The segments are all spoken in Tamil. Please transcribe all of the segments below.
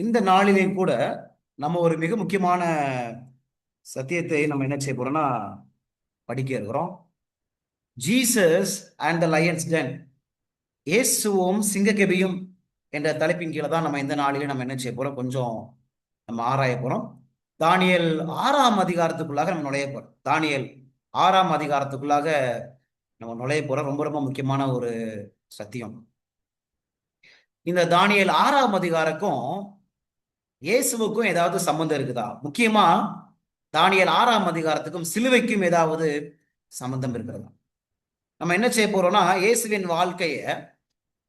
இந்த நாளிலே கூட நம்ம ஒரு மிக முக்கியமான சத்தியத்தை நம்ம என்ன செய்ய போறோம்னா படிக்க இருக்கிறோம். Jesus and the Lions ten, இயேசுவும் சிங்கக்கெபியும் என்ற தலைப்பின் கீழே தான் நம்ம இந்த நாளிலே நம்ம என்ன செய்ய போறோம், கொஞ்சம் நம்ம ஆராய போறோம். தானியேல் 6ஆம் அதிகாரத்துக்குள்ளாக நம்ம நுழைய போறோம். தானியேல் 6ஆம் அதிகாரத்துக்குள்ளாக நம்ம நுழைய போறோம். ரொம்ப ரொம்ப முக்கியமான ஒரு சத்தியம். இந்த தானியேல் 6ஆம் அதிகாரக்கும் இயேசுவுக்கும் ஏதாவது சம்பந்தம் இருக்குதா? முக்கியமா தானியேல் 6ஆம் அதிகாரத்துக்கும் சிலுவைக்கும் ஏதாவது சம்பந்தம் இருக்கிறதா? நம்ம என்ன செய்ய போறோம்னா, இயேசுவின் வாழ்க்கைய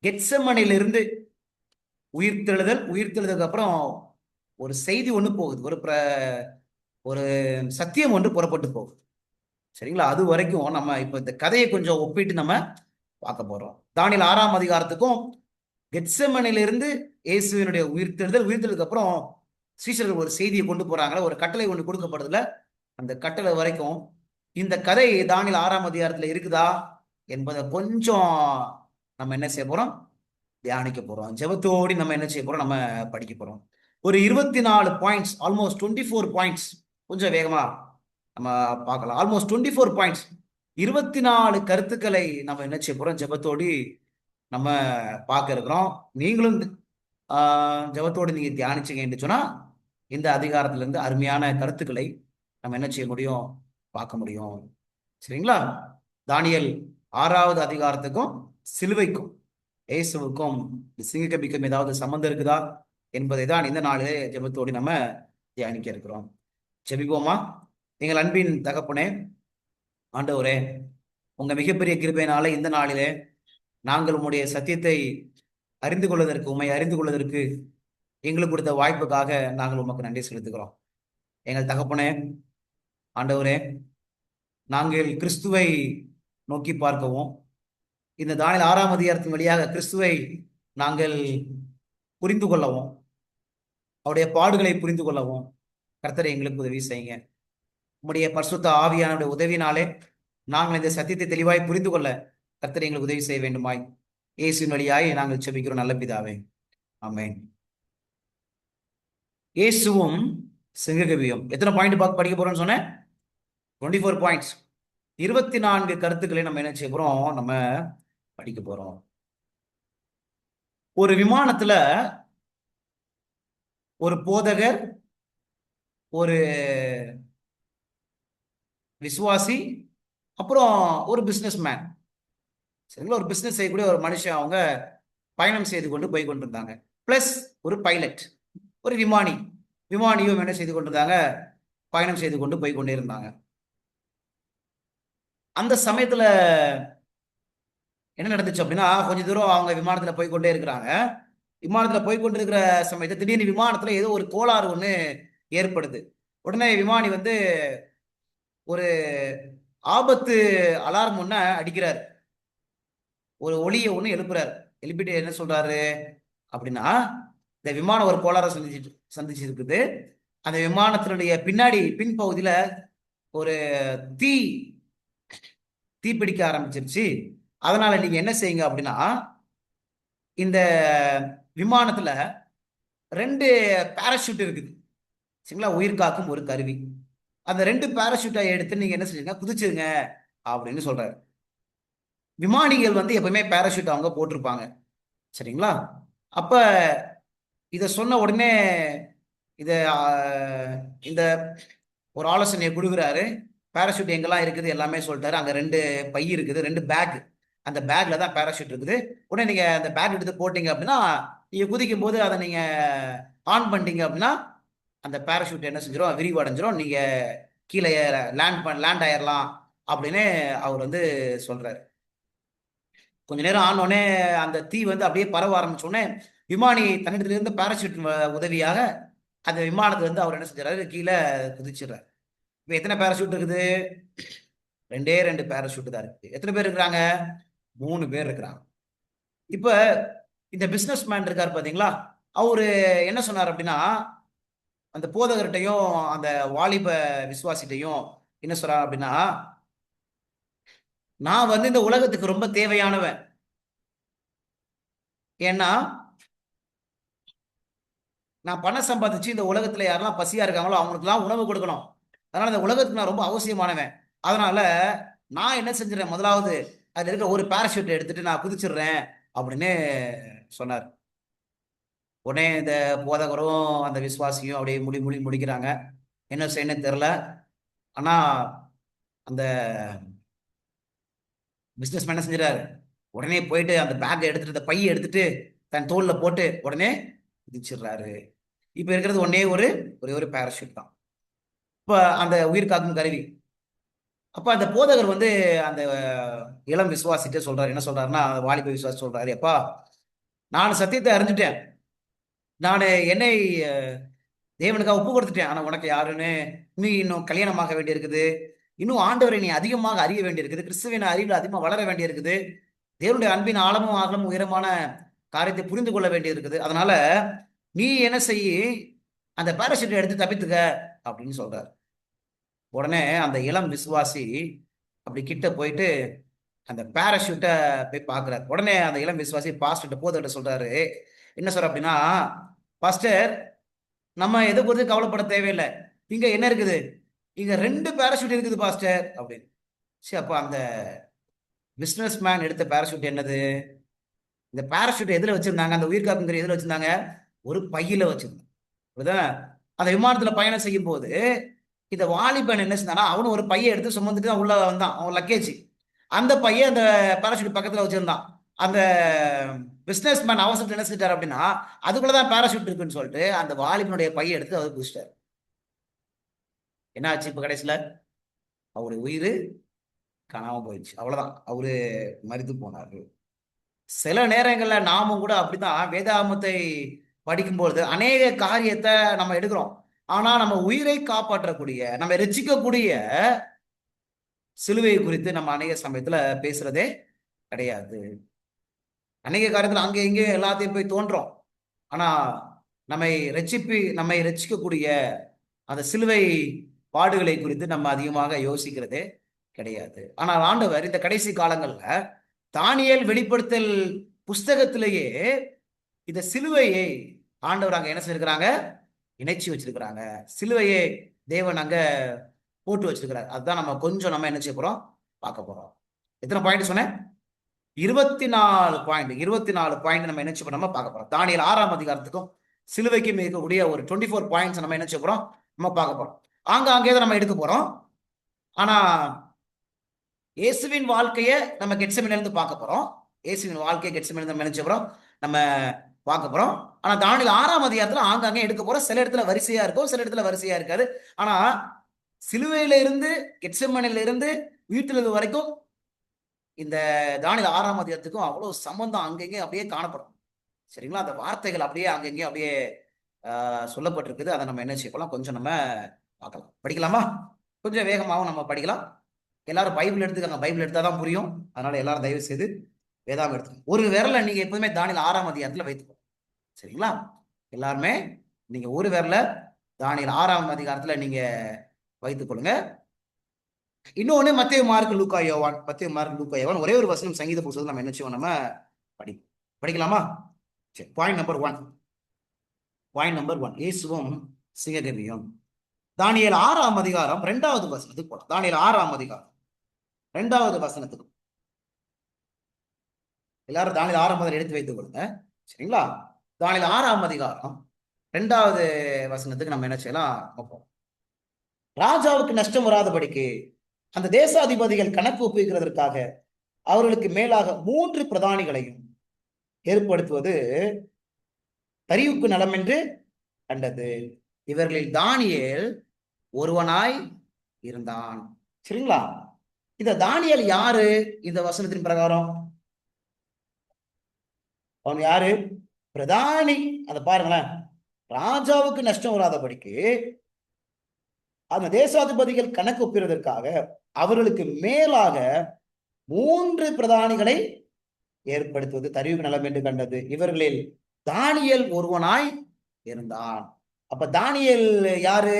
கெத்செமனிலிருந்து உயிர்த்தெழுதலுக்கு அப்புறம் ஒரு செய்தி ஒண்ணு போகுது, ஒரு சத்தியம் ஒன்று புறப்பட்டு போகுது. சரிங்களா? அது வரைக்கும் நம்ம இப்ப இந்த கதையை கொஞ்சம் ஒப்பிட்டு நம்ம பார்க்க போறோம். தானியேல் 6ஆம் அதிகாரத்துக்கும் கெத்செமனிலிருந்து இயேசுவினுடைய உயிர்த்தெழுதலுக்கு அப்புறம் சீஷர்கள் ஒரு செய்தியை கொண்டு போறாங்களா, ஒரு கட்டளை ஒன்று கொடுக்கப்படுதுல, அந்த கட்டளை வரைக்கும் இந்த கதை தானியேல் 6ஆம் அதிகாரத்துல இருக்குதா என்பதை கொஞ்சம் நம்ம என்ன செய்ய போறோம், தியானிக்க போறோம். ஜெபத்தோடி நம்ம என்ன செய்ய போறோம், நம்ம படிக்க போறோம். ஒரு 24 பாயிண்ட்ஸ், ஆல்மோஸ்ட் 24 பாயிண்ட்ஸ், கொஞ்சம் வேகமா நம்ம பார்க்கலாம். ஆல்மோஸ்ட் 24 பாயிண்ட்ஸ், 24 கருத்துக்களை நம்ம என்ன செய்ய போறோம், ஜெபத்தோடி நம்ம பார்க்க இருக்கிறோம். நீங்களும் ஜெபத்தோடு நீங்க தியானிச்சீங்கன்னு சொன்னா இந்த அதிகாரத்துல இருந்து அருமையான கருத்துக்களை நம்ம என்ன செய்ய முடியும், பார்க்க முடியும். சரிங்களா? தானியேல் 6ஆவது அதிகாரத்துக்கும் சிலுவைக்கும் இயேசுவுக்கும் சிங்கக்கபிக்கும் ஏதாவது சம்பந்தம் இருக்குதா என்பதை தான் இந்த நாளிலே ஜெபத்தோடு நம்ம தியானிக்க இருக்கிறோம். ஜெபிப்போமா? எங்கள் அன்பின் தகப்பனே, ஆண்டவரே, உங்க மிகப்பெரிய கிருபையினால இந்த நாளிலே நாங்கள் உம்முடைய சத்தியத்தை அறிந்து கொள்வதற்கு, உண்மை அறிந்து கொள்வதற்கு எங்களுக்கு கொடுத்த வாய்ப்புக்காக நாங்கள் உமக்கு நன்றி செலுத்துகிறோம். எங்கள் தகப்பனே, ஆண்டவரே, நாங்கள் கிறிஸ்துவை நோக்கி பார்க்கவும், இந்த தானியேல் 6ஆம் அதிகாரத்தின் வழியாக கிறிஸ்துவை நாங்கள் புரிந்து கொள்ளவும், அவருடைய பாடுகளை புரிந்து கொள்ளவும் கர்த்தரை எங்களுக்கு உதவி செய்யுங்க. உம்முடைய பரிசுத்த ஆவியானுடைய உதவினாலே நாங்கள் இந்த சத்தியத்தை தெளிவாய் புரிந்து கொள்ள கர்த்தரை எங்களுக்கு உதவி செய்ய வேண்டுமாய் இயேசுவின் வழியாய் நாங்கள் செபிக்கிறோம் நல்ல பிதாவே, ஆமென். இயேசுவும் சிங்ககவியும் எத்தனை பாயிண்ட் பார்த்து படிக்க போறோம்னு சொன்னேன்? 24 பாயிண்ட்ஸ், 24 கருத்துக்களை நம்ம என்ன செய்ய போறோம், நம்ம படிக்க போறோம். ஒரு விமானத்துல ஒரு போதகர், ஒரு விசுவாசி, அப்புறம் ஒரு பிசினஸ் மேன், சரிங்களா, ஒரு பிசினஸ் செய்யக்கூடிய ஒரு மனுஷன் அவங்க பயணம் செய்து கொண்டு போய் கொண்டிருந்தாங்க. பிளஸ் ஒரு பைலட், ஒரு விமானியும் என்ன செய்து கொண்டிருந்தாங்க, பயணம் செய்து கொண்டு போய் கொண்டே இருந்தாங்க. அந்த சமயத்துல என்ன நடந்துச்சு அப்படின்னா, கொஞ்ச தூரம் அவங்க விமானத்துல போய் கொண்டே இருக்கிறாங்க. விமானத்துல போய் கொண்டிருக்கிற சமயத்துல திடீர்னு விமானத்துல ஏதோ ஒரு கோளாறு ஒண்ணு ஏற்படுது. உடனே விமானி வந்து ஒரு ஆபத்து அலாரம் ஒண்ண அடிக்கிறார், ஒரு ஒளியை ஒண்ணு எழுப்புறாரு. எழுப்பிட்டு என்ன சொல்றாரு அப்படின்னா, இந்த விமானம் ஒரு கோளாறை சந்திச்சு இருக்குது. அந்த விமானத்தினுடைய பின்னாடி பின்பகுதியில ஒரு தீ தீப்பிடிக்க ஆரம்பிச்சிருச்சு. அதனால நீங்க என்ன செய்யுங்க அப்படின்னா, இந்த விமானத்துல 2 பேராஷூட் இருக்குது, சரிங்களா, உயிர் காக்கும் ஒரு கருவி. அந்த 2 பேராஷூட்டை எடுத்து நீங்க என்ன செஞ்சீங்க, குதிச்சிருங்க அப்படின்னு சொல்றாரு. விமானிகள் வந்து எப்பவுமே பேராஷூட் அவங்க போட்டிருப்பாங்க, சரிங்களா. அப்ப இத சொன்ன உடனே இத இந்த ஒரு ஆலோசனையை கொடுக்குறாரு. பேராஷூட் எங்கெல்லாம் இருக்குது எல்லாமே சொல்லிட்டாரு. அங்க 2 பை இருக்குது, 2 பேக். அந்த பேக்ல தான் பேராஷூட் இருக்குது. உடனே நீங்க அந்த பேக் எடுத்து போட்டீங்க அப்படின்னா, நீங்க குதிக்கும் போது அதை நீங்க ஆன் பண்ணிட்டீங்க அப்படின்னா அந்த பேராஷூட் என்ன செஞ்சிடும், விரிவடைஞ்சிரும், நீங்க கீழே லேண்ட் ஆயிரலாம் அப்படின்னு அவர் வந்து சொல்றாரு. கொஞ்ச நேரம் ஆனோடனே அந்த தீ வந்து அப்படியே பரவ ஆரம்பிச்சோடனே விமானி தன்னிடத்துல இருந்து பேராஷூட் உதவியாக அந்த விமானத்துல இருந்து அவர் என்ன செஞ்சாரு, கீழே குதிச்சிடுறாரு. இப்ப எத்தனை பேராஷூட் இருக்குது? 2 பேராஷூட் தான் இருக்கு. எத்தனை பேர் இருக்கிறாங்க? 3 பேர் இருக்கிறாங்க. இப்ப இந்த பிசினஸ் மேன் இருக்காரு பாத்தீங்களா, அவரு என்ன சொன்னார் அப்படின்னா, அந்த போதகர்கிட்டையும் அந்த வாலிப விசுவாசிட்டையும் என்ன சொல்றாரு அப்படின்னா, நான் வந்து இந்த உலகத்துக்கு ரொம்ப தேவையானவன். ஏன்னா நான் பணம் சம்பாதிச்சு இந்த உலகத்துல யாரெல்லாம் பசியா இருக்காங்களோ அவங்களுக்குலாம் உணவு கொடுக்கணும். அதனால இந்த உலகத்துக்கு நான் ரொம்ப அவசியமானவன். அதனால நான் என்ன செஞ்சிடறேன், முதலாவது அதுல இருக்க ஒரு பேராஷூட் எடுத்துட்டு நான் குதிச்சிடுறேன் அப்படின்னு சொன்னார். உடனே இந்த போதகரும் அந்த விசுவாசியும் அப்படியே முடிக்கிறாங்க. என்ன செய்யணும்னு தெரியல. ஆனா அந்த பிசினஸ் மேன் என்ன செஞ்சிடாரு, உடனே போயிட்டு அந்த பேக்கை எடுத்துட்டு அந்த பையை எடுத்துட்டு தன் தோல்ல போட்டு உடனே குதிச்சிடுறாரு. இப்ப இருக்கிறது ஒரே ஒரு பேராஷூட் தான் இப்ப அந்த உயிர் காக்கும் கருவி. அப்ப அந்த போதகர் வந்து அந்த இளம் விசுவாசிட்டே சொல்றாரு. என்ன சொல்றாருன்னா, வாலிப விசுவாசி சொல்றாரு, அப்பா நான் சத்தியத்தை அறிஞ்சிட்டேன். நான் என்னை தேவனுக்காக ஒப்பு கொடுத்துட்டேன். ஆனா உனக்கு யாருன்னு நீ இன்னும் கல்யாணமாக வேண்டி இருக்குது. இன்னும் ஆண்டவரை நீ அதிகமாக அறிய வேண்டி இருக்குது. கிறிஸ்துவின் அறிவில் அதிகமாக வளர வேண்டி இருக்குது. தேவனுடைய அன்பின் ஆழமும் அகலமும் உயரமான காரியத்தை புரிந்து கொள்ள வேண்டி இருக்குது. அதனால நீ என்ன செய்யி, அந்த பேராஷூட்டை எடுத்து தப்பித்துக்க அப்படின்னு சொல்றாரு. உடனே அந்த இளம் விசுவாசி அப்படி கிட்ட போயிட்டு அந்த பேராஷூட்டை போய் பார்க்குறாரு. உடனே அந்த இளம் விசுவாசி பாஸ்டர்கிட்ட போதகிட்ட சொல்றாரு. என்ன சொல்ற அப்படின்னா, பாஸ்டர் நம்ம எதை குறித்து கவலைப்பட தேவையில்லை. இங்க என்ன இருக்குது, இங்க 2 பேராஷூட் இருக்குது பாஸ்டர் அப்படின்னு. சரி, அப்ப அந்த பிசினஸ் மேன் எடுத்த பேராஷூட் என்னது? இந்த பேராஷூட் எதுல வச்சிருந்தாங்க? அந்த உயிர் காப்புங்கிற எதுல வச்சிருந்தாங்க? ஒரு பையில வச்சிருந்தாங்க. அந்த விமானத்துல பயணம் செய்யும் போது இந்த வாலிபன் என்ன செஞ்சானா, அவனும் ஒரு பையை எடுத்து சுமந்துட்டு தான் உள்ள வந்தான். அவன் லக்கேஜ் அந்த பையை அந்த பேராஷூட் பக்கத்துல வச்சிருந்தான். அந்த பிசினஸ் மேன் அவசரத்தில் என்ன செஞ்சார் அப்படின்னா, அதுக்குள்ளதான் பேராஷூட் இருக்குன்னு சொல்லிட்டு அந்த வாலிபனுடைய பையை எடுத்து அதை குதிச்சிட்டார். என்ன ஆச்சு இப்ப கடைசியில? அவருடைய உயிர் காணாம போயிடுச்சு. அவ்வளவுதான், அவரு மரித்து போனாரு. சில நேரங்கள்ல நாமும் கூட அப்படித்தான் வேதாகமத்தை படிக்கும்போது அநேக காரியத்தை நம்ம எடுக்கிறோம். ஆனா நம்ம உயிரை காப்பாற்றக்கூடிய, நம்ம ரட்சிக்கக்கூடிய சிலுவையை குறித்து நம்ம அநேக சமயத்துல பேசுறதே கிடையாது. அநேக காரியத்துல அங்கே இங்கே எல்லாத்தையும் போய் தோன்றோம். ஆனா நம்மை ரட்சிக்கக்கூடிய அந்த சிலுவை பாடுகளை குறித்து நம்ம அதிகமாக யோசிக்கிறதே கிடையாது. ஆனால் ஆண்டவர் இந்த கடைசி காலங்கள்ல தானியேல் வெளிப்படுத்தல் புஸ்தகத்திலேயே இந்த சிலுவையை ஆண்டவர் அங்க என்ன செஞ்சிருக்கிறாங்க, இணைச்சி வச்சிருக்கிறாங்க. சிலுவையை தேவன் அங்க போட்டு வச்சிருக்கிறார். அதுதான் நம்ம கொஞ்சம் நம்ம என்ன செய்ய போறோம், பார்க்க போறோம். எத்தனை பாயிண்ட் சொன்னேன்? 24 பாயிண்ட். 24 பாயிண்ட் நம்ம என்ன செய்ய போறோம், பார்க்க போறோம். தானியேல் 6ஆம் அதிகாரத்துக்கும் சிலுவைக்கும் இருக்கக்கூடிய ஒரு 24 பாயிண்ட்ஸ் நம்ம என்ன செய்ய போறோம், நம்ம பார்க்க போறோம். அங்கே தான் நம்ம எடுக்க போறோம். ஆனா இயேசுவின் வாழ்க்கையை நம்ம கெட்செமனேல இருந்து பார்க்க போறோம். இயேசுவின் வாழ்க்கையை கெட்செமனேல இருந்து நம்ம என்ன செய்ய போறோம், நம்ம பார்க்க போறோம். ஆனா தானியேல் 6ஆம் அதிகாரத்துல ஆங்காங்கே எடுக்க போறோம். சில இடத்துல வரிசையா இருக்கும், சில இடத்துல வரிசையா இருக்காது. ஆனா சிலுவையில இருந்து கெட்செமனேல இருந்து உயிர்த்தெழுதல் வரைக்கும் இந்த தானியேல் 6ஆம் அதிகாரத்துக்கும் அவ்வளவு சம்பந்தம் அங்கங்கே அப்படியே காணப்படும். சரிங்களா? அந்த வார்த்தைகள் அப்படியே அங்கங்கே அப்படியே சொல்லப்பட்டிருக்குது. அதை நம்ம என்ன செய்யலாம், கொஞ்சம் நம்ம பார்க்கலாம். படிக்கலாமா? கொஞ்சம் வேகமாகவும் நம்ம படிக்கலாம். எல்லாரும் பைபிள் எடுத்துக்காங்க. பைபிள் எடுத்தாதான் புரியும். அதனால எல்லாரும் தயவு செய்து வேதாகம் எடுத்துக்கோங்க. ஒரு விரலை நீங்க எப்பவுமே தானியேல் 6ஆம் அதிகாரத்துல வைத்துக்கோங்க. சரிங்களா? எல்லாருமே நீங்க ஒரு விரல தானியேல் 6ஆம் அதிகாரத்துல நீங்க வைத்துக் கொள்ளுங்க. இன்னொன்னு மத்தேயு, மார்க்கு, லூக்கா, யோவான். மத்தேயு, மார்க்கு, லூக்கா, யோவான் ஒரே ஒரு வசனம் சங்கீத புத்தகத்துல நம்ம என்ன செய்வோம், நம்ம படிக்கலாமா? சரி, பாயிண்ட் நம்பர் 1. பாயிண்ட் நம்பர் 1, இயேசுவும் சிங்ககர்ணியும். தானியேல் 6ஆம் அதிகாரம் 2வது வசனத்துக்கு போலாம். தானியேல் 6ஆம் அதிகாரம் 2வது வசனத்துக்கு எல்லாரும் தானியேல் 6ஆம் அதிகாரம் எடுத்து வைத்துக் கொள்ளுங்க. சரிங்களா? தானியேல் 6ஆம் அதிகாரம் 2வது வசனத்துக்கு நம்ம என்ன செய்யலாம், ராஜாவுக்கு நஷ்டம் வராதபடிக்கு அந்த தேசாதிபதிகள் கணக்கு ஒப்புவிக்கிறதற்காக அவர்களுக்கு மேலாக 3 பிரதானிகளையும் ஏற்படுத்துவது தரியுக்கு நலம் என்று கண்டது. இவர்களில் தானியேல் ஒருவனாய் இருந்தான். சரிங்களா? இந்த தானியேல் யாரு? இந்த வசனத்தின் பிரகாரம் அவன் யாரு? பிரதானி. அதை பாருங்களேன், ராஜாவுக்கு நஷ்டம் வராதபடிக்கு அந்த தேசாதிபதிகள் கணக்கு ஒப்பிடுவதற்காக அவர்களுக்கு மேலாக 3 பிரதானிகளை ஏற்படுத்துவது தரியுக்கு நலம் என்று கண்டது. இவர்களில் தானியேல் ஒருவனாய் இருந்தான். அப்ப தானியேல் யாரு?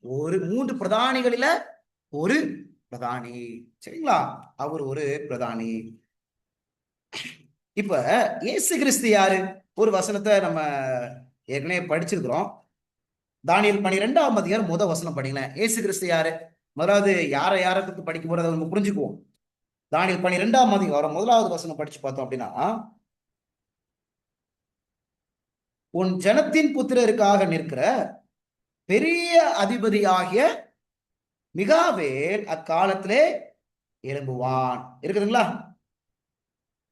ஒரு 3 பிரதானிகளில ஒரு பிரதானி. சரிங்களா? அவர் ஒரு பிரதானி. இப்ப இயேசு கிறிஸ்து யாரு? ஒரு வசனத்தை நம்ம ஏற்கனவே படிச்சிருக்கிறோம். தானியேல் 12ஆம் அதிகாரம் முதல் வசனம் படிங்களேன். இயேசு கிறிஸ்து யாரு? முதலாவது யாரை குறித்து படிக்கும் போது அதை நம்ம புரிஞ்சுக்குவோம். தானியேல் 12ஆம் அதிகாரம் முதலாவது வசனம் படிச்சு பார்த்தோம் அப்படின்னா, உன் ஜனத்தின் புத்திரருக்காக நிற்கிற பெரிய அதிபதியாகிய மிகாவேல் அக்காலத்திலே எழும்புவான். இருக்குதுங்களா?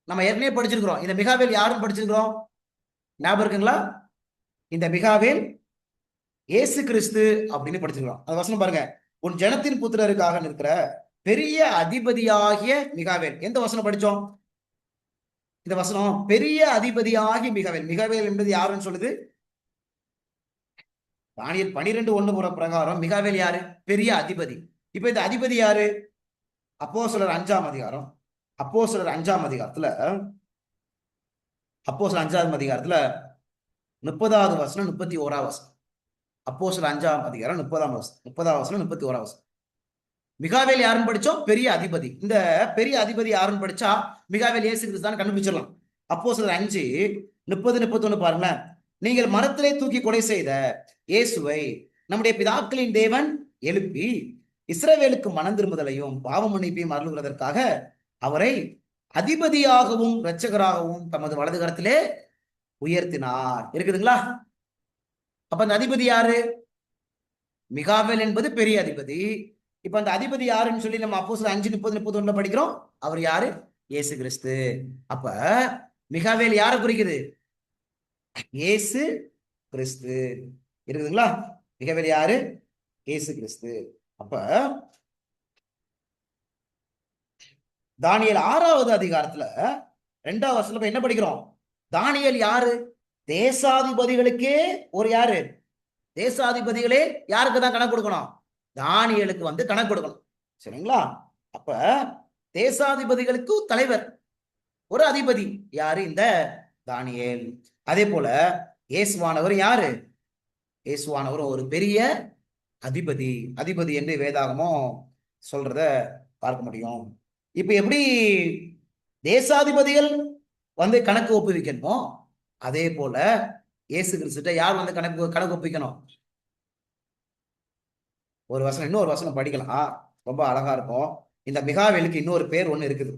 நம்ம ஏற்கனவே படிச்சிருக்கிறோம். இந்த மிகாவேல் யாருன்னு படிச்சிருக்கிறோம், ஞாபகம் இருக்குங்களா? இந்த மிகாவேல் இயேசு கிறிஸ்து அப்படின்னு படிச்சிருக்கிறோம். அந்த வசனம் பாருங்க, உன் ஜனத்தின் புத்திரருக்காக நிற்கிற பெரிய அதிபதியாகிய மிகாவேல். எந்த வசனம் படிச்சோம்? இந்த வசனம் பெரிய அதிபதியாகிய மிகாவேல். மிகாவேல் என்பது யாருன்னு சொல்லுது? தானியேல் 12:1 பிரகாரம் மிகாவேல் யாரு? பெரிய அதிபதி. இப்ப இந்த அதிபதி யாரு? அப்போஸ்தலர் 5ஆம் அதிகாரம், அப்போஸ்தலர் 5ஆம் அதிகாரத்துல 30வது வசனம் 31வது வசனம். அப்போஸ்தலர் 5ஆம் அதிகாரம் 30ஆம் வசனம், 30வது வசனம் 31வது வசனம். மிகாவேல் யாருன்னு படிச்சோம்? பெரிய அதிபதி. இந்த பெரிய அதிபதி யாருன்னு படிச்சா மிகாவேல் இயேசு கிறிஸ்து கண்டுபிடிச்சிடலாம். அப்போஸ்தலர் 5:30-31 பாருங்களேன். நீங்கள் மரத்திலே தூக்கி கொலை செய்த இயேசுவை நம்முடைய பிதாக்களின் தேவன் எழுப்பி இஸ்ரவேலுக்கு மனம் திரும்புதலையும் பாவ மன்னிப்பையும் அருளுவதற்காக அவரை அதிபதியாகவும் இரட்சகராகவும் தமது வலது கரத்திலே உயர்த்தினார். இருக்குதுங்களா? அப்ப அந்த அதிபதி யாரு? மிகாவேல் என்பது பெரிய அதிபதி. இப்ப அந்த அதிபதி யாருன்னு சொல்லி நம்ம அப்போஸ்தலர் 5:30-31 படிக்கிறோம். அவர் யாரு? இயேசு கிறிஸ்து. அப்ப மிகாவேல் யாரை குறிக்குது? இயேசு கிறிஸ்து. இருக்குதுங்களா? மிகாவேல் யாரு? இயேசு கிறிஸ்து. அப்ப தானியேல் 6வது அதிகாரத்துல 2வது வசனத்துல என்ன படிக்கிறோம்? தானியேல் யாரு? தேசாதிபதிகளுக்கே ஒரு யாரு? தேசாதிபதிகளே யாருக்கு தான் கணக்கு கொடுக்கணும்? தானியேலுக்கு கணக்கு கொடுக்கணும். சரிங்களா? அப்ப தேசாதிபதிகளுக்கு தலைவர் ஒரு அதிபதி யாரு? இந்த தானியேல். அதே போல இயேசுவானவர் யாரு? இயேசுவானவர் ஒரு பெரிய அதிபதி. அதிபதி என்று வேதாகமும் சொல்றத பார்க்க முடியும். இப்ப எப்படி தேசாதிபதிகள் கணக்கு ஒப்புவிக்கணுமோ அதே போல இயேசு கிறிஸ்துட்ட யார் கணக்கு ஒப்புவிக்கணும்? ஒரு வசனம், இன்னொரு வசனம் படிக்கலாம், ரொம்ப அழகா இருக்கும். இந்த மிகாவேலுக்கு இன்னொரு பேர் ஒண்ணு இருக்குது.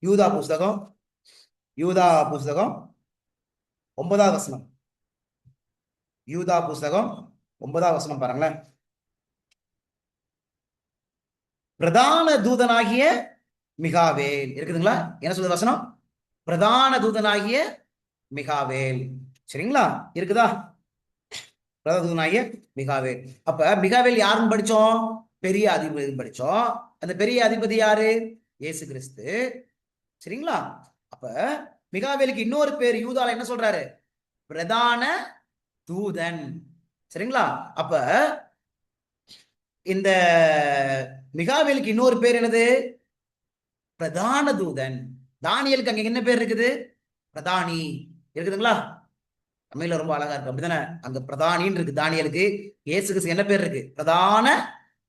யூதா புஸ்தகம் 9வது வசனம். யூதா புஸ்தகம் 9வது வசனம் பாருங்களேன். பிரதான தூதனாகிய மிகாவேல். இருக்குதுங்களா? என்ன சொல்லுது வசனம்? பிரதான தூதனாகிய மிகாவேல். சரிங்களா? இருக்குதா? பிரதான தூதனாகிய மிகாவேல். அப்ப மிகாவேல் யாருன்னு படிச்சோம்? பெரிய அதிபதி படிச்சோம். அந்த பெரிய அதிபதி யாரு? இயேசு கிறிஸ்து. சரிங்களா? அப்ப மிகாவேலுக்கு இன்னொரு பேர் யூதால என்ன சொல்றாரு? பிரதான தூதன். சரிங்களா? அப்ப இந்த மிகாவேலுக்கு இன்னொரு பேர் என்னது? பிரதான தூதன். தானியேலுக்கு அங்க என்ன பேர் இருக்குது? பிரதானி. இருக்குதுங்களா? தமிழ்ல ரொம்ப அழகா இருக்கு, அப்படிதானே? அங்க பிரதானின்னு இருக்கு தானியேலுக்கு. இயேசுக்கு என்ன பேர் இருக்கு? பிரதான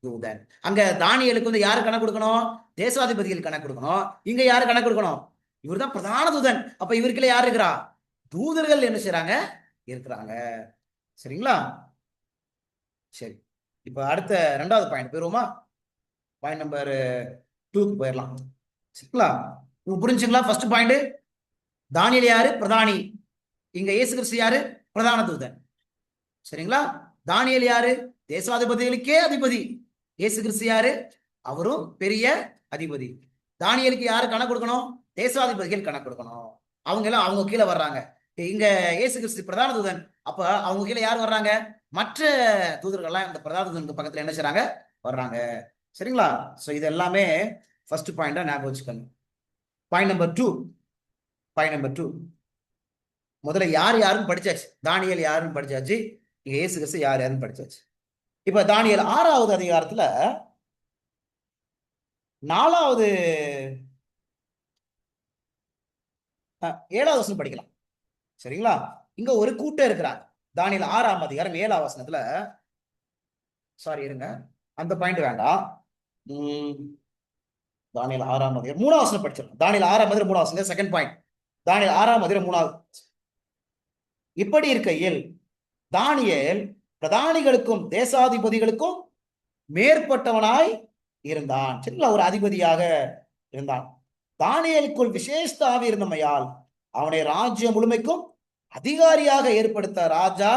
தூதன். அங்க தானியேலுக்கு யாரு கணக்கு கொடுக்கணும்? தேசாதிபதிகள் கணக்கு கொடுக்கணும். இங்க யாரு கணக்கு கொடுக்கணும்? இவர் தான் பிரதான தூதன். அப்ப இவருக்குள்ள யாரு இருக்கிறா? தூதர்கள் என்ன செய்யறாங்க? இருக்கிறாங்க. சரிங்களா? சரி, இப்ப அடுத்த 2வது பாயிண்ட் போயிருவோமா? பாயிண்ட் நம்பர் 2க்கு போயிடலாம். சரிங்களா? புரிஞ்சுங்களா? ஃபர்ஸ்ட் பாயிண்ட், தானியேல் யாரு? பிரதானி. இங்க இயேசு கிறிஸ்து யாரு? பிரதான தூதன். சரிங்களா? தானியேல் யாரு? தேசாதிபதிகளுக்கே அதிபதி. இயேசு கிறிஸ்து யாரு? அவரும் பெரிய அதிபதி. தானியேலுக்கு யாரு கணக்கு கொடுக்கணும்? தேசாதிபதிகள் கணக்கு கொடுக்கணும். அவங்க எல்லாம் அவங்க கீழே வர்றாங்க. இங்க இயேசு கிறிஸ்து பிரதான தூதன். அப்ப அவங்க கீழே யார் வர்றாங்க? மற்ற தூதர்கள்லாம் இந்த பிரதான தூதனுக்கு பக்கத்துல என்ன செய்றாங்க? வர்றாங்க. சரிங்களா? சோ இது எல்லாமே ஃபர்ஸ்ட் பாயிண்டா ஞாபகம் வச்சுக்கணும். Point number 2. முதல்ல யாருன்னு படிச்சாச்சு. தானியேல் யாருன்னு படிச்சாச்சு. இங்க இயேசு கிறிஸ்து யாருன்னு படிச்சாச்சு. இப்ப தானியேல் 6வது அதிகாரத்துல 4வது 7வது வசனம் படிக்கலாம். சரிங்களா? இங்க ஒரு கூட்டம் இருக்கிறாங்க. தானியேல் 6ஆம் அதிகாரம் 7வது வசனத்துல, சாரி இருங்க, அந்த பாயிண்ட் வேண்டாம். தானியேல் 6ஆம் அதிகாரம் 3வது வசனம் படிச்சிடலாம். தானியேல் 6ஆம் அதிகாரம் 3வது வசனம் செகண்ட் பாயிண்ட். தானியேல் 6ஆம் அதிகாரம் 3வது. இப்படி இருக்கையில் தானியேல் பிரதானிகளுக்கும் தேசாதிபதிகளுக்கும் மேற்பட்டவனாய் இருந்தான். சரிங்களா? ஒரு அதிபதியாக இருந்தான். தானியேலுக்குள் விசேஷ ஆவி இருந்தமையால் அவனை ராஜ்யம் முழுமைக்கும் அதிகாரியாக ஏற்படுத்த ராஜா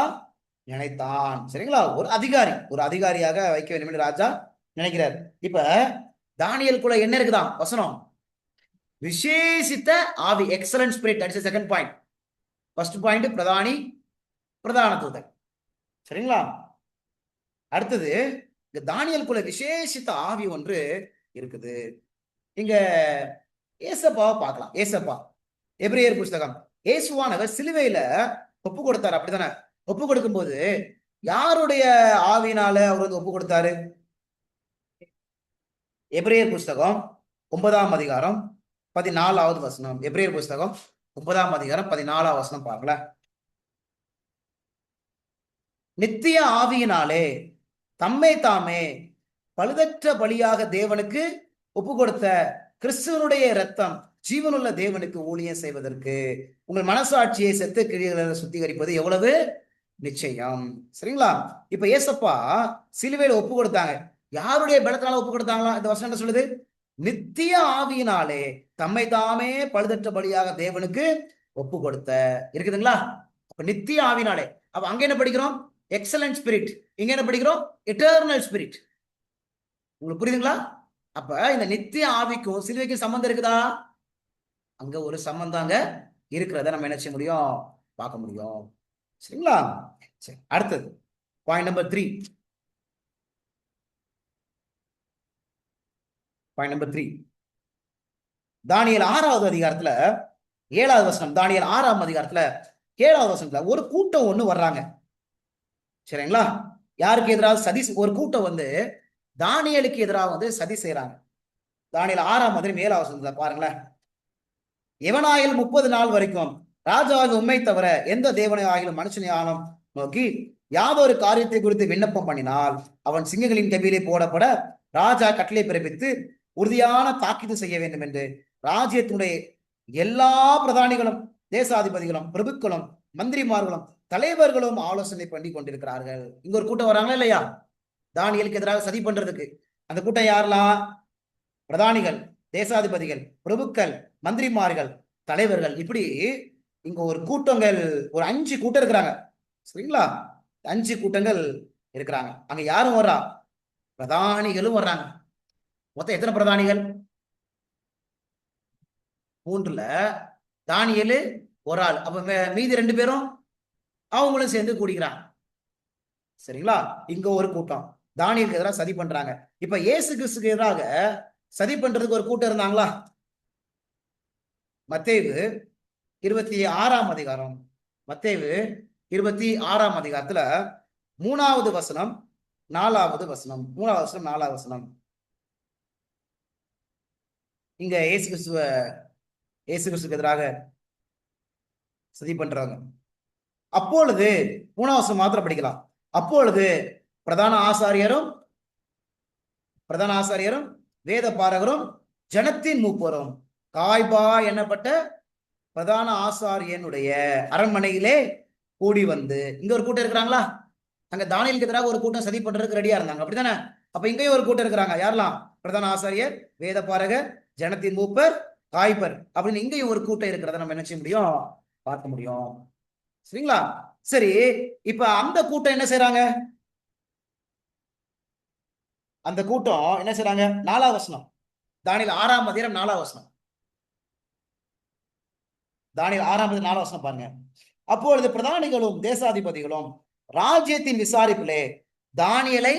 நினைத்தான். சரிங்களா? ஒரு அதிகாரியாக வைக்க வேண்டும் என்று ராஜா நினைக்கிறார். இப்ப தானியேலுக்குள்ள என்ன இருக்குதான் வசனம்? விசேஷித்த ஆவி, excellent spirit. That is second point. First point பிரதான தூதன். சரிங்களா? அடுத்தது தானியேலுக்குள்ள விசேஷித்த ஆவி ஒன்று இருக்குது. இங்க ஏசப்பாவை பார்க்கலாம். ஏசப்பா, எபிரேயர் புஸ்தகம், இயேசுவானவர் சிலுவையில ஒப்பு கொடுத்தாரு, அப்படித்தானே? ஒப்பு கொடுக்கும் போது யாருடைய ஆவினால அவர் வந்து ஒப்பு கொடுத்தாரு? எபிரேயர் புஸ்தகம் 9ஆம் அதிகாரம் 14வது வசனம். எபிரேயர் புஸ்தகம் 9ஆம் அதிகாரம் 14வது வசனம் பாருங்களேன். நித்திய ஆவியினாலே தம்மை தாமே பழுதற்ற பலியாக தேவனுக்கு ஒப்பு கொடுத்த கிறிஸ்துவனுடைய இரத்தம் ஜீவனுள்ள தேவனுக்கு ஊழியம் செய்வதற்கு உங்கள் மனசாட்சியை செத்த கிரியைகளை சுத்திகரிப்பது எவ்வளவு நிச்சயம். சரிங்களா? இப்ப ஏசப்பா சிலுவையில ஒப்பு கொடுத்தாங்க. யாருடைய பலத்தினால ஒப்பு கொடுத்தாங்களா? இந்த வசனம் என்ன சொல்லுது? நித்திய ஆவியினாலே தம்மை தாமே பழுதற்ற பலியாக தேவனுக்கு ஒப்பு கொடுத்த. இருக்குதுங்களா? அப்ப நித்திய ஆவினாலே. அப்ப அங்க என்ன படிக்கிறோம்? Excellent spirit. இங்க என்ன படிக்கிறோம்? Eternal spirit. உங்களுக்கு புரியுதுங்களா? அப்ப இந்த நித்திய ஆவிக்கும் சிலுவைக்கும் சம்பந்தம் இருக்குதா? அங்க ஒரு சம்பந்தாங்க இருக்கிறத நம்ம என்ன செய்ய முடியும்? பார்க்க முடியும். சரிங்களா? சரி, அடுத்தது பாயிண்ட் நம்பர் 3. பாயிண்ட் நம்பர் 3, தானியேல் 6வது அதிகாரத்துல 7வது வசனம். தானியேல் 6ஆம் அதிகாரத்துல 7வது வசனத்துல ஒரு கூட்டம் ஒண்ணு வர்றாங்க. சரிங்களா? யாருக்கு எதிராக சதி? ஒரு கூட்டம் வந்து தானியேலுக்கு எதிராக வந்து சதி செய்யறாங்க. தானியேல் 6ஆம் அதிகாரம் 7வது வசனத்துல பாருங்களேன். எவனாயில் 30 நாள் வரைக்கும் ராஜாவாக உண்மை தவிர எந்த தேவனை ஆகிலும் மனுஷனை ஆளும் நோக்கி யாதொரு காரியத்தை குறித்து விண்ணப்பம் பண்ணினால் அவன் சிங்கங்களின் கவியிலே போடப்பட ராஜா கட்டளை பிறப்பித்து உறுதியான தாக்கீது செய்ய வேண்டும் என்று ராஜ்யத்தினுடைய எல்லா பிரதானிகளும் தேசாதிபதிகளும் பிரபுக்களும் மந்திரிமார்களும் தலைவர்களும் ஆலோசனை பண்ணி கொண்டிருக்கிறார்கள். இங்க ஒரு கூட்டம் வராங்களா இல்லையா? தானியேலுக்கு எதிராக சதி பண்றதுக்கு. அந்த கூட்டம் யாரெல்லாம்? பிரதானிகள், தேசாதிபதிகள், பிரபுக்கள், மந்திரிமார்கள், தலைவர்கள். இப்படி இங்க ஒரு கூட்டங்கள், ஒரு 5 கூட்டம் இருக்கிறாங்க. சரிங்களா? 5 கூட்டங்கள் இருக்கிறாங்க. அங்க யாரும் வர்றா? பிரதானிகளும் வர்றாங்க. மொத்தம் எத்தனை பிரதானிகள்? 3ல தானியேலு ஒரு ஆள். அப்ப மீதி 2 பேரும் அவங்களும் சேர்ந்து கூடிக்கிறாங்க. சரிங்களா? இங்க ஒரு கூட்டம் தானியேலுக்கு எதிராக சதி பண்றாங்க. இப்ப இயேசு கிறிஸ்துக்கு எதிராக சதி பண்றதுக்கு ஒரு கூட்டம் இருந்தாங்களா? மத்தேயு 26ஆம் அதிகாரம், மத்தேயு 26ஆம் அதிகாரத்துல 3வது வசனம் 4வது வசனம், 3வது வசனம் 4வது வசனம். இங்க இயேசு கிறிஸ்துக்கு எதிராக சதி பண்றாங்க. அப்பொழுது 3வது வசனம் மாத்திரம் படிக்கலாம். அப்பொழுது பிரதான ஆசாரியரும் வேத பாரகரும் ஜனத்தின் மூப்பரும் காய்பா என்னப்பட்ட பிரதான ஆசாரியனுடைய அரண்மனையிலே கூடி வந்து. இங்க ஒரு கூட்டம் இருக்கிறாங்களா? அங்க தானியேலுக்கு எதிராக ஒரு கூட்டம் சதி பண்றதுக்கு ரெடியா இருந்தாங்க, அப்படித்தானே? அப்ப இங்கேயும் ஒரு கூட்டம் இருக்கிறாங்க. யாரெல்லாம்? பிரதான ஆசாரியர், வேத பாரகர், ஜனத்தின் மூப்பர், காய்பர் அப்படின்னு இங்கேயும் ஒரு கூட்டம் இருக்கிறத நம்ம என்ன செய்ய முடியும்? பார்க்க முடியும். சரிங்களா? சரி, இப்ப அந்த கூட்டம் என்ன செய்யறாங்க? அந்த கூட்டம் என்ன செய்யறாங்க? 4வது வசனம், தானியேல் 6ஆம் அதிகாரம் 4வது வசனம். தானியேல் 6ஆம் அதிகாரம் 4வது வசனம் பாருங்க. அப்பொழுது பிரதானிகளும் தேசாதிபதிகளும் ராஜ்யத்தின் விசாரிப்பிலே தானியேலை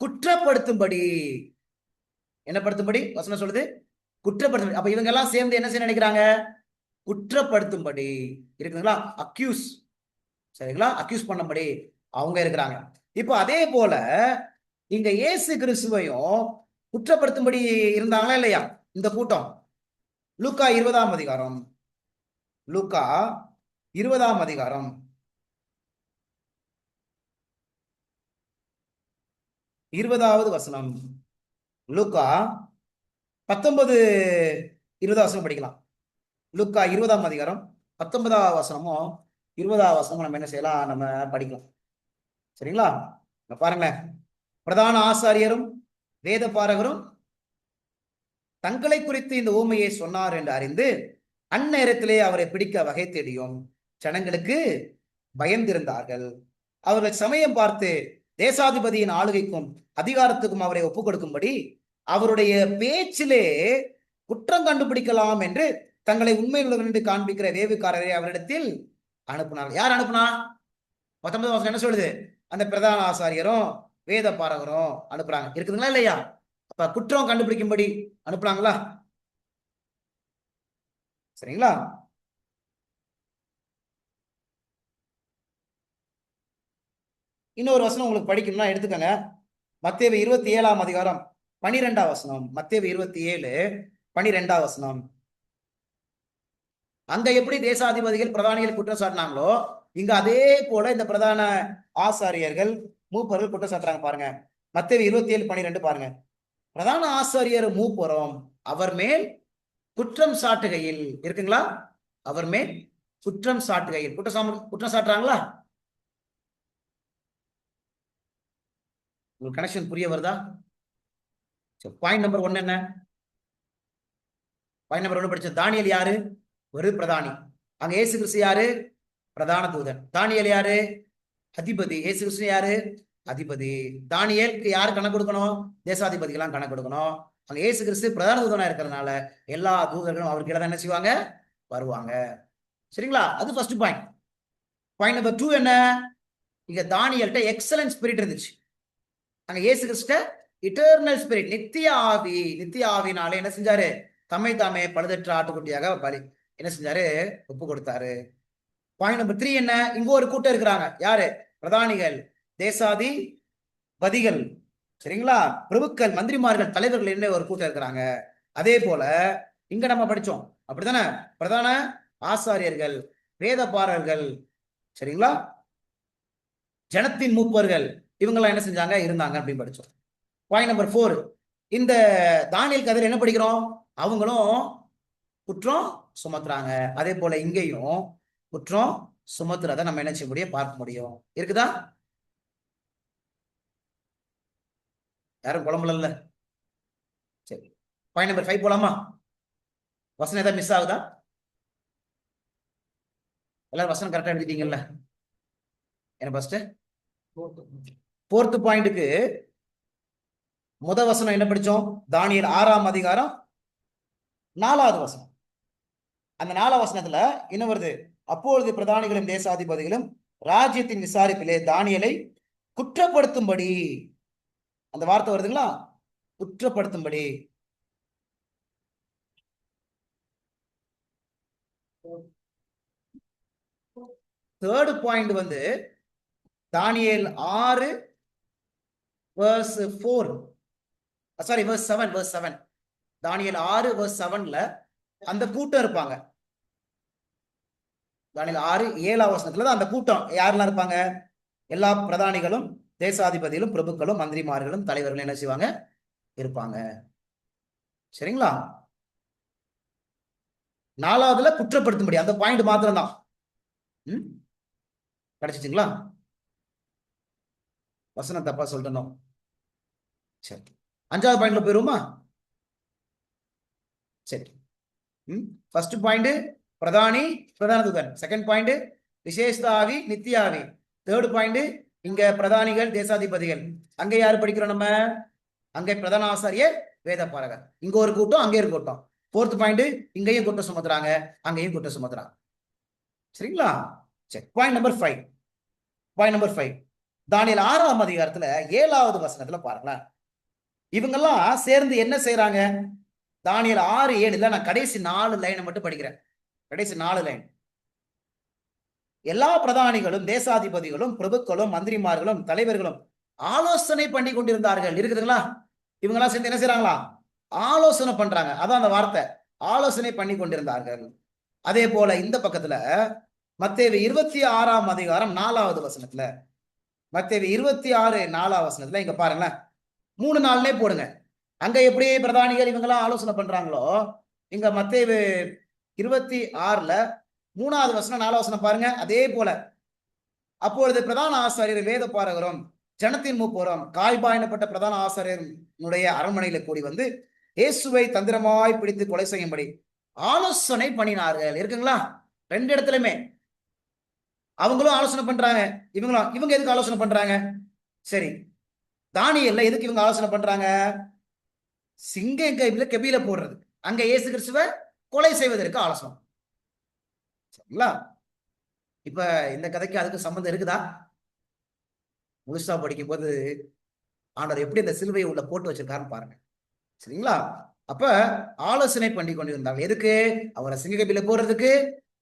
குற்றப்படுத்தும்படி, என்ன படுத்தும்படி வசனம் சொல்லுது? குற்றப்படுத்தும்படி. அப்ப இவங்க எல்லாம் சேர்ந்து என்ன செய்ய நினைக்கிறாங்க? குற்றப்படுத்தும்படி இருக்குங்களா? அக்யூஸ். சரிங்களா? அக்யூஸ் பண்ணும்படி அவங்க இருக்கிறாங்க. இப்ப அதே போல இங்க இயேசு கிறிஸ்துவையும் குற்றப்படுத்தும்படி இருந்தாங்களா இல்லையா இந்த கூட்டம்? லூக்கா 20ஆம் அதிகாரம், லூக்கா 20ஆம் அதிகாரம் 20வது வசனம். லூக்கா 19 20 வசனம் படிக்கலாம். லூக்கா 20ஆம் அதிகாரம் 19வது வசனமும் 20வது வசனம் நம்ம என்ன செய்யலாம், நம்ம படிக்கலாம். சரிங்களா? பாருங்களேன். பிரதான ஆசாரியரும் வேத பாரகரும் தங்களை குறித்து இந்த ஊமையை சொன்னார் என்று அறிந்து அந்நேரத்திலே அவரை பிடிக்க வகை தேடியும் ஜனங்களுக்கு பயந்திருந்தார்கள். அவர்கள் சமயம் பார்த்து தேசாதிபதியின் ஆளுகைக்கும் அதிகாரத்துக்கும் அவரை ஒப்புக் கொடுக்கும்படி அவருடைய பேச்சிலே குற்றம் கண்டுபிடிக்கலாம் என்று தங்களை உண்மையுள்ளவர்கள் என்று காண்பிக்கிற வேவுக்காரரை அவரிடத்தில் அனுப்பினார். யார் அனுப்புனா? 19 வருஷம் என்ன சொல்லுது? அந்த பிரதான ஆசாரியரும் வேத பாரகரும் அனுப்புறாங்க. இருக்குதுங்களா இல்லையா? அப்ப குற்றம் கண்டுபிடிக்கும்படி அனுப்புறாங்களா? சரிங்களா? இன்னொரு வசனம் உங்களுக்கு படிக்கணும்னா எடுத்துக்கங்க. மத்தேயு 27ஆம் அதிகாரம் 12ஆம் வசனம். மத்தேயு 27:12 வசனம். அங்க எப்படி தேசாதிபதிகள் பிரதானிகள் குற்றம் சாட்டினாங்களோ இங்க அதே போல இந்த பிரதான ஆசாரியர்கள் மூப்பர்கள் குற்றம் சாட்டுறாங்க. பாருங்க, மத்தேயு 27:12 பாருங்க. பிரதான ஆசாரியர் மூப்பரும் அவர் மேல் குற்றம் சாட்டுகையில், இருக்குங்களா? அவர் மேல் குற்றம் சாட்டுகையில், குற்றம் சாட்டுறாங்களா? உங்களுக்கு கனெக்ஷன் புரிய வருதா? பாயிண்ட் நம்பர் 1 என்ன? பாயிண்ட் நம்பர் 1 படிச்ச தானியேல் யாரு? ஒரு பிரதானி. அங்க இயேசு கிறிஸ்து யாரு? பிரதான தூதன். தானியேல் யாரு? அதிபதி. இயேசு கிறிஸ்து யாரு? அதிபதி. தானியேலுக்கு யாரு கணக்கு கொடுக்கணும்? தேசாதிபதிகளாம் கணக்கு கொடுக்கணும். அங்க இயேசு கிறிஸ்து பிரதான தூதனா இருக்கிறதுனால எல்லா தூதர்களும் அவருக்கு என்ன செய்வாங்க? வருவாங்க. சரிங்களா? அது ஃபர்ஸ்ட் பாயிண்ட். பாயிண்ட் நம்பர் 2 என்ன? இங்க தானியேல்ட்ட எக்ஸலன்ட் ஸ்பிரிட் இருந்துச்சு. அங்க இயேசு கிறிஸ்து இட்டர்னல் ஸ்பிரிட், நித்திய ஆவி. நித்திய ஆவினாலே என்ன செஞ்சாரு? தம்மை தாமே பழுதற்ற ஆட்டுக்குட்டியாக பலி என்ன செஞ்சாரு? ஒப்பு கொடுத்தாரு. பாயிண்ட் நம்பர் 3 என்ன? இங்க ஒரு கூட்டம் இருக்கிறாங்க. யாரு? பிரதானிகள், தேசாதி பதிகள், சரிங்களா? பிரபுக்கள், மந்திரிமார்கள், தலைவர்கள் என்ன ஒரு கூட்டம் இருக்கிறாங்க. அதே போல இங்க நம்ம படிச்சோம், அப்படித்தானே? பிரதான ஆசாரியர்கள், வேத பாரகர்கள், சரிங்களா? ஜனத்தின் மூப்பர்கள், இவங்கெல்லாம் என்ன செஞ்சாங்க? இருந்தாங்க அப்படின்னு படிச்சோம். பாயிண்ட் நம்பர் 4, இந்த தானியேல் கதையில என்ன படிக்கிறோம்? அவங்களும் குற்றம் சுமத்துறாங்க. அதே போல இங்கேயும் குற்றம் சுமத்துறத நம்ம என்ன செய்ய முடியும்? பார்க்க முடியும். இருக்குதா? யாரும் குழம்புல? சரி, பாயிண்ட் நம்பர் 5 போலாமா? வசனம் ஏதாவது மிஸ் ஆகுதா? எல்லாரும் வசனம் கரெக்டா எழுதிட்டீங்கல்ல? என்ன ஃபர்ஸ்ட் 4th பாயிண்ட்டுக்கு வசனம் என்ன படிச்சோம்? தானியேல் 6ஆம் அதிகாரம் 4வது வசனம். அந்த 4வது வசனத்துல என்ன வருது? அப்பொழுது பிரதானிகளும் தேசாதிபதிகளும் ராஜ்யத்தின் விசாரிப்பிலே தானியேலை குற்றப்படுத்தும்படி, அந்த வார்த்தை வருதுங்களா? குற்றப்படுத்தும்படி. தேர்ட் பாயிண்ட் வந்து தானியேல் 6 verse 4, சாரி verse 7. தானியேல் 6 verse 7ல அந்த கூட்டம் இருப்பாங்க. தானியேல் 6:7 வசனத்துல தான் அந்த கூட்டம் யாரெல்லாம் இருப்பாங்க? எல்லா பிரதானிகளும், தேசாதிபதிகளும், பிரபுக்களும், மந்திரிமார்களும், தலைவர்களும் என்ன செய்வாங்க? இருப்பாங்க. சரிங்களா? 4வதுல குற்றப்படுத்தும்படி, அந்த பாயிண்ட் மாத்திரம் தான். கிடைச்சிச்சுங்களா? வசனம் தப்பா சொல்லிட்டோம். சரி, 5வது பாயிண்ட்ல போயிருவோமா? சரி, ஃபர்ஸ்ட் பாயிண்ட் பிரதானி, பிரதான தூதன். செகண்ட் பாயிண்ட் விசேஷ ஆவி, நித்திய ஆவி. தேர்ட் பாயிண்ட் இங்க பிரதானிகள், தேசாதிபதிகள். அங்க யாரு படிக்கிறோம் நம்ம? அங்கே பிரதான ஆசாரியர், வேத பாரகர். இங்க ஒரு கூட்டம், அங்கே ஒரு கூட்டம். 4th பாயிண்ட் இங்கேயும் குற்றம் சுமத்துறாங்க, அங்கேயும் குற்றம் சுமத்துறாங்க. சரிங்களா? சரி, பாயிண்ட் நம்பர் 5. பாயிண்ட் நம்பர் 5 தானியேல் 6ஆம் அதிகாரத்துல 7வது வசனத்துல பாருங்களேன். இவங்கெல்லாம் சேர்ந்து என்ன செய்யறாங்க? தானியேல் 6:7 நான் கடைசி 4 லைனை மட்டும் படிக்கிறேன். கடைசி 4 லைன். எல்லா பிரதானிகளும், தேசாதிபதிகளும், பிரபுக்களும், மந்திரிமார்களும், தலைவர்களும் ஆலோசனை பண்ணி கொண்டிருந்தார்கள். இருக்குதுங்களா? இவங்கெல்லாம் சேர்ந்து என்ன செய்யறாங்களா? ஆலோசனை பண்றாங்க. அதான் அந்த வார்த்தை, ஆலோசனை பண்ணி கொண்டிருந்தார்கள். அதே போல இந்த பக்கத்துல மத்தேயு 26ஆம் அதிகாரம் 4வது வசனத்துல, மத்தேயு 26:4 வசனத்துல இங்க பாருங்களேன். 3 நாள்லே போடுங்க. அங்க எப்படி பிரதானிகள் இவங்கெல்லாம் ஆலோசனை பண்றாங்களோ, இங்க மத்தேயு 26ல 3வது வசனம் 4வது வசனம் பாருங்க. அதே போல அப்பொழுது பிரதான ஆசாரியர் வேத பாரகரும் ஜனத்தின் மூப்பரும் காய்பா எனப்பட்ட பிரதான ஆசாரியனுடைய அரண்மனையில கூடி வந்து இயேசுவை தந்திரமாய் பிடித்து கொலை செய்யும்படி ஆலோசனை பண்ணினார்கள். இருக்குங்களா? 2 இடத்துலயுமே அவங்களும் ஆலோசனை பண்றாங்க, இவங்க எதுக்கு ஆலோசனை பண்றாங்க? சரி, தானியேல்ல எதுக்கு இவங்க ஆலோசனை பண்றாங்க? சிங்கம் கெபியில போடுறது, அங்க இயேசு கிறிஸ்துவை கொலை செய்வதற்கு ஆலோசனை. சரிங்களா? இப்ப இந்த கதைக்கு அதுக்கு சம்பந்தம் இருக்குதா? முழுசா படிக்கும் போது ஆண்டவர் எப்படி இந்த சிலுவையை உள்ள போட்டு வச்சிருக்காருன்னு பாருங்க. சரிங்களா? அப்ப ஆலோசனை பண்ணி கொண்டிருந்தாங்க. எதுக்கு? அவரை சிங்கக்கபில போடுறதுக்கு,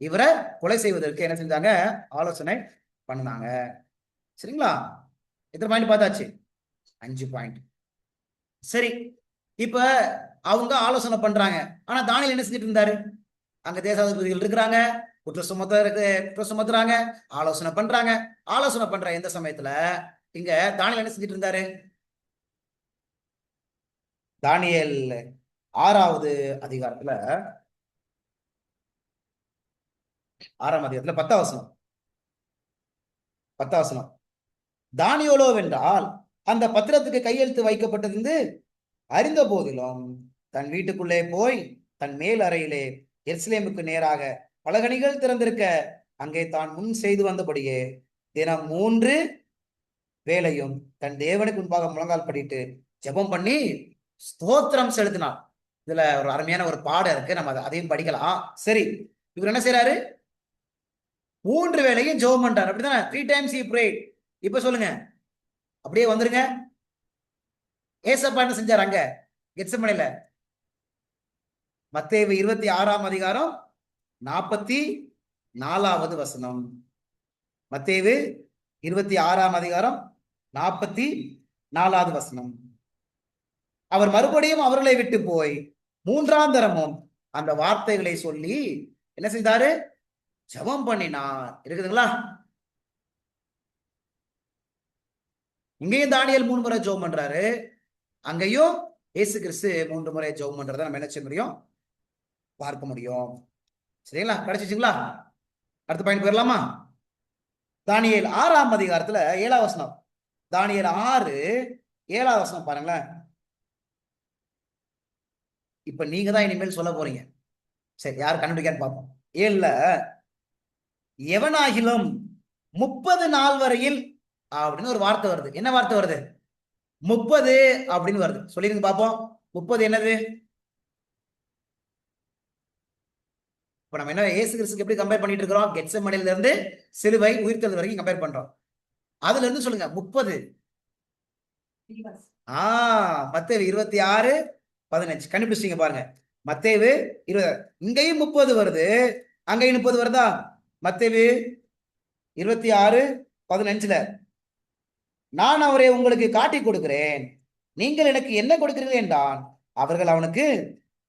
இவரை கொலை செய்வதற்கு என்ன செஞ்சாங்க? ஆலோசனை பண்ணாங்க. சரிங்களா? எத்தனை பாயிண்ட் பார்த்தாச்சு? 5 பாயிண்ட். சரி, இப்ப அவங்க ஆலோசனை பண்றாங்க. ஆனா தானியேல் என்ன செஞ்சுட்டு இருந்தாரு? அங்க தேசாதிபதிகள் இருக்கிறாங்க, குற்றம் சுமத்துறாங்க, ஆலோசனை பண்றாங்க. ஆலோசனை பண்ற எந்த சமயத்துல இங்க தானியேல் என்ன செஞ்சுட்டு இருந்தாரு? தானியேல் 6வது அதிகாரத்துல 6ஆம் அதிகாரத்துல 10வது வசனம். 10வது வசனம். தானியேலோ வென்றால் அந்த பத்திரத்துக்கு கையெழுத்து வைக்கப்பட்டிருந்து அறிந்த போதிலும் தன் வீட்டுக்குள்ளே போய் தன் மேல் அறையிலே எருசலேமுக்கு நேராக பலகணிகள் திறந்திருக்க அங்கே தான் முன் செய்து வந்தபடியே தினம் 3 வேளையும் தன் தேவனுக்கு முன்பாக முழங்கால் படிட்டு ஜெபம் பண்ணி ஸ்தோத்திரம் செலுத்தினார். இதுல ஒரு அருமையான ஒரு பாடம் இருக்கு, நம்ம அதையும் படிக்கலாம். சரி, இவர் என்ன செய்யறாரு? 3 வேளையும் ஜெபம் பண்றாரு, அப்படிதானே? 3 times he prayed. இப்ப சொல்லுங்க, அப்படியே வந்துருங்க. ஏசப்பா என்ன செஞ்சார் அங்க கெத்செமனேல? மத்தேயு 26ஆம் அதிகாரம் 44வது வசனம். மத்தேயு 26ஆம் அதிகாரம் 44வது வசனம். அவர் மறுபடியும் அவர்களை விட்டு போய் 3ஆம் தரமும் அந்த வார்த்தைகளை சொல்லி என்ன செய்தாரு? ஜெபம் பண்ணினார். இருக்குதுங்களா? இங்கேயும் தானியேல் 3 முறை ஜெபம் பண்றாரு, அங்கேயும் இயேசு கிறிஸ்து 3 முறை ஜெபம் பண்றதை நம்ம என்ன செய்ய முடியும்? பார்க்க முடியும். சரிங்களா? கிடைச்சிச்சுங்களா? அடுத்த பாயிண்ட் போயிடலாமா? தானியேல் 6ஆம் அதிகாரத்துல 7வது வசனம். தானியேல் 6 7வது வசனம் பாருங்களேன். இப்ப நீங்க தான் இனிமேல் சொல்ல போறீங்க. சரி, யார் கண்டுபிடிக்கான்னு பார்ப்போம். 7ல எவனாகிலும் 30 நாள் வரையில் அப்படின்னு ஒரு வார்த்தை வருது. என்ன வார்த்தை வருது? 30 அப்படின்னு வருது. சொல்லிருங்க பார்ப்போம். 30 என்னது? இப்ப நம்ம என்ன இயேசு கிறிஸ்துக்கு எப்படி கம்பேர் பண்ணிட்டு இருக்கிறோம்? கெத்செமனேல இருந்து சிலுவை உயிர்த்தெழுதல் வரைக்கும் கம்பேர் பண்றோம். அதுல இருந்து சொல்லுங்க 30. மத்தேயு 26:15 கண்டுபிடிச்சீங்க பாருங்க. மத்தேயு 20, இங்கேயும் 30 வருது, அங்கேயும் 30 வருதா? மத்தேயு 26:15 நான் அவரை உங்களுக்கு காட்டி கொடுக்கிறேன், நீங்கள் எனக்கு என்ன கொடுக்கிறீர்கள் என்றான். அவர்கள் அவனுக்கு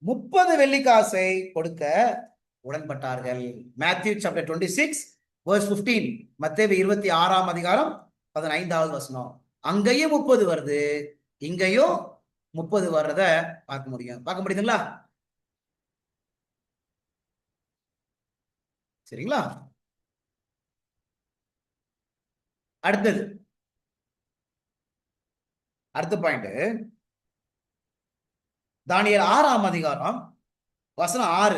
30 வெள்ளிக்காசை கொடுக்க உடன்பட்டார்கள். Matthew chapter 26 verse 15. மத்தேயு 26ஆம் அதிகாரம் 15வது வசனம். அங்கேயும் 30 வருது, இங்கேயும் 30 வர்றத பார்க்க முடியுதுங்களா? சரிங்களா? அடுத்தது அடுத்த பாயிண்ட், தானியேல் 6ஆம் அதிகாரம் வசனம் 6.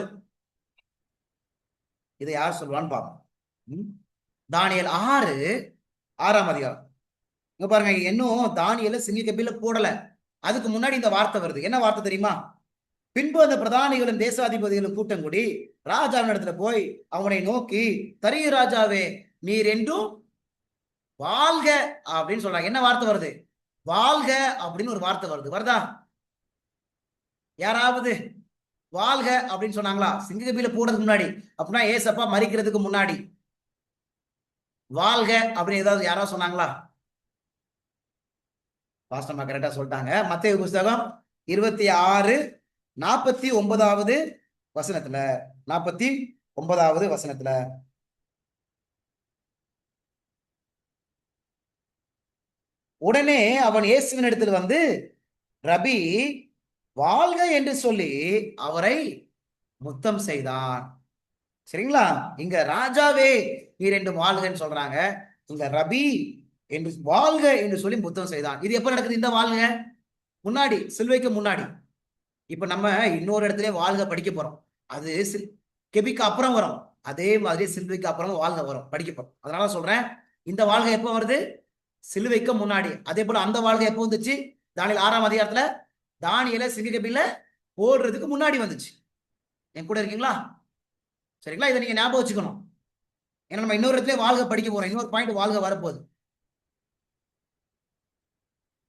இதை யார் சொல்லுவான்னு பார்ப்போம். தானியேல் 6:6ஆம் அதிகாரம். இங்க பாருங்க, இன்னும் தானியேல சிங்கக்கபில போடல, அதுக்கு முன்னாடி இந்த வார்த்தை வருது. என்ன வார்த்தை தெரியுமா? பின்பு அந்த பிரதானிகளும் தேசாதிபதிகளும் கூட்டம் கூடி ராஜாவின் இடத்துல போய் அவனை நோக்கி, தரிய ராஜாவே நீர் என்றும் வாழ்க அப்படின்னு சொல்றாங்க. என்ன வார்த்தை வருது? வாழ்க அப்படின்னு ஒரு வார்த்தை வருதா? யாராவது வாழ்க அப்படின்னு சொன்னாங்களா சிங்கக்கபில போடுறதுக்கு முன்னாடி? அப்படின்னா ஏசப்பா மரிக்கிறதுக்கு முன்னாடி வாழ்க அப்படின்னு ஏதாவது யாராவது சொன்னாங்களா? பாஸ்டர்மா கரெக்டா சொல்லிட்டாங்க. மத்தேயு புத்தகம் 26:49வது வசனத்துல 49வது வசனத்துல உடனே அவன் இயேசுவின் இடத்தில் வந்து ரபி வாழ்க என்று சொல்லி அவரை முத்தம் செய்தான். சரிங்களா? இங்க ராஜாவே நீர் என்று வாழ்கன்னு சொல்றாங்க. இங்க ரபி என்று வாழ்க என்று சொல்லி புத்தகம் செய்தான். இது எப்ப நடக்குது? இந்த வாழ்க முன்னாடி, சிலுவைக்கு முன்னாடி. இப்ப நம்ம இன்னொரு இடத்துல வாழ்க படிக்க போறோம். அது கெபிக்கு அப்புறம் வரும். அதே மாதிரி சிலுவைக்கு அப்புறம் வாழ்க வரும், படிக்க போறோம். அதனால சொல்றேன், இந்த வாழ்க எப்ப வருது? சிலுவைக்கு முன்னாடி. அதே போல அந்த வாழ்க எப்ப வந்துச்சு? தானியேல் 6ஆம் அதிகாரத்துல தானியேல சிங்கக்கபில போடுறதுக்கு முன்னாடி வந்துச்சு. என் கூட இருக்கீங்களா? சரிங்களா? இதை நீங்க ஞாபகம் வச்சுக்கணும். ஏன்னா நம்ம இன்னொரு இடத்துல வாழ்க படிக்க போறோம். இன்னொரு பாயிண்ட் வாழ்க வரப்போகுது.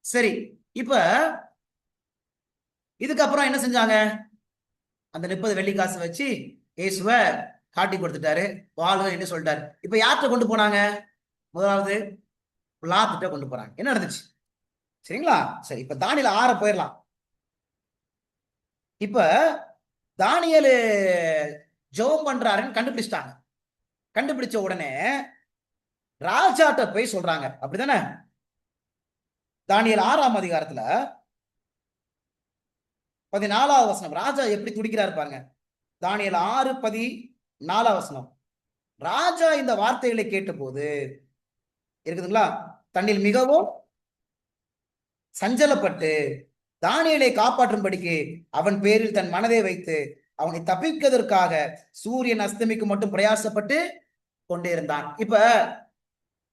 சரி, இப்ப இதுக்கப்புறம் என்ன செஞ்சாங்க? அந்த 30 வெள்ளி காசு வச்சு இயேசுவ காட்டி கொடுத்துட்டாரு. வாழ்க என்று சொல்லிட்டாரு. இப்ப யார்கிட்ட கொண்டு போனாங்க? முதலாவது பிலாத்துட்ட கொண்டு போறாங்க. என்ன நடந்துச்சு? சரிங்களா? சரி, இப்ப தானியேல் 6 போயிடலாம். இப்ப தானியேலு ஜெபம் பண்றாருன்னு கண்டுபிடிச்சிட்டாங்க. கண்டுபிடிச்ச உடனே ராஜாட்ட போய் சொல்றாங்க. அப்படிதானே? தானியேல் 6ஆம் அதிகாரத்துல 14வது வசனம். ராஜா எப்படி துடிக்கிறாரு பாருங்க. தானியேல் 6:14 வசனம். ராஜா இந்த வார்த்தைகளை கேட்டபோது இருக்குதுங்களா, தன்னில் மிகவும் சஞ்சலப்பட்டு தானியேலை காப்பாற்றும்படிக்கு அவன் பேரில் தன் மனதை வைத்து அவனை தப்பிப்பதற்காக சூரியன் அஸ்தமிக்கு மட்டும் பிரயாசப்பட்டு கொண்டே இருந்தான். இப்ப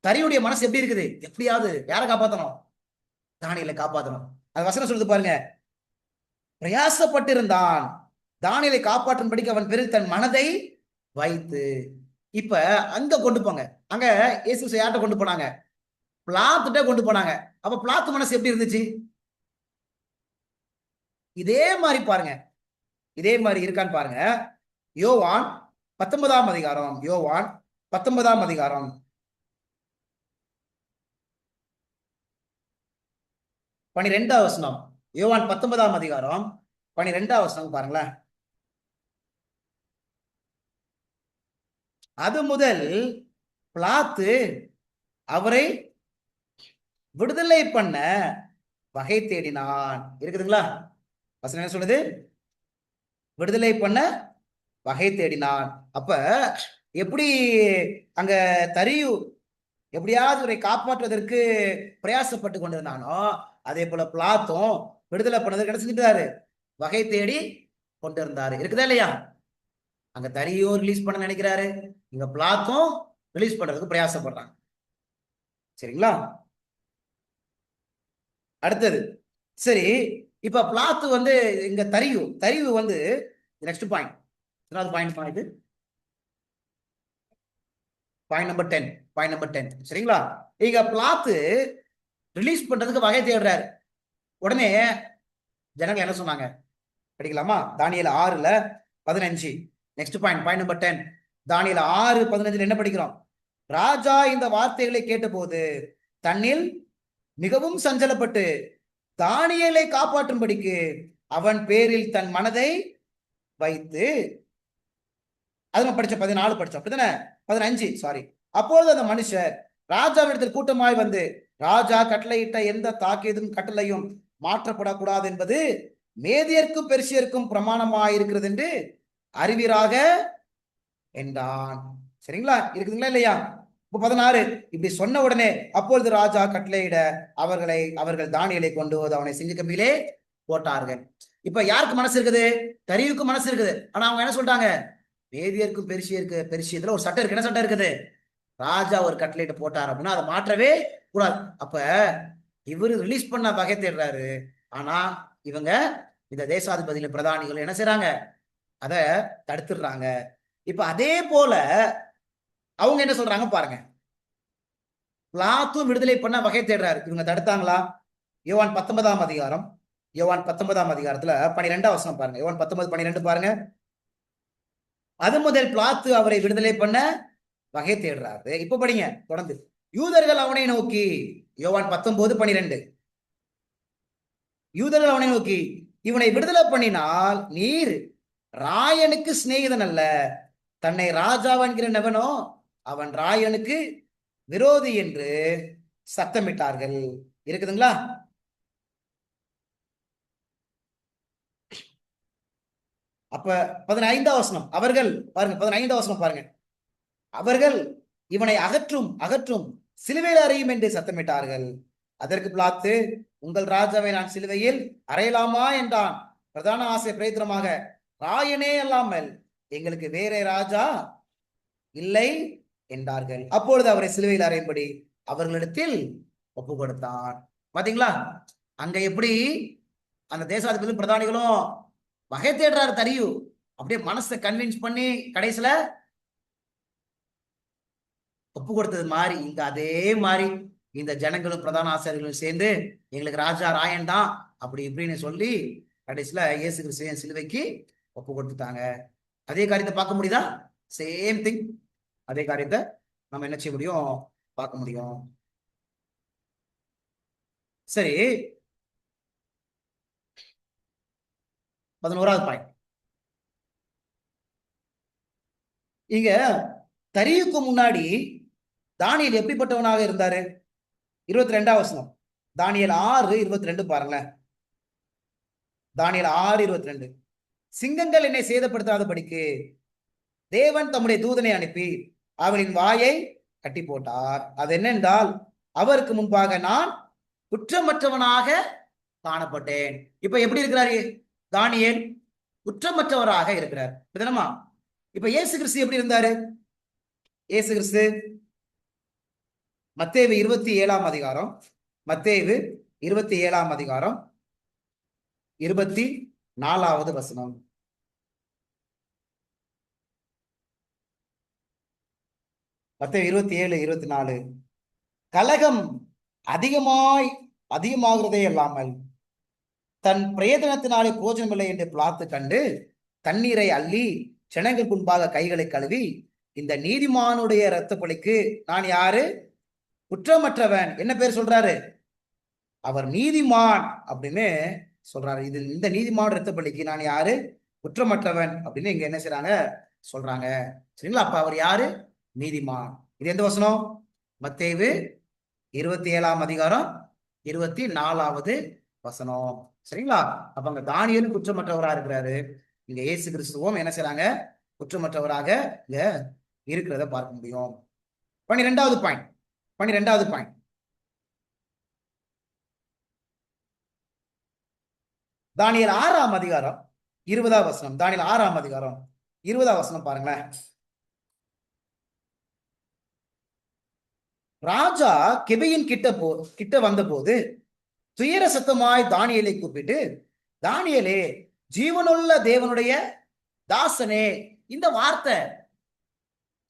தரியுடைய மனசு எப்படி இருக்குது? எப்படியாவது யாரை காப்பாத்தணும்? தானியேலை காப்பாத்தணும். அது வசனம் சொல்லுது பாருங்க. பிரயாசப்பட்டிருந்தான், தானியேலை காப்பாற்றும்படிக்கு அவன் பேரில் தன் மனதை வைத்து. இப்ப அங்க கொண்டு போங்க. அங்க இயேசு யார்கிட்ட கொண்டு போனாங்க? பிலாத்துட்ட கொண்டு போனாங்க. அப்ப பிலாத்து மனசு எப்படி இருந்துச்சு? இதே மாதிரி பாருங்க, இதே மாதிரி இருக்கான்னு பாருங்க. யோவான் 19ஆம் அதிகாரம். யோவான் 19ஆம் அதிகாரம் 12வது வசனம். யோவான் 19ஆம் அதிகாரம் 12வது வசனம் பாருங்களேன். அது முதல் பிலாத்து அவரை விடுதலை பண்ண வகை தேடினான். இருக்குதுங்களா? வசனம் என்ன சொல்லுது? விடுதலை பண்ண வகை தேடினான். அப்ப எப்படி அங்க தரியு எப்படியாவது இவரை காப்பாற்றுவதற்கு பிரயாசப்பட்டு கொண்டிருந்தானோ, அதே போல பிலாத்தும் விடுதலை பண்ணது கிடைச்சிட்டாரு, வகை தேடி கொண்டிருந்தாரு. இருக்குதா இல்லையா? அங்க தரியும் ரிலீஸ் பண்ண நினைக்கிறாரு, இங்க பிலாத்தும் ரிலீஸ் பண்றதுக்கு பிரயாசப்படுறாங்க. சரிங்களா? அடுத்தது, சரி, இப்ப பிளாத்து வந்து இங்க தரிவு வந்து next point. Point number 10. Point number 10. சரிங்களா? இங்க பிளாத்து ரிலீஸ் பண்றதுக்கு வகை தேடுறாரு. உடனே ஜனங்கள் என்ன சொன்னாங்க? படிக்கலாமா? தானியேல் 6:15. Next point, point number 10. தானியேல் 6:15 என்ன படிக்கிறோம்? ராஜா இந்த வார்த்தைகளை கேட்டபோது தன்னில் மிகவும் சஞ்சலப்பட்டு தானியேலை காப்பாற்றும்படிக்கு அவன் பேரில் தன் மனதை வைத்து. அது நம்ம படிச்ச 14 படிச்சோம், அப்படித்தானே? 15, சாரி. அப்பொழுது அந்த மனுஷர் ராஜாவிடத்தில் கூட்டமாய் வந்து, ராஜா கட்டளையிட்ட எந்த தாக்கீதும் கட்டளையும் மாற்றப்படக்கூடாது என்பது மேதியர்க்கும் பெர்சியருக்கும் பிரமாணமாயிருக்கிறது என்று அறிவீராக என்றான். சரிங்களா? இருக்குதுங்களா இல்லையா? 16. இப்படி சொன்ன உடனே அப்பொழுது ராஜா கட்டளையிட அவர்கள் தானியேலை கொண்டு வந்து அவனை சிங்கக்கம்பியிலே போட்டார்கள். இப்ப யாருக்கு மனசு இருக்குது? தரியுக்கு மனசு இருக்குது. ஆனா அவங்க என்ன சொல்றாங்க? மேதியருக்கும் பெர்சியத்துல ஒரு சட்டம் இருக்கு. என்ன சட்டம் இருக்குது? ராஜா ஒரு கட்டளையிட்டு போட்டார் அப்படின்னா அதை மாற்றவே கூடாது. அப்ப இவரு ரிலீஸ் பண்ண வகை தேடுறாரு. ஆனா இவங்க இந்த தேசாதிபதிகள் பிரதானிகள் என்ன செய்யறாங்க? அதை தடுத்துடுறாங்க. இப்ப அதே போல அவங்க என்ன சொல்றாங்க பாருங்க. பிலாத்தும் விடுதலை பண்ண வகை தேடுறாரு, இவங்க தடுத்தாங்களா? யோவான் 19ஆம் அதிகாரம். யோவான் 19ஆம் அதிகாரத்துல 12ஆம் வசனம் பாருங்க. யோவான் 19:12 பாருங்க. அது முதல் பிலாத்து அவரை விடுதலை பண்ண வகை தேடுறாரு. இப்ப படிங்க தொடர்ந்து. யூதர்கள் அவனை நோக்கி, யோவான் 19:12. யூதர்கள் அவனை நோக்கி, இவனை விடுதலை பண்ணினால் நீர் ராயனுக்கு சிநேகிதன் அல்ல, தன்னை ராஜாவென்கிற நவனோ அவன் ராயனுக்கு விரோதி என்று சத்தமிட்டார்கள். இருக்குதுங்களா? அப்ப 15ஆம் வசனம், அவர்கள் பாருங்க, 15ஆம் வசனம் பாருங்க, அவர்கள் இவனை அகற்றும் அகற்றும், சிலுவையில் அறையும் என்று சத்தமிட்டார்கள். அதற்கு பிலாத்து, உங்கள் ராஜாவை நான் சிலுவையில் அறையலாமா என்றான். பிரதான ஆசை பிரயத்தனமாக, ராயனே அல்லாமல் எங்களுக்கு வேற ராஜா இல்லை என்றார்கள். அப்பொழுது அவரை சிலுவையில் அறையும்படி அவர்களிடத்தில் ஒப்பு கொடுத்தார். பாத்தீங்களா, அங்க எப்படி அந்த தேசாதிபதி பிரதானிகளும் வகை தேடுறாரு தரியு, அப்படியே மனசை கன்வின்ஸ் பண்ணி கடைசியில ஒப்பு கொடுத்தது மாதிரி, இங்க அதே மாதிரி இந்த ஜனங்களும் பிரதான ஆசிரியர்களும் சேர்ந்து எங்களுக்கு ராஜா ராயன் தான் அப்படி இப்படின்னு சொல்லி கடைசியில இயேசு கிறிஸ்துவின் சிலுவைக்கு ஒப்பு கொடுத்துட்டாங்க. அதே காரியத்தை பார்க்க முடியுதா? சேம் திங், அதே காரியத்தை நம்ம என்ன செய்ய முடியும், பார்க்க முடியும். சரி, 11வது பாயிண்ட். இங்க தரியுக்கு முன்னாடி தானியேல் எப்படிப்பட்டவனாக இருந்தாரு? 22ஆம் வசனம், தானியேல் 6:22 பாருங்களேன். தானியேல் 6:22, சிங்கங்கள் என்னை சேதப்படுத்தாதபடிக்கு தேவன் தம்முடைய தூதனை அனுப்பி அவளின் வாயை கட்டி போட்டார். அது என்னென்றால், அவருக்கு முன்பாக நான் குற்றமற்றவனாக காணப்பட்டேன். இப்ப எப்படி இருக்கிறாரு தானியேல்? குற்றமற்றவராக இருக்கிறார். இப்ப இயேசு கிறிஸ்து எப்படி இருந்தாரு? இயேசு கிறிஸ்து மத்தேயு 27ஆம் அதிகாரம், மத்தேயு 27ஆம் அதிகாரம் 24வது வசனம். மத்தேயு 27:24, கலகம் அதிகமாகிறதே அல்லாமல் தன் பிரயத்தனத்தினாலே போஜனமில்லை என்று பிலாத்து கண்டு தண்ணீரை அள்ளி ஜனங்கள் முன்பாக கைகளை கழுவி, இந்த நீதிமானுடைய இரத்த பலிக்கு நான் யாரு? குற்றமற்றவன். என்ன பேர் சொல்றாரு? அவர் நீதிமான் அப்படின்னு சொல்றாரு. இது இந்த நீதிமான இரத்த பலிக்கு நான் யாரு? குற்றமற்றவன் அப்படின்னு இங்க என்ன செய்றாங்க, சொல்றாங்க. சரிங்களா? அப்ப அவர் யாரு? நீதிமான். இது எந்த வசனம்? மத்தேயு 27ஆம் அதிகாரம் 24வது வசனம். சரிங்களா? அப்ப அங்க தானியேலும் குற்றமற்றவராக இருக்கிறாரு, இங்க இயேசு கிறிஸ்துவும் என்ன செய்றாங்க, குற்றமற்றவராக இங்க இருக்கிறத பார்க்க முடியும். 12வது பாயிண்ட், 12வது பாயிண்ட், தானியேல் 6ஆம் அதிகாரம் 20ஆம் வசனம். தானியேல் 6ஆம் அதிகாரம் 20ஆம் வசனம் பாருங்களேன். ராஜா கெபியின் கிட்ட வந்த போது துயர சத்தமாய் தானியேலை கூப்பிட்டு, தானியேலே, ஜீவனுள்ள தேவனுடைய தாசனே. இந்த வார்த்தை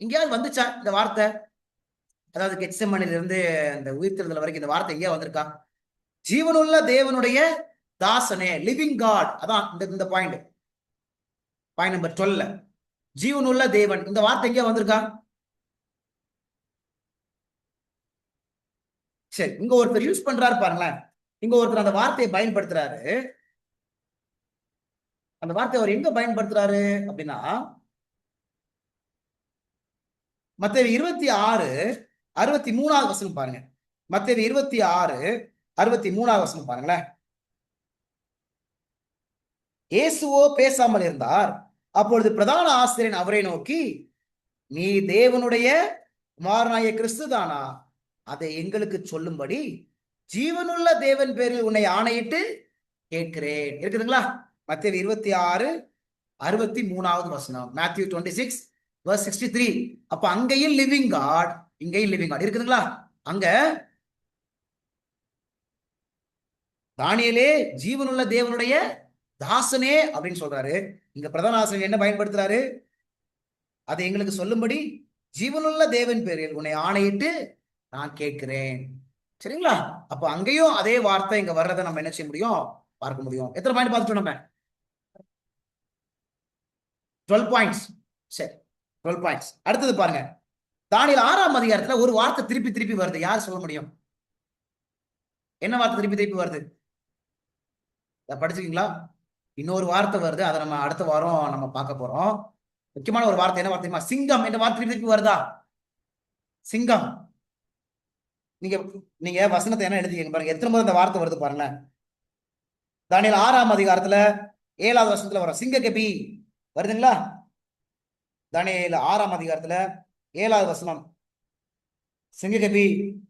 எங்கேயாவது வந்துச்சா? இந்த வார்த்தை, அதாவது கெத்செமனில இருந்து இந்த உயிர்த்தெழுதல் வரைக்கும் இந்த வார்த்தை எங்கேயா வந்திருக்கா? ஜீவனுள்ள தேவனுடைய தாசனே, லிவிங் காட். அதான் இந்த பாயிண்ட் நம்பர் 12. ஜீவனுள்ள தேவன், இந்த வார்த்தை எங்கேயா வந்திருக்கா? சரி, இங்க ஒருத்தர் யூஸ் பண்றாரு பாருங்களேன். இங்க ஒருத்தர் அந்த வார்த்தையை பயன்படுத்துறாரு. அந்த வார்த்தை அவர் எங்க பயன்படுத்துறாரு அப்படின்னா, மத்தேயு 26:63வது வசனம் பாருங்க. மத்தேயு 26:63வது வசனம் பாருங்களேன். இயேசுவோ பேசாமல் இருந்தார். அப்பொழுது பிரதான ஆசிரியன் அவரை நோக்கி, நீ தேவனுடைய குமாரனாகிய கிறிஸ்து தானா? அதை எங்களுக்கு சொல்லும்படி ஜீவனுள்ள தேவன் பேரில் உன்னை ஆணையிட்டு கேட்கிறேன். இருக்குதுங்களா? மத்தேயு 26:63வது வசனம், Matthew 26:63. அப்ப அங்கேயும் லிவிங் காட், இங்கேயும் லிவிங் காட் இருக்குதுங்களா? அங்க தானியேலே ஜீவனுள்ள தேவனுடைய தாசனே அப்படின்னு சொல்றாரு. இங்க பிரதான ஆசிரியர் என்ன பயன்படுத்துறாரு? அதை எங்களுக்கு சொல்லும்படி ஜீவனுள்ள தேவன் பேரில் உன்னை ஆணையிட்டு நான் கேட்கிறேன். சரிங்களா? அப்ப அங்கேயும் அதே வார்த்தை இங்க வர்றதை நம்ம என்ன செய்ய முடியும், பார்க்க முடியும். எத்தனை பாயிண்ட் பார்த்துட்டோம் நம்ம? 12 பாயிண்ட்ஸ். சரி, 12 பாயிண்ட்ஸ். அடுத்தது பாருங்க, தானியேல் 6ஆம் அதிகாரத்துல ஒரு வார்த்தை திருப்பி திருப்பி வருது. யார் சொல்ல முடியும்? என்ன வார்த்தை திருப்பி திருப்பி வருது? படிச்சுக்கீங்களா? இன்னொரு வார்த்தை வருது, அதை நம்ம அடுத்த வாரம் நம்ம பார்க்க போறோம். முக்கியமான ஒரு வார்த்தை. என்ன வார்த்தை? சிங்கம் என்ற வார்த்தை திருப்பி திருப்பி வருதா? சிங்கம். நீங்க வசனத்தை என்ன எழுதிங்க பாருங்க, எத்தனை முறை இந்த வார்த்தை வருது பாருங்க. தானியேல் 6ஆம் அதிகாரத்துல 7வது வசனத்துல வரும், சிங்க கெபி வருதுங்களா? தானியேல் 6ஆம் அதிகாரத்துல 7வது வசனம், சிங்ககபி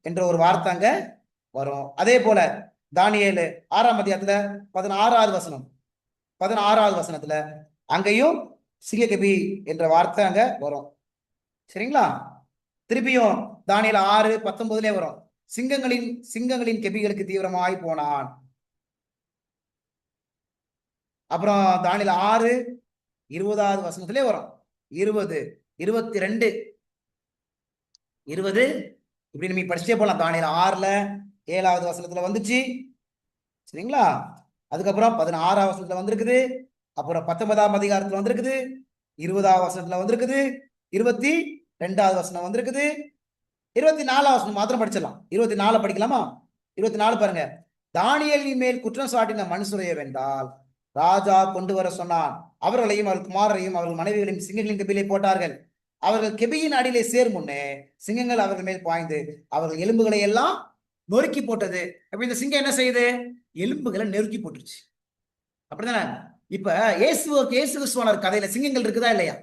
என்ற ஒரு வார்த்தை அங்க வரும். அதே போல தானியேல் 6ஆம் அதிகாரத்துல 16வது வசனம், 16வது வசனத்துல அங்கேயும் சிங்ககபி என்ற வார்த்தை அங்க வரும். சரிங்களா? திருப்பியும் தானியேல் 6:19 வரும், சிங்கங்களின் கெபிகளுக்கு தீவிரமாய் போனான். அப்புறம் தானியேல் 6:20வது வசனத்திலே வரும். 20, 22, 20 இப்படி நீங்க படிச்சுட்டே போலாம். தானியேல் 6ல 7வது வசனத்துல வந்துச்சு. சரிங்களா? அதுக்கப்புறம் 16ஆம் வசனத்துல வந்திருக்குது. அப்புறம் 19ஆம் அதிகாரத்துல வந்திருக்குது. 20ஆம் வசனத்துல வந்திருக்குது. 22வது வசனம் வந்திருக்குது. 24ஆம் வசனம் மாத்திரம் படிச்சிடலாம். 24 படிக்கலாமா? 24 பாருங்க. தானியேலின் மேல் குற்றம் சாட்டின மனுஷரைய வென்றால் ராஜா கொண்டு வர சொன்னான். அவர்களையும் அவர்கள் குமாரரையும் அவர்கள் மனைவிகளையும் சிங்கங்களின் கெபியிலே போட்டார்கள். அவர்கள் கெபியின் அடியிலே சேர் முன்னே சிங்கங்கள் அவர்கள் மேல் பாய்ந்து அவர்கள் எலும்புகளை எல்லாம் நொறுக்கி போட்டது. அப்ப இந்த சிங்கம் என்ன செய்யுது? எலும்புகளை நெருக்கி போட்டுருச்சு. அப்படிதானே? இப்ப இயேசு கிறிஸ்துவானவர் கதையில சிங்கங்கள் இருக்குதா இல்லையா?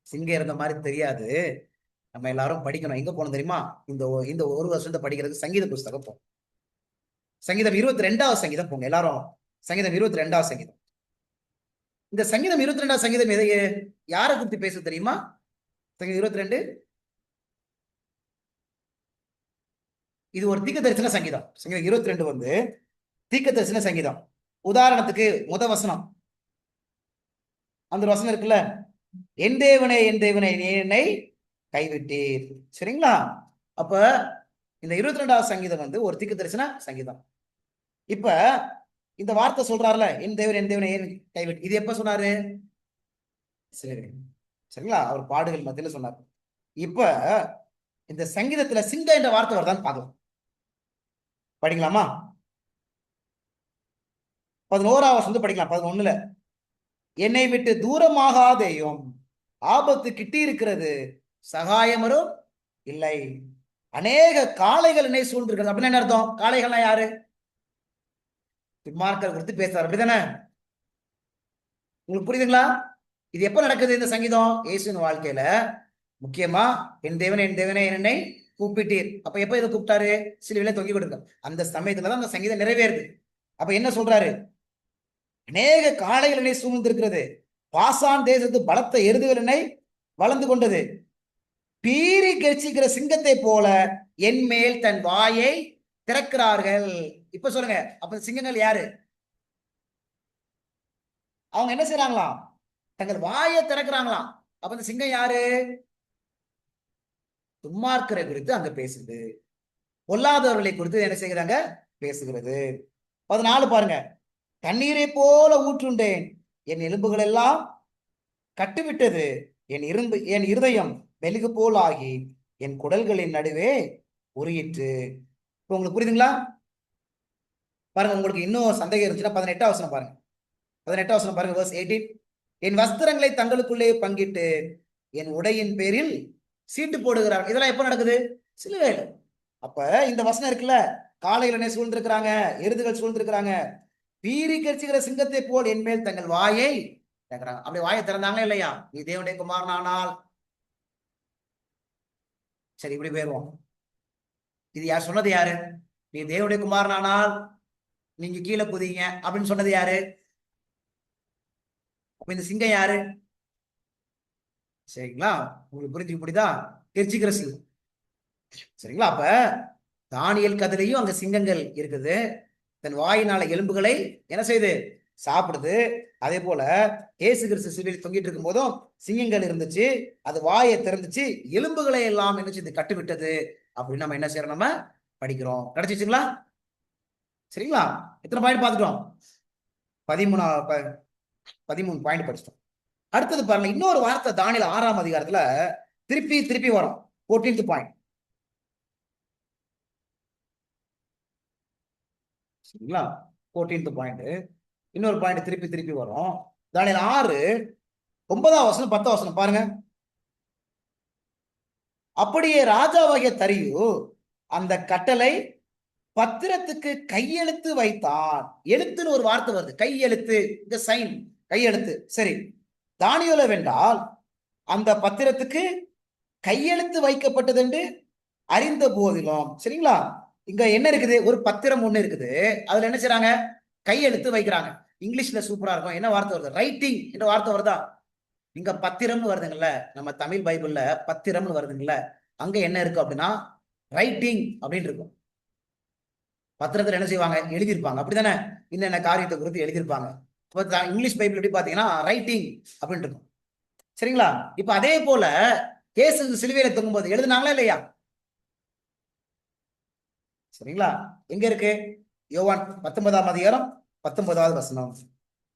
சிங்கம் இருந்த மாதிரி தெரியாது. நம்ம எல்லாரும் படிக்கணும். எங்க போகணும் தெரியுமா? இந்த இந்த ஒரு வருஷத்தை படிக்கிறதுக்கு சங்கீத புஸ்தகம் போகும். சங்கீதம் 22வது சங்கீதம் போங்க எல்லாரும். சங்கீதம் 22வது சங்கீதம். இந்த சங்கீதம் 22வது சங்கீதம் எதையே யாரை குறித்து பேச தெரியுமா? சங்கீதம் 22 இது ஒரு தீர்க்க தரிசன சங்கீதம். சங்கீதம் 22 வந்து தீர்க்க தரிசன சங்கீதம். உதாரணத்துக்கு வசனம், அந்த வசனம் இருக்குல்ல, என் தேவனே என் தேவனே என்னை கைவிட்டீர். சரிங்களா? அப்ப இந்த 22வது சங்கீதம் வந்து ஒரு தீர்க்க தரிசன சங்கீதம். இப்ப இந்த வார்த்தை சொல்றாருல, என் தேவன் ஏன் கைவிட்டு, இது எப்ப சொன்னாரு? சரி, சரிங்களா? அவர் பாடுகள் மத்தியில சொன்னார். இப்ப இந்த சங்கீதத்துல சிங்க என்ற வார்த்தை வருதான்னு பார்க்கலாம். படிக்கலாமா? 11ஆம் வசனம் படிக்கலாம். 11ல என்னை விட்டு தூரமாகாதேயும், ஆபத்து கிட்டி இருக்கிறது, சகாயமரும் இல்லை, அநேக காளைகள் என்னை சூழ்ந்திருக்கிறது. அப்படின்னு என்ன அர்த்தம்? காளைகள்லாம் யாரு? துன்மார்க்கர் குறித்து பேசுறாரு. அப்படிதானே? உங்களுக்கு புரியுதுங்களா? இது எப்ப நடக்குது இந்த சங்கீதம்? இயேசுவின் வாழ்க்கையில முக்கியமா என் தேவனே என்னை கூப்பிட்டீர். அப்ப எப்ப இதை கூப்பிட்டாரு? சிலுவையில தொங்கி கொடுக்க அந்த சமயத்துலதான் அந்த சங்கீதம் நிறைவேறுது. அப்ப என்ன சொல்றாரு? அநேக காளைகள் என்னை சூழ்ந்திருக்கிறது, பாசான் தேசத்து பலத்த எருதுகள் என்னை வளர்ந்து கொண்டது, பீறி கெர்ச்சிக்கிற சிங்கத்தை போல என் மேல் தன் வாயை திறக்கிறார்கள். இப்ப சொல்லுங்க, அப்ப சிங்கங்கள் யாரு? அவங்க என்ன செய்யறாங்களாம்? தங்கள் வாயை திறக்கிறாங்களாம். அப்ப இந்த சிங்கம் யாரு? துன்மார்க்கரை குறித்து அங்க பேசுது, பொல்லாதவர்களை குறித்து என்ன செய்கிறாங்க? பேசுகிறது. 14 பாருங்க. தண்ணீரை போல ஊற்றுண்டேன், என் எலும்புகள் எல்லாம் கட்டுவிட்டது, என் இருதயம் மெழுகு போல் ஆகி என் குடல்களின் நடுவே உருயிற்று. இப்ப உங்களுக்கு புரியுதுங்களா? பாருங்க, உங்களுக்கு இன்னும் சந்தேகம் இருந்துச்சுன்னா 18ஆம் வசனம் பாருங்க. 18ஆம் வசனம் பாருங்க, verse 18. என் வஸ்திரங்களை தங்களுக்குள்ளே பங்கிட்டு என் உடையின் பேரில் சீட்டு போடுகிறார்கள். இதெல்லாம் எப்ப நடக்குது? சிலுவையில. அப்ப இந்த வசனம் இருக்குல்ல, காளைகள் என்னை சூழ்ந்திருக்கிறாங்க, எருதுகள் சூழ்ந்திருக்கிறாங்க, பீறி கரிச்சுகிற சிங்கத்தை போல் என் மேல் தங்கள் வாயை திறக்கிறாங்க. அப்படி வாயை திறந்தாங்களா இல்லையா? நீ தேவனுடைய குமாரனானால். சரி, இப்படி போயிருவோம். இது யார் சொன்னது? யாரு? நீ தேவனுடைய குமாரனானால் நீங்க கீழே குதிங்க அப்படின்னு சொன்னது யாரு? அப்ப இந்த சிங்கம் யாரு? சரிங்களா? உங்களுக்கு புரிஞ்சு புரியுதா? கெர்ச்சிக்கிற சிங்கம். சரிங்களா? அப்ப தானியல் கதிலையும் அங்க சிங்கங்கள் இருக்குது. தன் வாயினால எலும்புகளை என்ன செய்யுது? சாப்பிடுது. அதே போல இயேசு கிறிஸ்து சிலுவையில் தொங்கிட்டு இருக்கும் போதும் சிங்கங்கள் இருந்துச்சு, அது வாயை திறந்துச்சு, எலும்புகளை எல்லாம் என்ன செய்து? கட்டுவிட்டது. அப்படின்னு நம்ம என்ன செய்யறோம்? நம்ம படிக்கிறோம். கிடைச்சிச்சுங்களா? சரிங்களா? எத்தனை பாயிண்ட் பார்த்துட்டோம்? 13 பாயிண்ட் படிச்சிட்டோம். அடுத்தது பாருங்க, இன்னொரு வார்த்தை தானியேல் 6ஆம் அதிகாரத்துல திருப்பி வரும். 14th point. சரிங்களா? 14th point. இன்னொரு பாயிண்ட் திருப்பி வரும். தானியேல் 6:9 வசனம் 10 வசனம் பாருங்க. அப்படியே ராஜாவாகிய தரியு அந்த கட்டளை பத்திரத்துக்கு கையெழுத்து வைத்தான். எழுத்துன்னு ஒரு வார்த்தை வருது, கையெழுத்து, இந்த சைன், கையெழுத்து. சரி, தானியேல் வென்றால் அந்த பத்திரத்துக்கு கையெழுத்து வைக்கப்பட்டது என்று அறிந்த போதிலும், சரிங்களா, இங்க என்ன இருக்குது, ஒரு பத்திரம் ஒண்ணு இருக்குது, அதுல என்ன செய்றாங்க, கையெழுத்து வைக்கிறாங்க. இங்கிலீஷ்ல சூப்பரா இருக்கும், என்ன வார்த்தை வருது, ரைட்டிங் என்ற வார்த்தை வருதா? இங்க பத்திரம்னு வருதுங்கல்ல, நம்ம தமிழ் பைபிள்ல பத்திரம்னு வருதுங்கல்ல, அங்க என்ன இருக்கு அப்படின்னா ரைட்டிங் அப்படின்னு இருக்கும். பத்திரத்துல என்ன செய்வாங்க, எழுதியிருப்பாங்க, அப்படித்தானே, என்னென்ன காரியத்தை குறித்து எழுதியிருப்பாங்க. இங்கிலீஷ் பைபிள் எப்படி பாத்தீங்கன்னா ரைட்டிங் அப்படின்னு இருக்கும், சரிங்களா. இப்ப அதே போல இயேசு சிலுவையில தொங்கும்போது எழுதுனாங்களா இல்லையா? சரிங்களா, எங்க இருக்கு, யோவான் 19ஆம் அதிகாரம் 19வது வசனம்.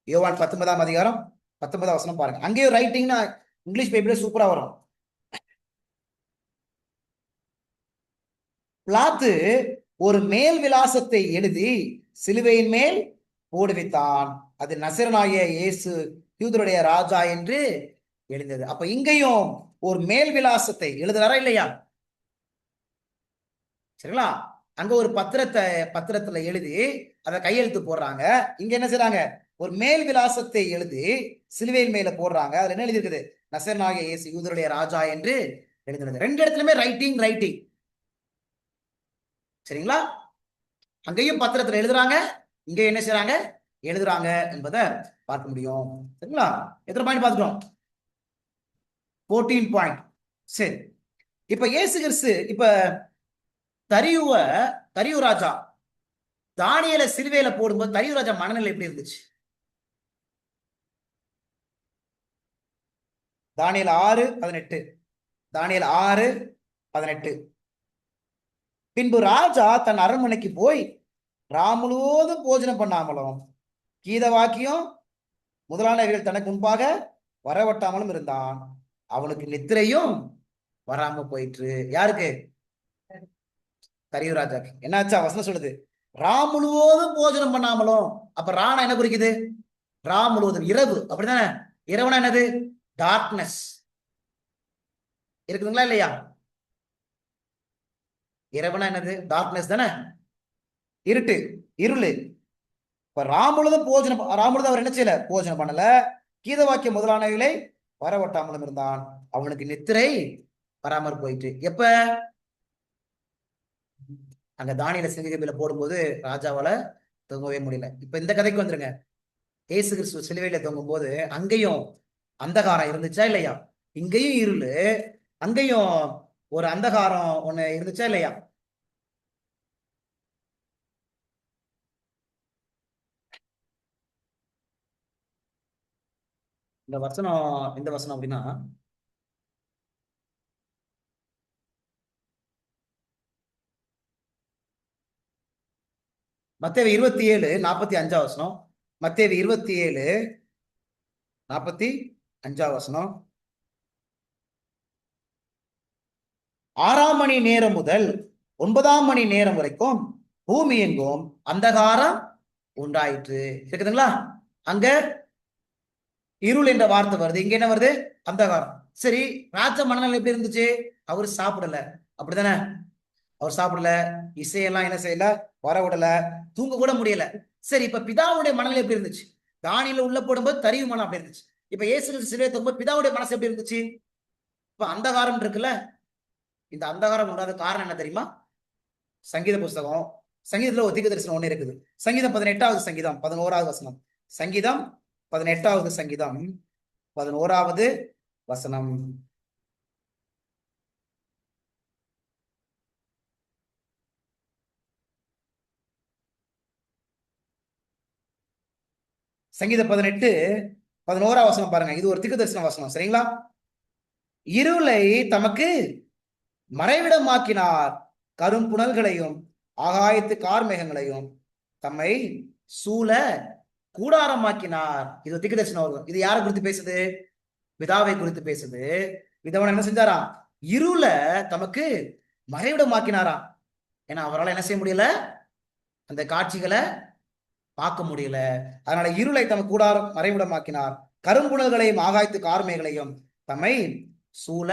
யோவான் 19ஆம் அதிகாரம் 19வது வசனம் பாருங்க. அங்கேயும் ரைட்டிங்னா இங்கிலீஷ் பைபிள்ல சூப்பரா வரும். பிலாத்து ஒரு மேல் விலாசத்தை எழுதி சிலுவையின் மேல் போடுவித்தான். அது நசரனாகிய இயேசு யூதருடைய ராஜா என்று எழுந்தது. அப்ப இங்கேயும் ஒரு மேல் விலாசத்தை எழுதுறாரா இல்லையா? சரிங்களா, அங்க ஒரு பத்திரத்துல எழுதி அதை கையெழுத்து போடுறாங்க. இங்க என்ன செய்றாங்க, ஒரு மேல் விலாசத்தை எழுதி சிலுவையின் மேல போடுறாங்க. அதுல என்ன எழுதிருக்குது, நசரனாகிய இயேசு யூதருடைய ராஜா என்று எழுதுறது. ரெண்டு இடத்துலயுமே ரைட்டிங் ரைட்டிங், சரிங்களா. அங்கேயும் பத்திரத்துல எழுதுறாங்க, இங்க என்ன செய்றாங்க, எழுதுறாங்க என்பதை பார்க்க முடியும். சரிங்களா, எத்தனை பாயிண்ட் பார்த்துட்டோம், 14 பாயிண்ட். சரி, இப்ப இயேசு கிறிஸ்து, இப்ப தரியு ராஜா தானியேலை சிலுவையில போடும்போது தரியு ராஜா மனநிலை எப்படி இருந்துச்சு? தானியேல் 6:18, தானியேல் 6:18. பின்பு ராஜா தன் அரண்மனைக்கு போய் முழுவதும் போஜனம் பண்ணாமலும் கீத வாக்கியம் முதலானவைகள் தனக்கு முன்பாக வரவட்டாமலும் இருந்தான். அவனுக்கு நித்திரையும் வராம போயிற்று. யாருக்கு, தரியு ராஜாக்கு. என்னாச்சா, வசனம் சொல்லுது, முழுவதும் போஜனம் பண்ணாமலும். அப்ப ராணா என்ன குறிக்குது, முழுவதும் இரவு, அப்படிதானே. இரவுனா என்னது, டார்க்னஸ் இருக்குதுங்களா இல்லையா? இரவுனா என்னது, டார்க்னஸ் தானே, இருட்டு, இருளு. இப்ப முழுவதும் முழுவதும் அவர் என்ன செய்யல, போஜனம் பண்ணல, கீத வாக்கிய முதலானவைகளை வரவட்டாமலும் இருந்தான். அவனுக்கு நித்திரை வராமற் போயிட்டு. எப்ப, அங்க தானியேலை சிலுவையில போடும்போது ராஜாவால தொங்கவே முடியல. இப்ப இந்த கதைக்கு வந்துருங்க. இயேசு கிறிஸ்து சிலுவையில தொங்கும் போது அங்கேயும் அந்தகாரம் இருந்துச்சா இல்லையா? இங்கேயும் இருளு, அங்கேயும் ஒரு அந்தகாரம் ஒண்ணு இருந்துச்சா இல்லையா? இந்த வசனம் அப்படின்னா, மத்தேயு 27:45 வசனம். மத்தேயு 27:45 வசனம். 6ஆம் மணி நேரம் முதல் 9ஆம் மணி நேரம் வரைக்கும் பூமி எங்கும் அந்தகாரம் உண்டாயிற்று. இருக்குதுங்களா, அங்க இருள் என்ற வார்த்தை வருது, இங்க என்ன வருது, அந்தகாரம். சரி, ராஜ மனநிலை எப்படி இருந்துச்சு, அவர் சாப்பிடல, அப்படித்தானே, அவர் சாப்பிடல, இசையெல்லாம் என்ன செய்யல, வர விடல, தூங்க கூட முடியல. சரி, இப்ப பிதாவுடைய மனநிலை எப்படி இருந்துச்சு, தானியேல உள்ள போடும்போது தரியு மனம் அப்படி இருந்துச்சு. இப்ப இயேசு கிறிஸ்து சிலுவையில தொங்கும்போது பிதாவுடைய மனசு எப்படி இருந்துச்சு? இப்ப அந்தகாரம் இருக்குல்ல, இந்த அந்தகாரம் உண்டாத காரணம் என்ன தெரியுமா? சங்கீத புஸ்தகம், சங்கீதத்துல ஒரு தீர்க்க தரிசனம் ஒண்ணு இருக்குது. சங்கீதம் 18வது சங்கீதம் 11வது வசனம். சங்கீதம் 18வது சங்கீதம் 11வது வசனம். சங்கீதம் 18:11 வசனம் பாருங்க. இது ஒரு தீர்க்க தரிசன வசனம், சரிங்களா. இருளை தமக்கு மறைவிடமாக்கினார், கரும்புணல்களையும் ஆகாயத்து கார்மேகங்களையும் தம்மை சூழ கூடாரமாக்கினார். இது தீர்க்க தரிசனம் வரும். இது யாரை குறித்து பேசுது, பிதாவை குறித்து பேசுது. பிதாவன் என்ன செஞ்சாராம், இருளை தமக்கு மறைவிடமாக்கினாராம். ஏன்னா அவரால் என்ன செய்ய முடியல, அந்த காட்சிகளை பார்க்க முடியல. அதனால இருளை தமக்கு கூடாரம் மறைவிடமாக்கினார், கரும்புணல்களையும் ஆகாயத்து கார்மேகங்களையும் தம்மை சூழ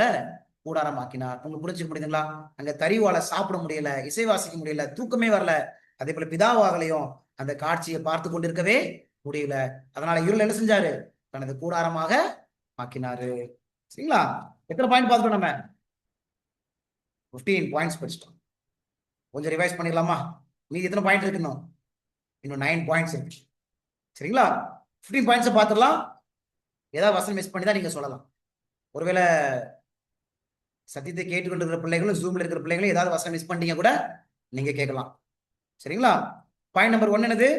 கூடாரமாக்கினார். உங்களுக்கு புரிஞ்சுக்க முடியுதுங்களா? அங்க தறிவால சாப்பிட முடியல, இசை வாசிக்க முடியல, தூக்கமே வரல. அதே போல பிதாவாகலையும் அந்த காட்சியை பார்த்து கொண்டிருக்கவே முடியல. அதனால இருள் என்ன செஞ்சாரு? தனது கூடாரமாக ஆக்கினாரு. சரிங்களா? எத்தனை பாயிண்ட் பார்த்துட்டோம் நம்ம? 15 பாயிண்ட்ஸ் படிச்சிட்டோம். கொஞ்சம் ரிவைஸ் பண்ணிடலாமா? மீதி எத்தனை பாயிண்ட் இருக்கணும்? இன்னும் 9 பாயிண்ட்ஸ் இருக்கு. சரிங்களா? 15 பாயிண்ட்ஸை பார்த்துடலாம். ஏதாவது வசனம் மிஸ் பண்ணி தான் நீங்க சொல்லலாம். ஒருவேளை சத்தியத்தை கேட்டுக்கொண்டிருக்கிற பிள்ளைகளும் ஜூம்ல இருக்கிற பிள்ளைகளும் ஏதாவது வசனம் மிஸ் பண்ணிட்டீங்க கூட நீங்க கேட்கலாம். சரிங்களா? பாயிண்ட் நம்பர் 1 என்னது?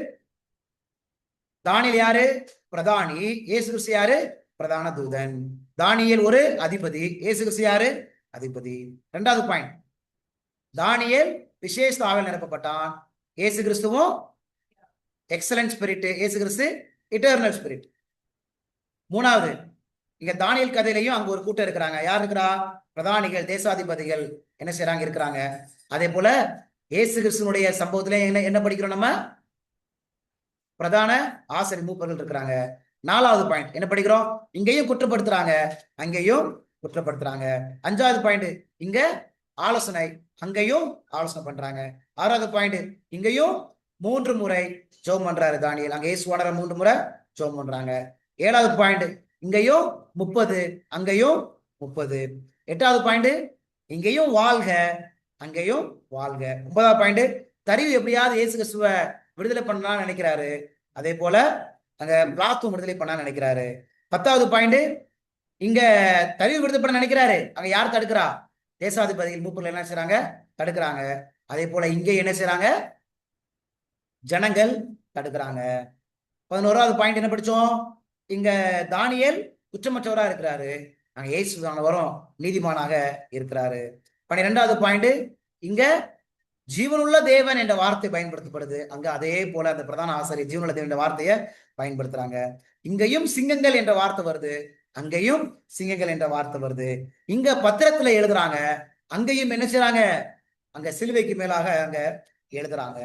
தானியேல் யாரு? பிரதானி. இயேசு கிறிஸ்து யாரு? பிரதான தூதன். தானியேல் ஒரு அதிபதி, இயேசு கிறிஸ்து யாரு? அதிபதி. இரண்டாவது பாயிண்ட், தானியேல் விசேஷ ஆவியால் நிரப்பப்பட்டான். இயேசு கிறிஸ்துவும் எக்ஸலன்ட் ஸ்பிரிட், இயேசு கிறிஸ்து இட்டர்னல் ஸ்பிரிட். மூணாவது, இங்க தானியேல் கதையிலையும் அங்க ஒரு கூட்டம் இருக்கிறாங்க. யார் இருக்கிறா? பிரதானிகள், தேசாதிபதிகள் என்ன செய்யறாங்க? இருக்கிறாங்க. அதே போல இயேசு கிறிஸ்துனுடைய சம்பவத்துல என்ன படிக்கிறோம் நம்ம? பிரதான ஆசிரியர் மூப்பர்கள் இருக்கிறாங்க. நாலாவது பாயிண்ட் என்ன படிக்கிறோம்? இங்கேயும் குற்றப்படுத்துறாங்க, அங்கேயும் குற்றப்படுத்துறாங்க. அஞ்சாவது பாயிண்ட், இங்க ஆலோசனை, அங்கேயும் ஆலோசனை பண்றாங்க. ஆறாவது பாயிண்ட், இங்கேயும் 3 முறை ஜெபம் பண்றாரு தானியேல், அங்க இயேசுவானவரை 3 முறை ஜெபம் பண்றாங்க. ஏழாவது பாயிண்ட், இங்கேயும் 30, அங்கேயும் 30. எட்டாவது பாயிண்ட், இங்கேயும் வாழ்க, அங்கேயும் வாழ்க. 9வது பாயிண்ட், தரிவு எப்படியாவது இயேசு கிறிஸ்துவ விடுதலை பண்ணலாம்னு நினைக்கிறாரு. அதே போல அங்க பிளாத்தும் விடுதலை பண்ண நினைக்கிறாரு. 10வது பாயிண்ட், இங்க தரிவு விடுதலை பண்ண நினைக்கிறாரு, அங்க யார் தடுக்கிறா? தேசாதிபதிகள், மூப்பர்கள் என்ன செய்றாங்க? தடுக்கிறாங்க. அதே போல இங்க என்ன செய்றாங்க? ஜனங்கள் தடுக்கிறாங்க. 11வது பாயிண்ட் என்ன படிச்சோம்? இங்க தானியேல் குற்றமற்றவரா இருக்கிறாரு, அங்க இயேசுவானவரும் நீதிமானாக இருக்கிறாரு. 12வது பாயிண்ட், இங்க ஜீவனுள்ள தேவன் என்ற வார்த்தை பயன்படுத்தப்படுது, அங்க அதே போல அந்த பிரதான ஆசிரியர் ஜீவனுள்ள தேவன் என்ற வார்த்தையை பயன்படுத்துறாங்க. இங்கேயும் சிங்கங்கள் என்ற வார்த்தை வருது, அங்கேயும் சிங்கங்கள் என்ற வார்த்தை வருது. இங்க பத்திரத்துல எழுதுறாங்க, அங்கேயும் என்ன செய்றாங்க? அங்க சிலுவைக்கு மேலாக அங்க எழுதுறாங்க.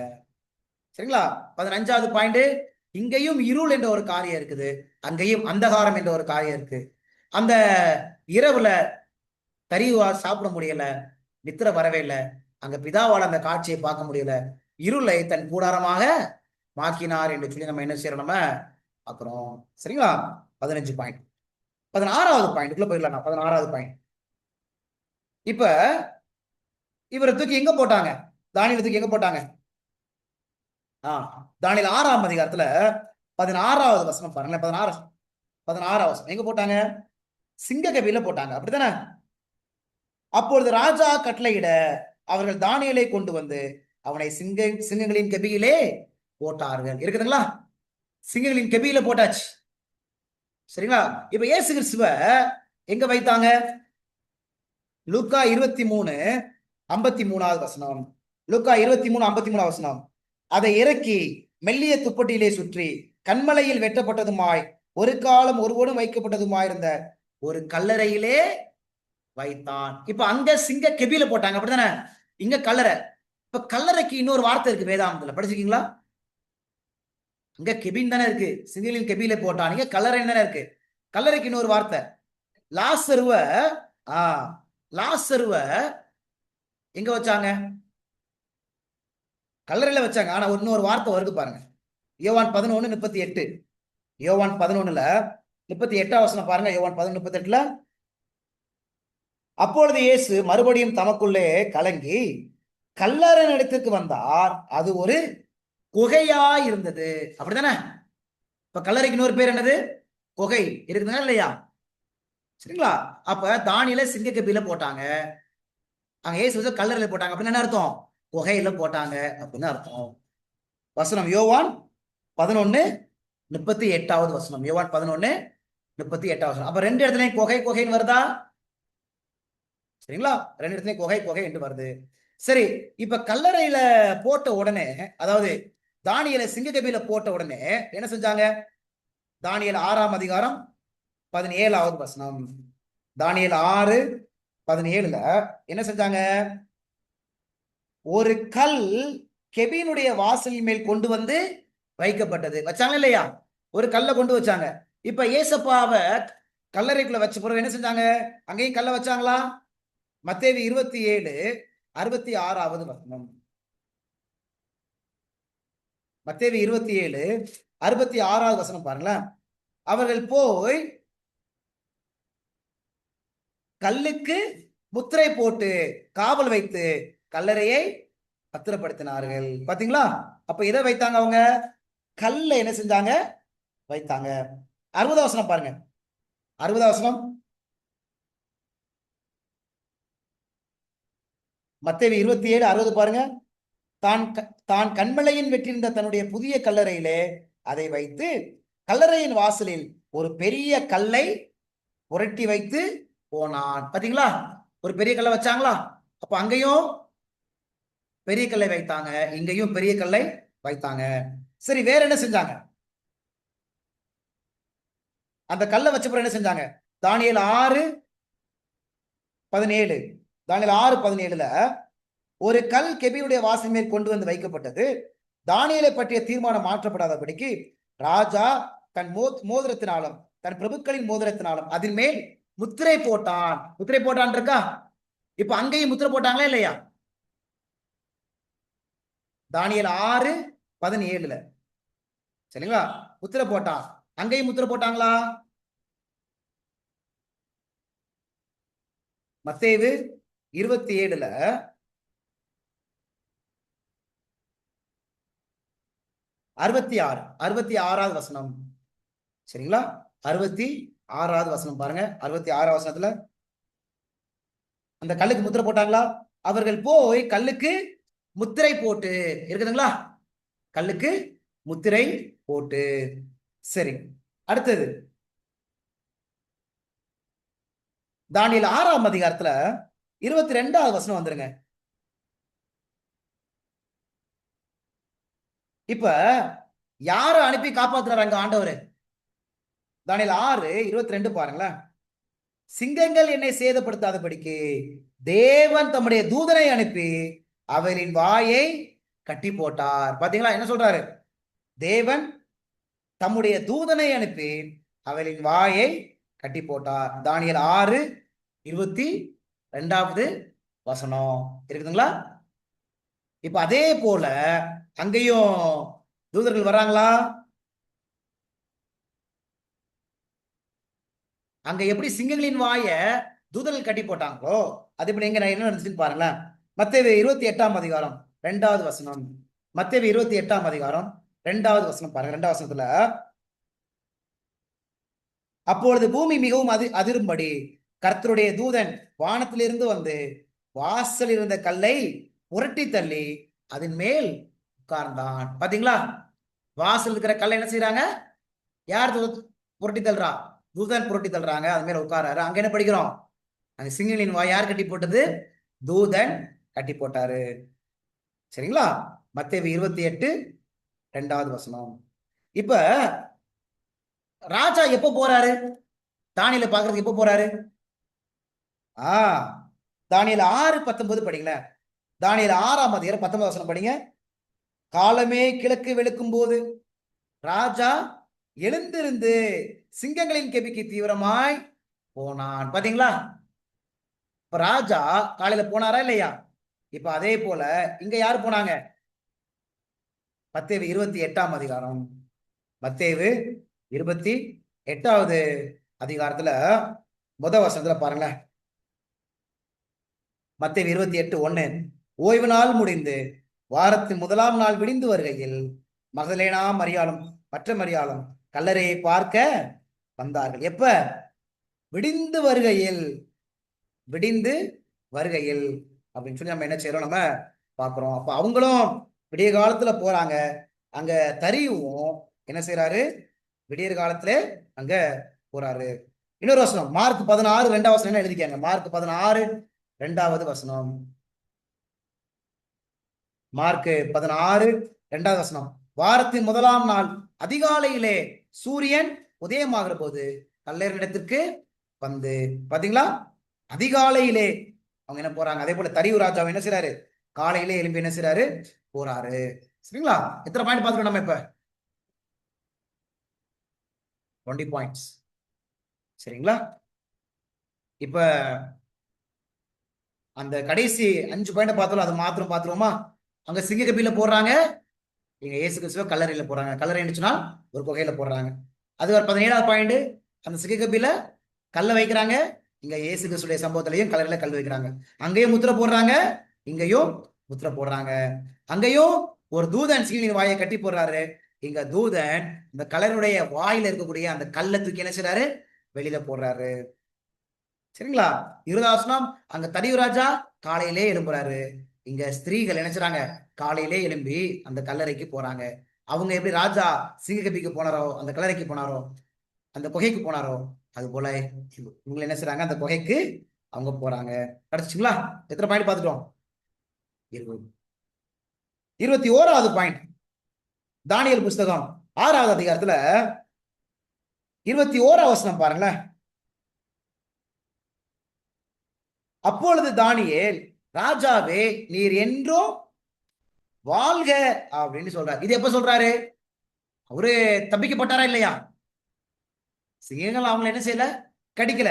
சரிங்களா? 15வது பாயிண்ட், இங்கேயும் இருள் என்ற ஒரு காரியம் இருக்குது, அங்கேயும் அந்தகாரம் என்ற ஒரு காரியம் இருக்கு. அந்த இரவுல தரிவா சாப்பிட முடியல, நித்திர வரவே இல்லை, அங்க பிதாவால் அந்த காட்சியை பார்க்க முடியல, இருளை தன் கூடாரமாக மாக்கினார் என்று சொல்லி நம்ம என்ன செய்யறோம்? நம்ம பார்க்கிறோம். சரிங்களா? 15 பாயிண்ட். 16வது பாயிண்ட்குள்ள போயிடலாம். 16வது பாயிண்ட், இப்ப இவரை தூக்கி எங்க போட்டாங்க? தானியேலை தூக்கி எங்க போட்டாங்க? தானியேல் 6ஆம் அதிகாரத்துல 16வது வசனம் பாருங்களேன். 16வது வசனம் எங்க போட்டாங்க? சிங்க கபில போட்டாங்க, அப்படித்தானே? அப்பொழுது ராஜா கட்டளையிட அவர்கள் தானியேலை கொண்டு வந்து அவனை சிங்கங்களின் கபியிலே போட்டார்கள். இருக்குதுங்களா? சிங்கங்களின் கபியில போட்டாச்சு. சரிங்களா? இப்ப இயேசு கிறிஸ்துவ எங்க வைத்தாங்க? லூக்கா 23:53வது வசனம். லூக்கா 23:53 வசனம். அதை இறக்கி மெல்லிய துப்பட்டியிலே சுற்றி கண்மலையில் வெட்டப்பட்டதுமாய் ஒரு காலம் ஒருவனும் வைக்கப்பட்டதுமாயிருந்த ஒரு கல்லறையிலே வைத்தான். இப்ப அங்க சிங்க கெபியில போட்டாங்க, அப்படித்தானே? இங்க கல்லறை. இப்ப கல்லறைக்கு இன்னொரு வார்த்தை இருக்கு, வேதாந்தத்துல படிச்சிருக்கீங்களா? அங்க கெபின் தானே இருக்கு, சிங்கலின் கெபியில போட்டான். இங்க கல்லறை தானே இருக்கு. கல்லறைக்கு இன்னொரு வார்த்தை லாசருவ. லாசருவ எங்க வச்சாங்க? கல்லறையில வச்சாங்க. ஆனா இன்னொரு வார்த்தை வருது பாருங்க, யோவான் 11:38. யோவான் 11:38 வசனம் பாருங்க. யோவான் 11:38. அப்பொழுது இயேசு மறுபடியும் தமக்குள்ளே கலங்கி கல்லறை இடத்துக்கு வந்தார், அது ஒரு குகையா இருந்தது. அப்படித்தானே? இப்ப கல்லறைக்கு இன்னொரு பேர் என்னது? குகை. இருக்குதுங்களா இல்லையா? சரிங்களா? அப்ப தானியேலை சிங்க கபியில போட்டாங்க, அங்க இயேசு கல்லறையில போட்டாங்க, அப்படின்னு என்ன அர்த்தம்? குகையில போட்டாங்க அப்படின்னு அர்த்தம். வசனம் யோவான் 11:38 வசனம். யோவான் 11:38 வசனம். அப்ப 2 இடத்துலயும் குகை குகைன்னு வருதா? சரிங்களா? 2 இடத்துலயும் குகை குகை என்று வருது. சரி, இப்ப கல்லறையில போட்ட உடனே, அதாவது தானியேலை சிங்க கபியில போட்ட உடனே என்ன செஞ்சாங்க? தானியேல் 6ஆம் அதிகாரம் 17வது வசனம். தானியேல் 6:17 என்ன செஞ்சாங்க? ஒரு கல் கெபினுடைய வாசலின் மேல் கொண்டு வந்து வைக்கப்பட்டது. வச்சாங்க இல்லையா? ஒரு கல்லை கொண்டு வச்சாங்க. இப்ப ஏசப்பாவை கல்லறைக்குள்ள வச்ச பிறகு என்ன செஞ்சாங்க? அங்கேயும் கல்லை வச்சாங்களா? மத்தேயு 27:66 வசனம். மத்தேயு 27:66 வசனம் பாருங்களேன். அவர்கள் போய் கல்லுக்கு முத்திரை போட்டு காவல் வைத்து கல்லறையை பத்திரப்படுத்தினார்கள். பாத்தீங்களா? அப்ப எதை வைத்தாங்க? அவங்க கல்ல என்ன செஞ்சாங்க? வைத்தாங்க. 60 வசனம் பாருங்க. 60 வசனம். மத்தேயு 27:60 பாருங்க. தான் கண்மலையின் வெற்றிருந்த தன்னுடைய புதிய கல்லறையிலே அதை வைத்து கல்லறையின் வாசலில் ஒரு பெரிய கல்லை புரட்டி வைத்து போனான். பாத்தீங்களா? ஒரு பெரிய கல்லை வச்சாங்களா? அப்ப அங்கேயும் பெரிய கல்லை வைத்தாங்க, இங்கேயும் பெரிய கல்லை வைத்தாங்க. சரி, வேற என்ன செஞ்சாங்க? அந்த கல்லை வச்சப்பறம் என்ன செஞ்சாங்க? தானியேல் 6:17. தானியேல் 6:17 ஒரு கல் கெபியுடைய வாசல் மேல் கொண்டு வந்து வைக்கப்பட்டது. தானியேலை பற்றிய தீர்மானம் மாற்றப்படாதபடிக்கு ராஜா தன் மோதிரத்தினாலும் தன் பிரபுக்களின் மோதிரத்தினாலும் அதன் மேல் முத்திரை போட்டான். முத்திரை போட்டான் இருக்கா? இப்ப அங்கேயும் முத்திரை போட்டாங்களா இல்லையா? தானியேல் 6:17 சரிங்களா? முத்திரை போட்டான். அங்கேயும் முத்திரை போட்டாங்களா? மத்தேயு 27 66வது வசனம். சரிங்களா? 66வது வசனம் பாருங்க. 66வது வசனத்துல அந்த கல்லுக்கு முத்திரை போட்டாங்களா? அவர்கள் போய் கல்லுக்கு முத்திரை போட்டு இருக்குதுங்களா? கல்லுக்கு முத்திரை போட்டு. சரி, அடுத்தது தானியேல் 6ஆம் அதிகாரத்துல 22வது வசனம் வந்துருங்க. இப்ப யார அனுப்பி காப்பாத்துறாங்க ஆண்டவர்? தானியேல் 6:22 பாருங்களேன். சிங்கங்கள் என்னை சேதப்படுத்தாதபடிக்கு தேவன் தம்முடைய தூதனை அனுப்பி அவரின் வாயை கட்டி போட்டார். பாத்தீங்களா? என்ன சொல்றாரு? தேவன் தம்முடைய தூதனை அனுப்பி அவரின் வாயை கட்டி போட்டார். தானியேல் 6:22வது வசனம் இருக்குதுங்களா? இப்ப அதே போல அங்கேயும் தூதர்கள் வர்றாங்களா? அங்க எப்படி சிங்கங்களின் வாய தூதர்கள் கட்டி போட்டாங்களோ அது இப்படி எங்க என்ன நடந்துச்சுன்னு பாருங்களேன். மத்தேயு 28ஆம் அதிகாரம் 2வது வசனம். மத்தேயு 28ஆம் அதிகாரம் 2வது வசனம் பாருங்க. 2வது வசனத்துல அப்பொழுது பூமி மிகவும் அதிரும்படி கர்த்தருடைய தூதன் வானத்திலிருந்து வந்து வாசல் இருந்த கல்லை புரட்டி தள்ளி அதன் மேல் உட்கார்ந்தான். பாத்தீங்களா? வாசல் இருக்கிற கல்லை என்ன செய்யறாங்க? யார் புரட்டி தள்ளுறா? தூதன் புரட்டி தள்ளுறாங்க. அது மேல உட்காராரு. அங்க என்ன படிக்கிறோம்? அந்த சிங்கங்களின் வாய் யார் கட்டி போட்டது? தூதன் கட்டி போட்டாரு. சரிங்களா? மத்தேயு 28:2வது வசனம். இப்ப ராஜா எப்ப போறாரு? தானியேலை பாக்குறதுக்கு எப்ப போறாரு? தானியேல் 6:19 படிங்களேன். தானியேல் 6ஆம் அதிகாரம் 19வது வசனம் படிங்க. காலமே கிழக்கு வெளுக்கும் போது ராஜா எழுந்திருந்து சிங்கங்களின் கெபிக்கு தீவிரமாய் போனான். பாத்தீங்களா? இப்ப ராஜா காலையில போனாரா இல்லையா? இப்ப அதே போல இங்க யாரு போனாங்க? மத்தேயு 28ஆம் அதிகாரம். மத்தேயு 28வது அதிகாரத்துல முதல் வசனத்துல பாருங்களேன். மத்தேயு 28:1 ஓய்வு நாள் முடிந்து வாரத்தின் முதலாம் நாள் விடிந்து வருகையில் மகதலேனா மரியாளும் மற்ற மரியாளும் கல்லறையை பார்க்க வந்தார்கள். எப்ப? விடிந்து வருகையில். விடிந்து வருகையில் அப்படின்னு சொல்லி நம்ம என்ன செய்யறோம்? நம்ம பாக்குறோம். அப்ப அவங்களும் விடிய காலத்துல போறாங்க. அங்க தரியும் என்ன செய்யறாரு? விடியற் காலத்துல அங்க போறாரு. இன்னொரு வசனம் மார்க் 16:2வது வசனம் என்ன எழுதிக்காங்க? மார்க் 16:2வது வசனம். மார்க் 16:2வது வசனம். வாரத்தின் முதலாம் நாள் அதிகாலையிலே சூரியன் உதயமாகிற போது கல்லறையிடத்திற்கு வந்து. பாத்தீங்களா? அதிகாலையிலே அவங்க என்ன போறாங்க. அதே போல தரியு ராஜா என்ன செய்யறாரு? காலையிலே எழும்பி என்ன செய்யறாரு? போறாரு. சரிங்களா? எத்தனை பாயிண்ட் பார்த்துக்கணும் நம்ம இப்ப? 20 பாயிண்ட்ஸ். சரிங்களா? இப்ப அந்த கடைசி 5 பாயிண்ட் பார்த்தோம், அது மாத்திரம் பாத்துருவோமா? அங்க சிங்க கபில போடுறாங்க, இங்க இயேசு கிறிஸ்துவ கல்லறையில போடுறாங்க. கல்லறை என்னச்சுன்னா ஒரு குகையில போடுறாங்க. அது ஒரு 17வது பாயிண்ட். அந்த சிங்க கபில கல்ல வைக்கிறாங்க, இங்க இயேசு கிறிஸ்துடைய சம்பவத்திலையும் கல்லறையில கல் வைக்கிறாங்க. அங்கேயும் முத்திரை போடுறாங்க, இங்கேயும் முத்திரை போடுறாங்க. அங்கேயும் ஒரு தூதன் சீனின் வாயை கட்டி போடுறாரு. இங்க தூதன் இந்த கல்லறையுடைய வாயில இருக்கக்கூடிய அந்த கல்லை தூக்கி என்ன செய்றாரு? வெளியில போடுறாரு. சரிங்களா? 20வது அங்க தடிவு ராஜா காலையிலே எழும்புறாரு. இங்க ஸ்திரீகள் நினைச்சுறாங்க, காலையிலே எழும்பி அந்த கல்லறைக்கு போறாங்க. அவங்க எப்படி ராஜா சிங்கக்கபிக்கு போனாரோ, அந்த கல்லறைக்கு போனாரோ, அந்த குகைக்கு போனாரோ, அது போல இவங்க என்ன செய்றாங்க? அந்த குகைக்கு அவங்க போறாங்க. கிடைச்சுங்களா? எத்தனை பாயிண்ட் பார்த்துட்டோம்? 20. 21வது பாயிண்ட், தானியேல் புஸ்தகம் 6வது அதிகாரத்துல 21வது வசனம் பாருங்களேன். அப்பொழுது தானியேல், ராஜாவே நீர் என்றும் வாழ்க அப்படின்னு சொல்றாரு. இது எப்ப சொல்றாரு? அவரு தப்பிக்கப்பட்டாரா இல்லையா? சிங்கங்கள் அவங்களை என்ன செய்யல? கடிக்கல.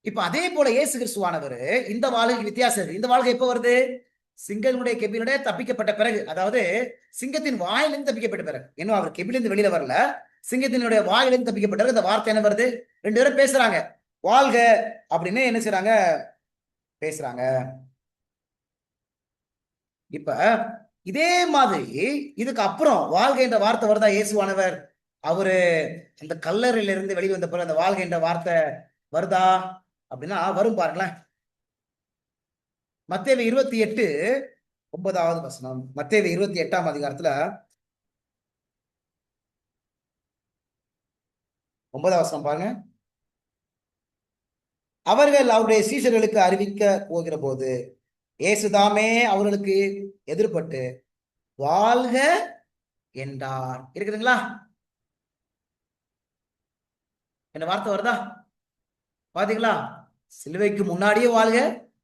இப்ப அதே போல இயேசு கிறிஸ்துவானவர் இந்த வாழ்க்கைக்கு வித்தியாசம் இருக்கு. இந்த வாழ்க்கை எப்ப வருது? சிங்கங்களுடைய கெபினுடைய தப்பிக்கப்பட்ட பிறகு, அதாவது சிங்கத்தின் வாயிலிருந்து தப்பிக்கப்பட்ட பிறகு. இன்னும் அவர் கெபிலிருந்து வெளியில வரல, சிங்கத்தினுடைய வாயிலிருந்து தப்பிக்கப்பட்ட இந்த வார்த்தை என்ன வருது? 2 பேரும் பேசுறாங்க, வாழ்க அப்படின்னு என்ன செய்றாங்க? பேசுறாங்க. இப்ப இதே மாதிரி இதுக்கு அப்புறம் வாழ்க என்ற வார்த்தை வருதா? இயேசுவானவர் அவரு அந்த கல்லறையில இருந்து வெளியே வந்த பிறகு அந்த வாழ்க என்ற வார்த்தை வருதா அப்படின்னா வரும் பாருங்களேன். மத்தேயு 28 9வது வசனம். மத்தேயு 28ஆம் அதிகாரத்துல 9வது வசனம் பாருங்க. அவர்கள் அவருடைய சீஷர்களுக்கு அறிவிக்க போகிற போது இயேசுதாமே அவர்களுக்கு எதிர்பட்டு வாழ்க என்றார். இருக்குதுங்களா? என்ன வார்த்தை வருதா? பாத்தீங்களா? சிலுவைக்கு முன்னாடியே வாழ்க,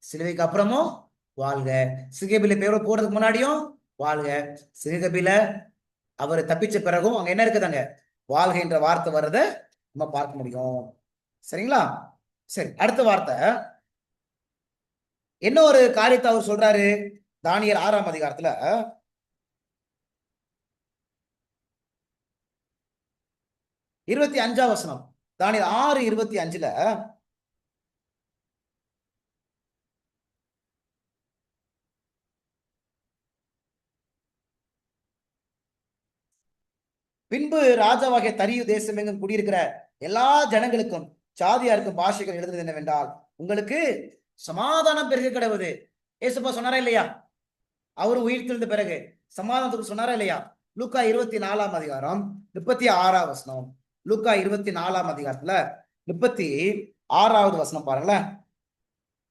சிலுவைக்கு அப்புறமும் வாழ்க. சிங்கபில பேரோட போறதுக்கு முன்னாடியும் வாழ்க, சிங்கபில அவர் தப்பிச்ச பிறகும் அங்க என்ன இருக்குதாங்க? வாழ்க என்ற வார்த்தை வர்றத நம்ம பார்க்க முடியும். சரிங்களா? சரி, அடுத்த வார்த்தை என்ன ஒரு காரியத்தை அவர் சொல்றாரு? தானியேல் 6ஆம் அதிகாரத்துல 25ஆம் வசனம். தானியேல் 6:25ல பின்பு ராஜாவாகிய தரியு தேசம் எங்கும் குடியிருக்கிற எல்லா ஜனங்களுக்கும் சாதியாருக்கும் பாஷைகள் எழுதுறது என்னவென்றால், உங்களுக்கு சமாதானம் பெருக கிடவுது. ஏசுப்பா சொன்னாரா இல்லையா? அவர் உயிர்த்தெழுந்த பிறகு சமாதானத்துக்கு சொன்னாரா இல்லையா? லூக்கா 24ஆம் அதிகாரம் 36ஆம் வசனம். லூக்கா 24ஆம் அதிகாரத்துல 36வது வசனம் பாருங்களேன்.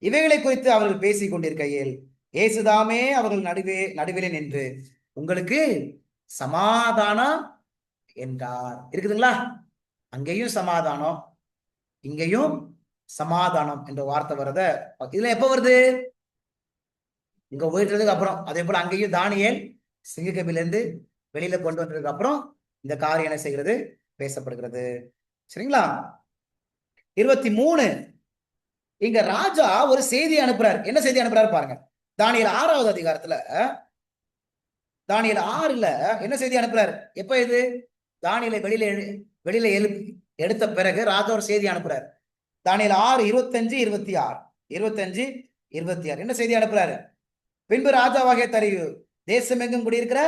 இவைகளை குறித்து அவர்கள் பேசிக் கொண்டிருக்கையில் இயேசுதாமே அவர்கள் நடுவிலே நின்று உங்களுக்கு சமாதானம் என்றார். இருக்குதுங்களா? அங்கேயும் சமாதானம், இங்கேயும் சமாதானம் என்ற வார்த்தை வருத. இதுல எப்ப வருது? இங்க உயிர்த்ததுக்கு அப்புறம். அதே போல அங்கேயும் தானியேல் சிங்கக்கபில இருந்து வெளியில கொண்டு வந்ததுக்கு அப்புறம் இந்த காரியம் என்ன செய்கிறது? பேசப்படுகிறது. சரிங்களா? 23 இங்க ராஜா ஒரு செய்தி அனுப்புறாரு. என்ன செய்தி அனுப்புறாரு பாருங்க. தானியேல் 6வது அதிகாரத்துல தானியேல் 6ல என்ன செய்தி அனுப்புறாரு? எப்ப இது? தானியேலை வெளியில எடுத்த பிறகு ராஜா ஒரு செய்தி அனுப்புறாரு. தானியேல் 6:25-26 25-26 என்ன செய்தி அனுப்புறாரு? பின்பு ராஜாவாகிய தரியு தேசம் எங்கும் குடியிருக்கிற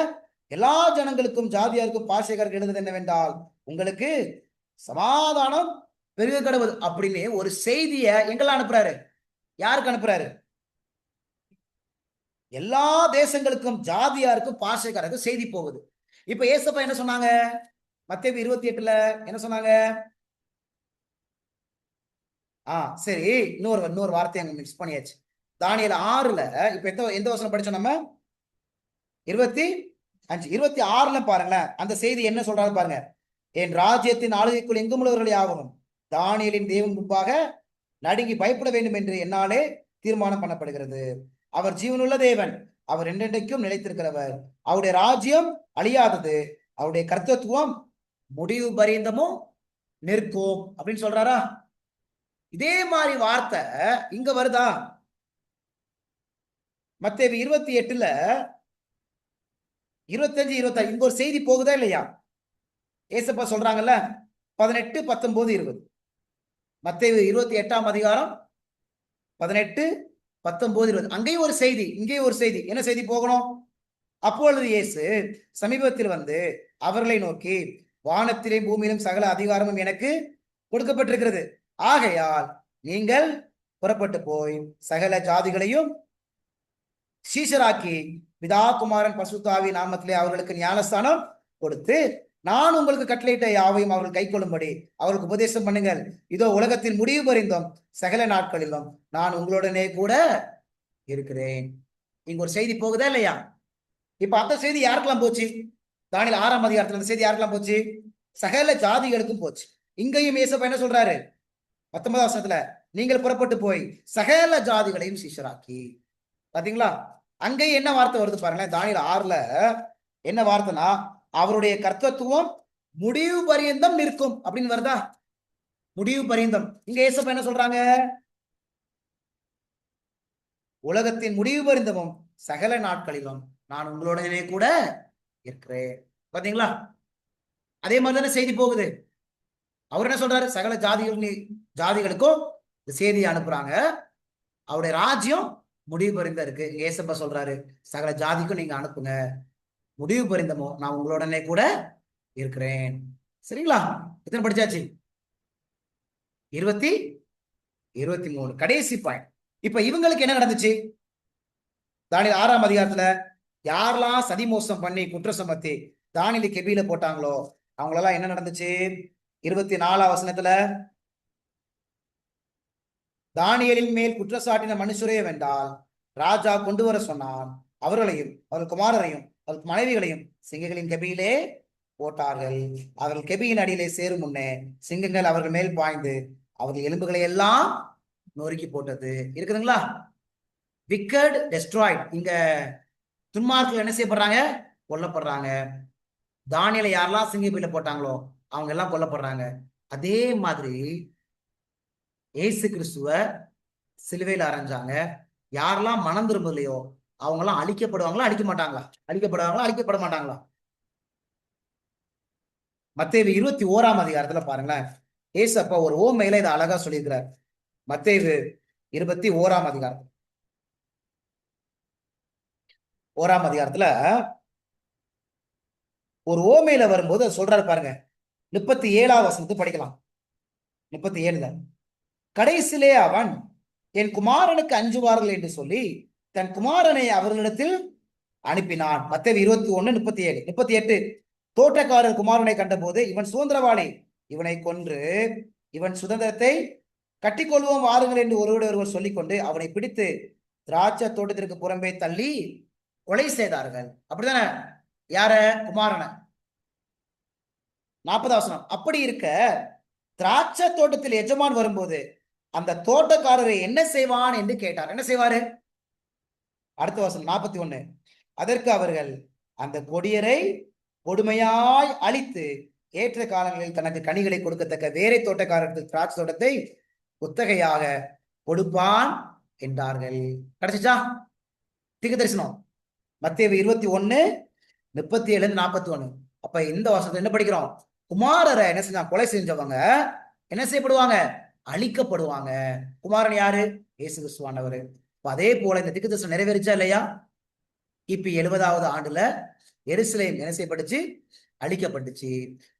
எல்லா ஜனங்களுக்கும் ஜாதியாருக்கும் பாஷைக்காரருக்கு எழுதுவது என்னவென்றால், உங்களுக்கு சமாதானம் பெருக கடவுள் அப்படின்னு ஒரு செய்திய எங்கெல்லாம் அனுப்புறாரு? யாருக்கு அனுப்புறாரு? எல்லா தேசங்களுக்கும் ஜாதியாருக்கும் பாஷைக்காரருக்கும் செய்தி போகுது. இப்ப ஏசப்பா என்ன சொன்னாங்க? மத்தேயு 28ல என்ன சொன்னாங்க? சரி, இன்னொரு வார்த்தை அங்க மிக்ஸ் பண்ணியாச்சு. தானியேல் 6ல இப்ப எந்த வசனம் படிச்சோம் நம்ம? 25 26ல பாருங்களேன். அந்த செய்தி என்ன சொல்றாரு பாருங்க. என் ராஜ்யத்தின் ஆளுகைக்குள் எங்கும் உள்ளவர்கள் யாவரும் தானியேலின் தேவன் முன்பாக நடுங்கி பயப்பட வேண்டும் என்று என்னாலே தீர்மானம் பண்ணப்படுகிறது. அவர் ஜீவனுள்ள தேவன், அவர் என்றென்றைக்கும் நிலைத்திருக்கிறவர், அவருடைய ராஜ்யம் அழியாதது, அவருடைய கர்த்தத்துவம் முடிவு பரியந்தமும் நிற்கும் அப்படின்னு சொல்றாரா? இதே மாதிரி வார்த்தை இங்க வருதா? மத்தேயு 28ல 25, 26 இங்க ஒரு செய்தி போகுதா இல்லையா? ஏசப்பா சொல்றாங்கல்ல 18, 19, 20. மத்தேயு 28ஆம் அதிகாரம் 18, 19, 20. அங்கேயும் ஒரு செய்தி, இங்கேயும் ஒரு செய்தி. என்ன செய்தி போகணும்? அப்பொழுது இயேசு சமீபத்தில் வந்து அவர்களை நோக்கி, வானத்திலே பூமியிலும் சகல அதிகாரமும் எனக்கு கொடுக்கப்பட்டிருக்கிறது. ஆகையால் நீங்கள் புறப்பட்டு போய் சகல ஜாதிகளையும் சீஷராக்கி பிதா குமாரன் பசுத்தாவி நாமத்திலே அவர்களுக்கு ஞானஸ்தானம் கொடுத்து, நான் உங்களுக்கு கட்டளையிட்ட யாவையும் அவர்கள் கை கொள்ளும்படி அவர்களுக்கு உபதேசம் பண்ணுங்கள். இதோ உலகத்தின் முடிவு பரிந்தும் சகல நாட்களிலும் நான் உங்களுடனே கூட இருக்கிறேன். இங்க ஒரு செய்தி போகுதா இல்லையா? இப்ப அந்த செய்தி யாருக்கெல்லாம் போச்சு? தானியேல் 6ஆம் அதிகாரத்துல அந்த செய்தி யாருக்கெல்லாம் போச்சு? சகல ஜாதிகளுக்கும் போச்சு. இங்கேயும் இயேசப்பா என்ன சொல்றாரு? 19ஆம் வசனத்துல, நீங்கள் புறப்பட்டு போய் சகல ஜாதிகளையும் சீஷராக்கி. பாத்தீங்களா? அங்கேயும் என்ன வார்த்தை வருது பாருங்களேன். தானியேல் 6ல என்ன வார்த்தைனா, அவருடைய கர்த்தத்துவம் முடிவு பரியந்தம் நிற்கும் அப்படின்னு வருதா? முடிவு பரியந்தம். இங்க இயேசப்பா என்ன சொல்றாங்க? உலகத்தின் முடிவு பரிந்தமும் சகல நாட்களிலும் நான் உங்களுடனே கூட இருக்கிறேன். பாத்தீங்களா? அதே மாதிரி தானே செய்தி போகுது. அவர் என்ன சொல்றாரு? சகல ஜாதிகளுக்கும் செய்தி அனுப்புறாங்க. அவருடைய ராஜ்யம் முடிவு பரிந்த இருக்கு. ஏசப்பா சொல்றாரு, சகல ஜாதிக்கும் நீங்க அனுப்புங்க, முடிவு பரிந்தமோ நான் உங்களுடனே கூட இருக்கிறேன். சரிங்களா? எத்தனை படிச்சாச்சு? 23. கடைசி பாயிண்ட். இப்ப இவங்களுக்கு என்ன நடந்துச்சு? தானியேல் 6ஆம் அதிகாரத்துல யாரெல்லாம் சதி மோசம் பண்ணி குற்றம் சுமத்தி தானியேலை கெபியில போட்டாங்களோ அவங்களெல்லாம் என்ன நடந்துச்சு? 24ஆம் வசனத்துல, தானியேலின் மேல் குற்றச்சாட்டின மனுஷரே வென்றால் ராஜா கொண்டு வர சொன்னான். அவர்களையும் அவர்கள் குமாரரையும் அவர்கள் மனைவிகளையும் சிங்கங்களின் கெபியிலே போட்டார்கள். அவர்கள் கெபியின் அடியிலே சேரும் முன்னே சிங்கங்கள் அவர்கள் மேல் பாய்ந்து அவர்கள் எலும்புகளை எல்லாம் நொறுக்கி போட்டது. இருக்குதுங்களா? Wicked Detroit. இங்க துன்மார்க்கர்கள் என்ன செய்யப்படுறாங்க? கொல்லப்படுறாங்க. தானியேலை யாரெல்லாம் சிங்கப்பையில போட்டாங்களோ அவங்க எல்லாம் கொல்லப்படுறாங்க. அதே மாதிரி ஏசு கிறிஸ்துவ சிலுவையில் அரைஞ்சாங்க. யாரெல்லாம் மனம் திரும்பலையோ அவங்க எல்லாம் அழிக்கப்படுவாங்களா அழிக்க மாட்டாங்களா? அழிக்கப்படுவாங்களா அழிக்கப்பட மாட்டாங்களா? மத்தேயு 21ஆம் அதிகாரத்துல பாருங்களேன். ஏசப்பா ஒரு ஓமையில இதை அழகா சொல்லியிருக்கிறார். மத்தேயு 21ஆம் அதிகாரம் 1ஆம் அதிகாரத்துல ஒரு ஓமையில வரும்போது சொல்றாரு பாருங்க. 37ஆம் வசனத்தை படிக்கலாம். 37ல, கடைசியிலே அவன் என் குமாரனுக்கு அஞ்சுவார்கள் என்று சொல்லி தன் குமாரனை அவர்களிடத்தில் அனுப்பினான். மத்தேயு 21:37, 38. தோட்டக்காரர் குமாரனை கண்டபோது இவன் சுதந்திரவாளி, இவனை கொன்று இவன் சுதந்திரத்தை கட்டிக்கொள்வோம் வாருங்கள் என்று ஒருவர் சொல்லிக்கொண்டு அவனை பிடித்து திராட்சை தோட்டத்திற்கு புறம்பே தள்ளி கொலை செய்தார்கள். அப்படித்தானே? யார? குமாரனை. 40ஆம் வசனம், அப்படி இருக்க திராட்சை தோட்டத்தில் எஜமான் வரும்போது அந்த தோட்டக்காரரை என்ன செய்வான் என்று கேட்டார். என்ன செய்வாரு? அடுத்த வசனம் 41. அதற்கு அவர்கள் அந்த கொடியரை கொடுமையாய் அழித்து ஏற்ற காலங்களில் தனக்கு கனிகளை கொடுக்கத்தக்க வேற தோட்டக்காரருக்கு திராட்சை தோட்டத்தை குத்தகையாக கொடுப்பான் என்றார்கள். கிடைச்சிச்சா? தீர்க்கதரிசனம் மத்தேயு 21:37-41. அப்ப இந்த வருஷத்துல என்ன படிக்கிறோம்? குமாரரை என்ன செஞ்சாங்க? கொலை செஞ்சவங்க என்ன செய்யப்படுவாங்க? அழிக்கப்படுவாங்க. குமாரன் யாரு? இயேசு கிறிஸ்துவானவர். அதே போல இந்த தீர்க்கதரிசனம் நிறைவேறிச்சா இல்லையா? கிபி 70வது ஆண்டுல எருசலேம் என்ன செய்யப்பட்டுச்சு? அழிக்கப்பட்டுச்சு.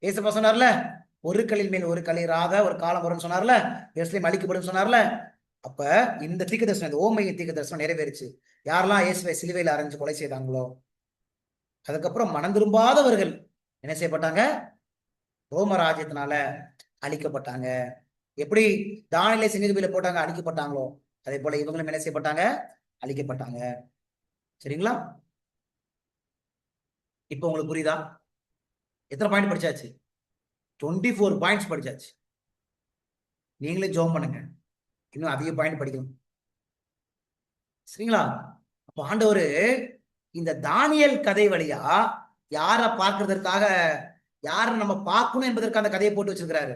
ஏசப்பா சொன்னார்ல, ஒரு கல்லின் மேல் ஒரு கல்லீராக ஒரு காலம் வரும்னு சொன்னார்ல, எருசலேம் அழிக்கப்படும் சொன்னார்ல. அப்ப இந்த தீர்க்கதரிசனம், இந்த ஓமையின் தீர்க்கதரிசனம் நிறைவேறிச்சு. யாரெல்லாம் இயேசுவை சிலுவையில் அறைஞ்சு கொலை செய்தாங்களோ அதுக்கப்புறம் மனம் திரும்பாதவர்கள் என்ன செய்யப்பட்டாங்க? ரோம ராஜ்யத்தினால அழிக்கப்பட்டாங்க. எப்படி தானியேலை சிங்கப்பையில போட்டாங்க அழிக்கப்பட்டாங்களோ அதே போல இவங்களும் என்ன செய்யப்பட்டாங்க? அழிக்கப்பட்டாங்க. சரிங்களா? இப்போ உங்களுக்கு புரியுதா? எத்தனை பாயிண்ட் படிச்சாச்சு? 24 பாயிண்ட்ஸ் படிச்சாச்சு. நீங்களே ஜோம் பண்ணுங்க, இன்னும் அதிக பாயிண்ட் படிக்கணும். சரிங்களா? அப்ப ஆண்டவர் இந்த தானியேல் கதை வழியா யார பார்க்கறதற்காக, யார நம்ம பார்க்கணும் என்பதற்காக அந்த கதையை போட்டு வச்சிருக்கிறாரு.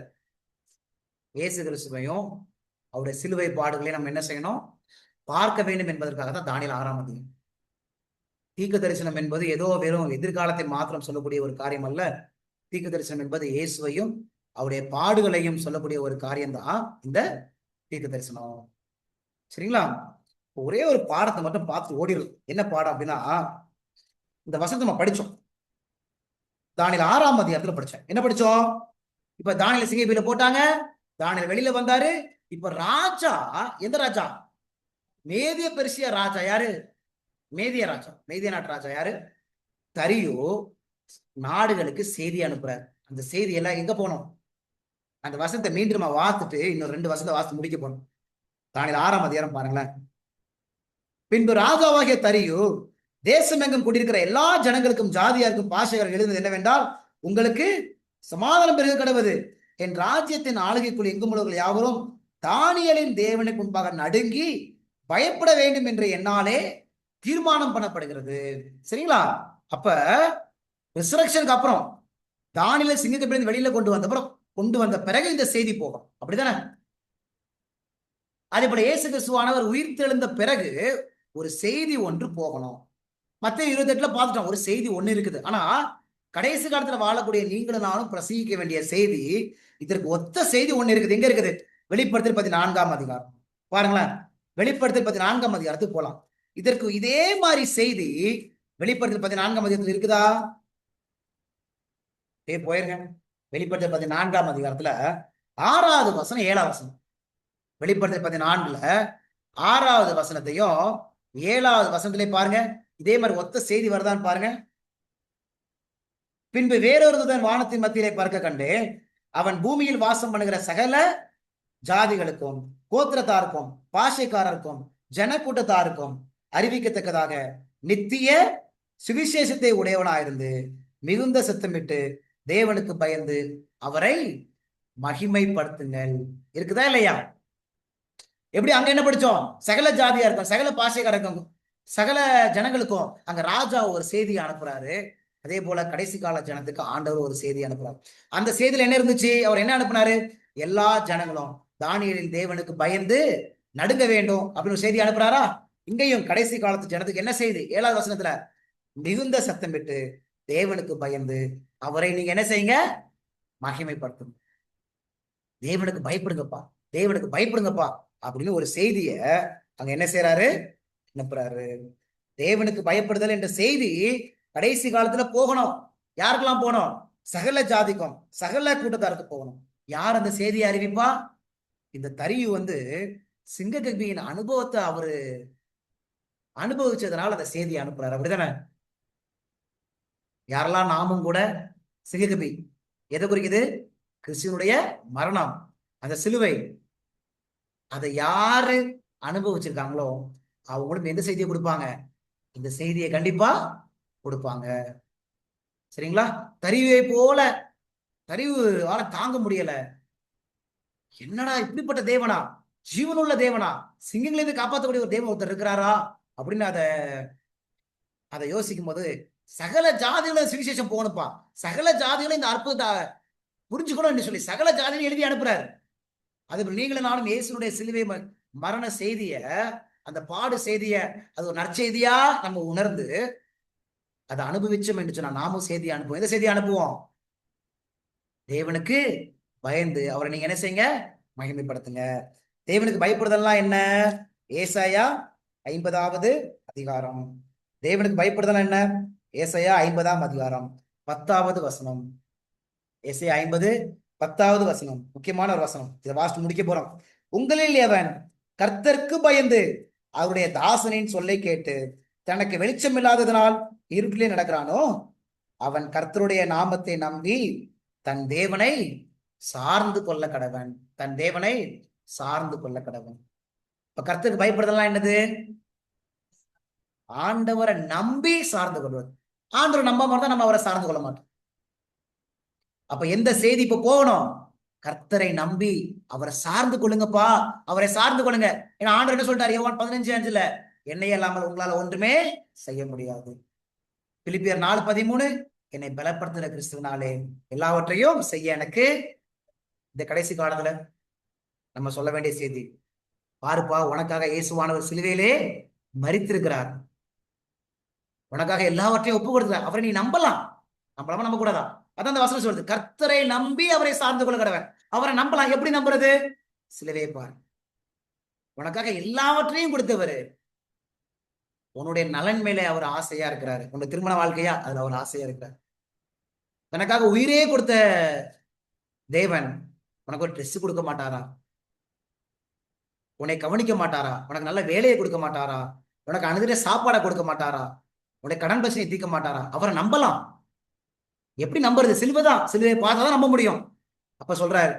இயேசு கிறிஸ்துவையும் அவருடைய சிலுவை பாடுகளையும் நம்ம என்ன செய்யணும்? பார்க்க வேண்டும் என்பதற்காக தான் தானியேல் 6ஆம் அதிகாரம். தீர்க்க தரிசனம் என்பது ஏதோ வெறும் எதிர்காலத்தை மாத்திரம் சொல்லக்கூடிய ஒரு காரியம் அல்ல. தீர்க்க தரிசனம் என்பது இயேசுவையும் அவருடைய பாடுகளையும் சொல்லக்கூடிய ஒரு காரியம் தான் இந்த தீர்க்க தரிசனம். சரிங்களா? ஒரே ஒரு பாடத்தை மட்டும் பார்த்து ஓடிடும். என்ன பாடம் அப்படின்னா, இந்த வசனத்தை நம்ம படிச்சோம். தானியேல் 6ஆம் அதிகாரத்துல படிச்சோம். என்ன படிச்சோம்? இப்ப தானியேல் சிங்கப்பையில போட்டாங்க, தானியேல் வெளியில வந்தாரு. இப்ப ராஜா, எந்த ராஜா? மேதிய பெர்சியா ராஜா. யாரு? மேதிய ராஜா. மேதிய நாட்டு ராஜா யாரு? தரியு நாடுகளுக்கு செய்தி அனுப்புறாரு. அந்த செய்தி எல்லாம் எங்க போனோம்? அந்த வசனத்தை மீண்டும் நம்ம வாத்துட்டு இன்னும் 2 வசனத்தை வாசித்து முடிக்க போனோம். தானியேல் 6ஆம் அதிகாரம் பாருங்களேன். பின்பு ராஜாவாகிய தரியு தேசம் எங்கும் குடியிருக்கிற எல்லா ஜனங்களுக்கும் ஜாதியாருக்கும் பாஷைகள் எழுதுவது என்னவென்றால், உங்களுக்கு சமாதானம் பெருக கடவுது. என் ராஜ்யத்தின் ஆளுகைக்குள் எங்கும் உள்ளவர்கள் யாவரும் தானியேலின் தேவனுக்கு முன்பாக நடுங்கி பயப்பட வேண்டும் என்று என்னாலே தீர்மானம் பண்ணப்படுகிறது. சரிங்களா? அப்ப ரிசரக்ஷனுக்கு அப்புறம் தானியேலை சிங்கத்திலிருந்து வெளியில கொண்டு வந்த பிறகு இந்த செய்தி போகும். அப்படித்தானே? அதே போல இயேசு கிறிஸ்துவானவர் உயிர் தெழுந்த பிறகு ஒரு செய்தி ஒன்று போகணும். மத்தேயு 28ல பார்த்துட்டோம், ஒரு செய்தி ஒண்ணு இருக்குது. ஆனா கடைசி காலத்துல வாழக்கூடிய நீங்களும் நானும் பிரசங்கிக்க வேண்டிய செய்தி, இதற்கு ஒத்த செய்தி ஒண்ணு இருக்குது. எங்க இருக்குது? வெளிப்படுத்தல் 14ஆம் அதிகாரம் பாருங்களேன். வெளிப்படுத்தல் 14ஆம் அதிகாரத்துக்கு போலாம். இதற்கு இதே மாதிரி செய்தி வெளிப்படுத்தல் 14ஆம் அதிகாரத்துல இருக்குதா? போயிருங்க. வெளிப்படுத்தல் 14ஆம் அதிகாரத்துல 6வது வசனம் 7ஆம் வசனம். வெளிப்படுத்தல் 14ல 6வது வசனத்தையும் 7வது வசனத்திலே பாருங்க. இதே மாதிரி ஒத்த செய்தி வருதான்னு பாருங்க. பின்பு வேறொரு தூதன் வானத்தின் மத்தியிலே பறக்க கண்டு, அவன் பூமியில் வாசம் பண்ணுகிற சகல ஜாதிகளுக்கும் கோத்திரத்தாருக்கும் பாஷைக்காரருக்கும் ஜனக்கூட்டத்தாருக்கும் அறிவிக்கத்தக்கதாக நித்திய சுவிசேஷத்தை உடையவனாயிருந்து மிகுந்த சத்தமிட்டு தேவனுக்கு பயந்து அவரை மகிமைப்படுத்துங்கள். இருக்குதா இல்லையா? எப்படி? அங்க என்ன படிச்சோம்? சகல ஜாதியா இருக்கும், சகல பாஷைக்காரருக்கும், சகல ஜனங்களுக்கும் அங்க ராஜா ஒரு செய்தியை அனுப்புறாரு. அதே போல கடைசி கால ஜனத்துக்கு ஆண்டவர் ஒரு செய்தி அனுப்புறாரு. அந்த செய்தியில என்ன இருந்துச்சு? அவர் என்ன அனுப்புனாரு? எல்லா ஜனங்களும் தானியேலின் தேவனுக்கு பயந்து நடுங்க வேண்டும் அப்படின்னு ஒரு செய்தி அனுப்புறாரா? இங்கேயும் கடைசி காலத்து ஜனத்துக்கு என்ன செய்தி? 7வது வசனத்துல மிகுந்த சத்தமிட்டு தேவனுக்கு பயந்து அவரை நீங்க என்ன செய்யுங்க? மகிமைப்படுத்தும். தேவனுக்கு பயப்படுங்கப்பா, தேவனுக்கு பயப்படுங்கப்பா அப்படின்னு ஒரு செய்திய அங்க என்ன செய்யறாரு? அனுப்புறாரு. தேவனுக்கு பயப்படுதல் என்ற செய்தி கடைசி காலத்துல போகணும். யாருக்கெல்லாம் போகணும்? சகல ஜாதிக்கும் சகல கூட்டத்தாருக்கு போகணும். யார் அந்த செய்தியை அறிவிப்பா? இந்த தரியு சிங்ககபியின் அனுபவத்தை அவரு அனுபவிச்சதுனால அந்த செய்தியை அனுப்புறாரு. அப்படிதானே? யாரெல்லாம் நாமும் கூட சிங்ககபி எதை குறிக்குது? கிறிஸ்துவனுடைய மரணம், அந்த சிலுவை. அதை யாரு அனுபவிச்சிருக்காங்களோ அவங்களும் எந்த செய்தியை கொடுப்பாங்க? இந்த செய்தியை கண்டிப்பா கொடுப்பாங்க. சரிங்களா? தரிவை போல தரிவு ஆள தாங்க முடியல. என்னடா இப்படிப்பட்ட தேவனா, ஜீவனுள்ள தேவனா, சிங்கங்களிலிருந்து காப்பாற்றக்கூடிய ஒரு தேவன் ஒருத்தர் இருக்கிறாரா அப்படின்னு அதை யோசிக்கும் போது சகல ஜாதிகளும் சுவிசேஷம் போகணுப்பா, சகல ஜாதிகளும் இந்த அற்புதத்தை புரிஞ்சுக்கணும்னு சொல்லி சகல ஜாதிகளும் எழுதி அனுப்புறாரு. அது நீங்களும் நானும் இயேசுனுடைய சிலுவை மரண செய்திய, அந்த பாடு செய்திய, அது ஒரு நற்செய்தியா நம்ம உணர்ந்து அதை அனுபவிச்சோம் என்று சொன்னா நாமும் செய்தி அனுப்புவோம். எந்த செய்தி அனுப்புவோம்? தேவனுக்கு பயந்து அவரை நீங்க என்ன செய்யுங்க? மகிமைப்படுத்துங்க. தேவனுக்கு பயப்படுதல்லாம் என்ன? ஏசாயா 50வது அதிகாரம். தேவனுக்கு பயப்படுதல் என்ன? ஏசாயா 50ஆம் அதிகாரம் 10வது வசனம். ஏசாயா 50 10வது வசனம் முக்கியமான ஒரு வசனம். இதை வாசித்து முடிக்க போறோம். உங்களில் எவன் கர்த்தருக்கு பயந்து அவருடைய தாசனின் சொல்லை கேட்டு தனக்கு வெளிச்சம் இல்லாததனால் இருட்டிலே நடக்கிறானோ அவன் கர்த்தருடைய நாமத்தை நம்பி தன் தேவனை சார்ந்து கொள்ள கடவன். தன் தேவனை சார்ந்து கொள்ள கடவன். இப்ப கர்த்தருக்கு பயப்படுதல்லாம் என்னது? ஆண்டவரை நம்பி சார்ந்து கொள்வது. ஆண்டவரை நம்ப மாட்டோம், நம்ம அவரை சார்ந்து கொள்ள மாட்டோம். அப்ப எந்த செய்தி இப்ப போகணும்? கர்த்தரை நம்பி அவரை சார்ந்து கொள்ளுங்கப்பா, அவரை சார்ந்து கொள்ளுங்க. ஏன்னா ஆண்டவர் என்ன சொல்லிட்டாரு? யோவான் 15:5 என்னை இல்லாமல் உங்களால ஒன்றுமே செய்ய முடியாது. பிலிப்பியர் 4:13 என்னை பலப்படுத்துகிற கிறிஸ்துவனாலே எல்லாவற்றையும் செய்ய எனக்கு. இந்த கடைசி காலத்துல நம்ம சொல்ல வேண்டிய செய்தி, பாருப்பா, உனக்காக இயேசுவானவர் சிலுவையிலே மரித்திருக்கிறார், உனக்காக எல்லாவற்றையும் ஒப்பு கொடுத்தார். அவரை நீ நம்பலாம். நம்பலாமா நம்ப கூடாதா? அதான் அந்த வசனம் சொல்றது, கர்த்தரை நம்பி அவரை சார்ந்து கொள்ள கடவன். அவரை நம்பலாம். எப்படி நம்புறது? சிலுவையை பார். உனக்காக எல்லாவற்றையும் கொடுத்தவர், உன்னுடைய நலன் மேலே அவர் ஆசையா இருக்கிறாரு. உன்னுடைய திருமண வாழ்க்கையா, அதுல அவர் ஆசையா இருக்கிறார். தனக்காக உயிரே கொடுத்த தேவன் உனக்கு ஒரு ட்ரெஸ் கொடுக்க மாட்டாரா? உன்னை கவனிக்க மாட்டாரா? உனக்கு நல்ல வேலையை கொடுக்க மாட்டாரா? உனக்கு அனுதின சாப்பாடை கொடுக்க மாட்டாரா? உன்னை கடன் பிரச்சனையை தீர்க்க மாட்டாரா? அவரை நம்பலாம். எப்படி நம்புறது? சிலுவைதான். சிலுவையை பார்த்தாதான் நம்ப முடியும். அப்ப சொல்றாரு,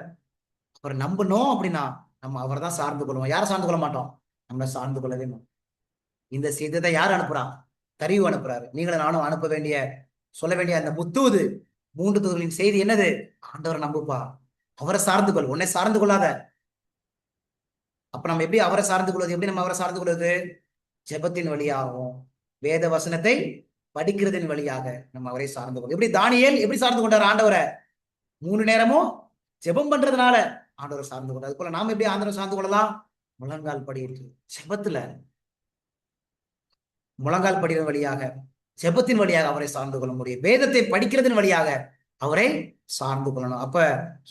அவர் நம்பணும் அப்படின்னா நம்ம அவரை தான் சார்ந்து கொள்வோம். யாரை சார்ந்து கொள்ள மாட்டோம்? நம்மளை சார்ந்து கொள்ளவே மாட்டோம். இந்த செய்தியை யார் அனுப்புறா? தரிவு அனுப்புறாரு. நீங்களும் நானும் அனுப்ப வேண்டிய, சொல்ல வேண்டிய அந்த முத்தூது, 3 தூதுகளின் செய்தி என்னது? ஆண்டவரை நம்புப்பா, அவரை சார்ந்து கொள், உன்னை சார்ந்து கொள்ளாத. அப்ப நம்ம எப்படி அவரை சார்ந்து கொள்வது? எப்படி நம்ம அவரை சார்ந்து கொள்வது? ஜெபத்தின் வழியாகவும் வேத வசனத்தை படிக்கிறதின் வழியாக நம்ம அவரை சார்ந்து கொள்வோம். எப்படி தானியேல் எப்படி சார்ந்து கொண்டார் ஆண்டவரை? 3 நேரமும் ஜெபம் பண்றதுனால ஆண்டவரை சார்ந்து கொண்டார். அது போல நாம எப்படி ஆண்டவரை சார்ந்து கொள்ளலாம்? முழங்கால் படியிட்டு ஜெபத்துல, முழங்கால் படியின் வழியாக, ஜெபத்தின் வழியாக அவரை சார்ந்து கொள்ள முடியும். வேதத்தை படிக்கிறதன் வழியாக அவரை சார்ந்து கொள்ளணும். அப்ப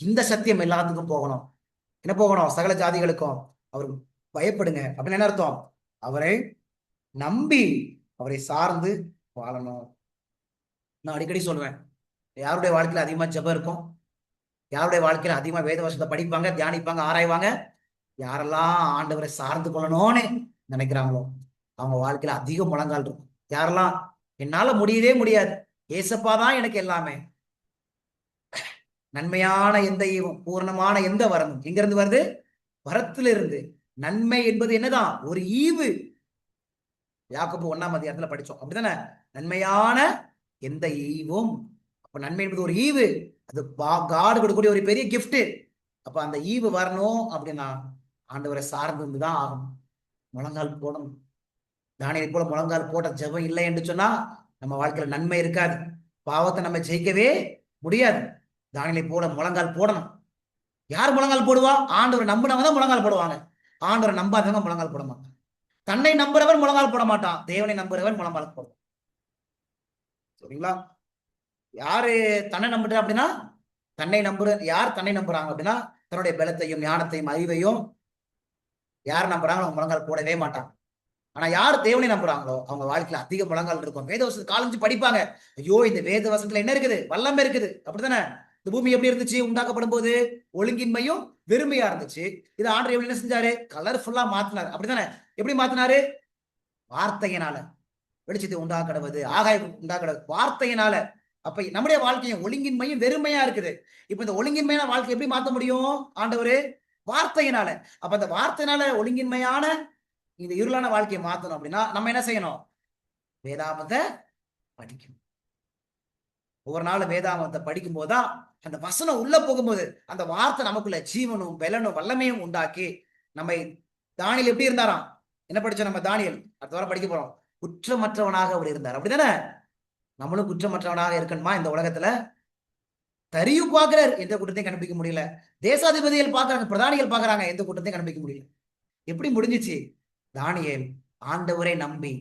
இந்த சத்தியம் எல்லாத்துக்கும் போகணும். என்ன போகணும்? சகல ஜாதிகளுக்கும் அவர் பயப்படுங்க அப்படின்னு என்ன அர்த்தம்? அவரை நம்பி அவரை சார்ந்து வாழணும். நான் அடிக்கடி சொல்லுவேன், யாருடைய வாழ்க்கையில அதிகமா ஜெபம் இருக்கும், யாருடைய வாழ்க்கையில அதிகமா வேத வசனத்தை படிப்பாங்க, தியானிப்பாங்க, ஆராய்வாங்க, யாரெல்லாம் ஆண்டவரை சார்ந்து கொள்ளணும்னு நினைக்கிறாங்களோ அவங்க வாழ்க்கையில அதிக முழங்கால் இருக்கும். யாரெல்லாம் என்னால முடியவே முடியாது, ஏசப்பா தான் எனக்கு எல்லாமே, நன்மையான எந்த ஈவும் பூர்ணமான எந்த வரமும் எங்க இருந்து வருது? வரத்திலிருந்து. நன்மை என்பது என்னதான்? ஒரு ஈவு. யாக்கோபு 1ஆம் அதிகாரத்துல படிச்சோம், அப்படித்தானே? நன்மையான எந்த ஈவும். அப்ப நன்மை என்பது ஒரு ஈவு, அது காடு கொடுக்கக்கூடிய ஒரு பெரிய கிஃப்ட். அப்ப அந்த ஈவு வரணும் அப்படின்னா ஆண்டவரை சார்ந்து தான் ஆகணும். முழங்கால் போடணும். தானியேலை போல முழங்கால் போட்ட ஜெபம் இல்லை என்று சொன்னா நம்ம வாழ்க்கையில நன்மை இருக்காது. பாவத்தை நம்ம ஜெயிக்கவே முடியாது. தானியேலை போல முழங்கால் போடணும். யார் முழங்கால் போடுவா? ஆண்டவரை நம்பினவங்க தான் முழங்கால் போடுவாங்க. ஆண்டவரை நம்பாதவங்க முழங்கால் போட மாட்டாங்க. தன்னை நம்புறவன் முழங்கால் போட மாட்டான், தேவனை நம்புறவன் முழங்கால் போடுவான். சரிங்களா? யாரு தன்னை நம்புற அப்படின்னா, யார் தன்னை நம்புறாங்க அப்படின்னா தன்னுடைய பலத்தையும் ஞானத்தையும் அறிவையும் யார் நம்புறாங்களோ அவங்க முழங்கால் போடவே மாட்டாங்க. ஆனா யார் தேவனை நம்புறாங்களோ அவங்க வாழ்க்கையில அதிக முழங்கால் இருக்கும். வேத வசனத்தை காலஞ்சு படிப்பாங்க. ஐயோ, இந்த வேத வசனத்துல என்ன இருக்குது? வல்லமை இருக்குது. அப்படித்தானே? இந்த பூமி எப்படி இருந்துச்சு உண்டாக்கப்படும் போது? ஒழுங்கின்மையும் வெறுமையா இருந்துச்சு. இது ஆண்டவர் எப்படி என்ன செஞ்சாரு? கலர்ஃபுல்லா மாத்தினாரு. அப்படித்தானே? எப்படி மாத்தினாரு? வார்த்தையினால. வெளிச்சத்தை உண்டாக்கடுவது, ஆகாயம் உண்டாக்கடுவது வார்த்தையினால. அப்ப நம்முடைய வாழ்க்கையும் ஒழுங்கின்மையும் வெறுமையா இருக்குது. இப்ப இந்த ஒழுங்கின்மையான வாழ்க்கை எப்படி மாத்த முடியும்? ஆண்டவரு வார்த்தையினால. அப்ப அந்த வார்த்தையினால ஒழுங்கின்மையான இந்த இருளான வாழ்க்கையை மாத்தணும் அப்படின்னா நம்ம என்ன செய்யணும்? வேதாமத்தை படிக்கணும். ஒவ்வொரு நாளும் வேதாமத்தை படிக்கும் போதுதான் அந்த வசனம் உள்ள போகும்போது அந்த வார்த்தை நமக்குள்ள ஜீவனும் பலனும் வல்லமையும் உண்டாக்கி நம்மை. தானியேல் எப்படி இருந்தாராம்? என்ன படிச்சோம் நம்ம? தானியேல் அடுத்த வாரம் படிக்க போறோம். குற்றமற்றவனாக அவர் இருந்தார். அப்படிதானே? நம்மளும் குற்றமற்றவனாக இருக்கணுமா இந்த உலகத்துல? தரியு பாக்குறாரு, எந்த குற்றத்தையும் கண்டுபிடிக்க முடியல. தேசாதிபதிகள் பாக்குறாங்க, பிரதானிகள் பாக்குறாங்க, எந்த குற்றத்தையும் கண்டுபிடிக்க முடியல. எப்படி முடிஞ்சிச்சு? தானியேல் ஆண்டவரை நம்பி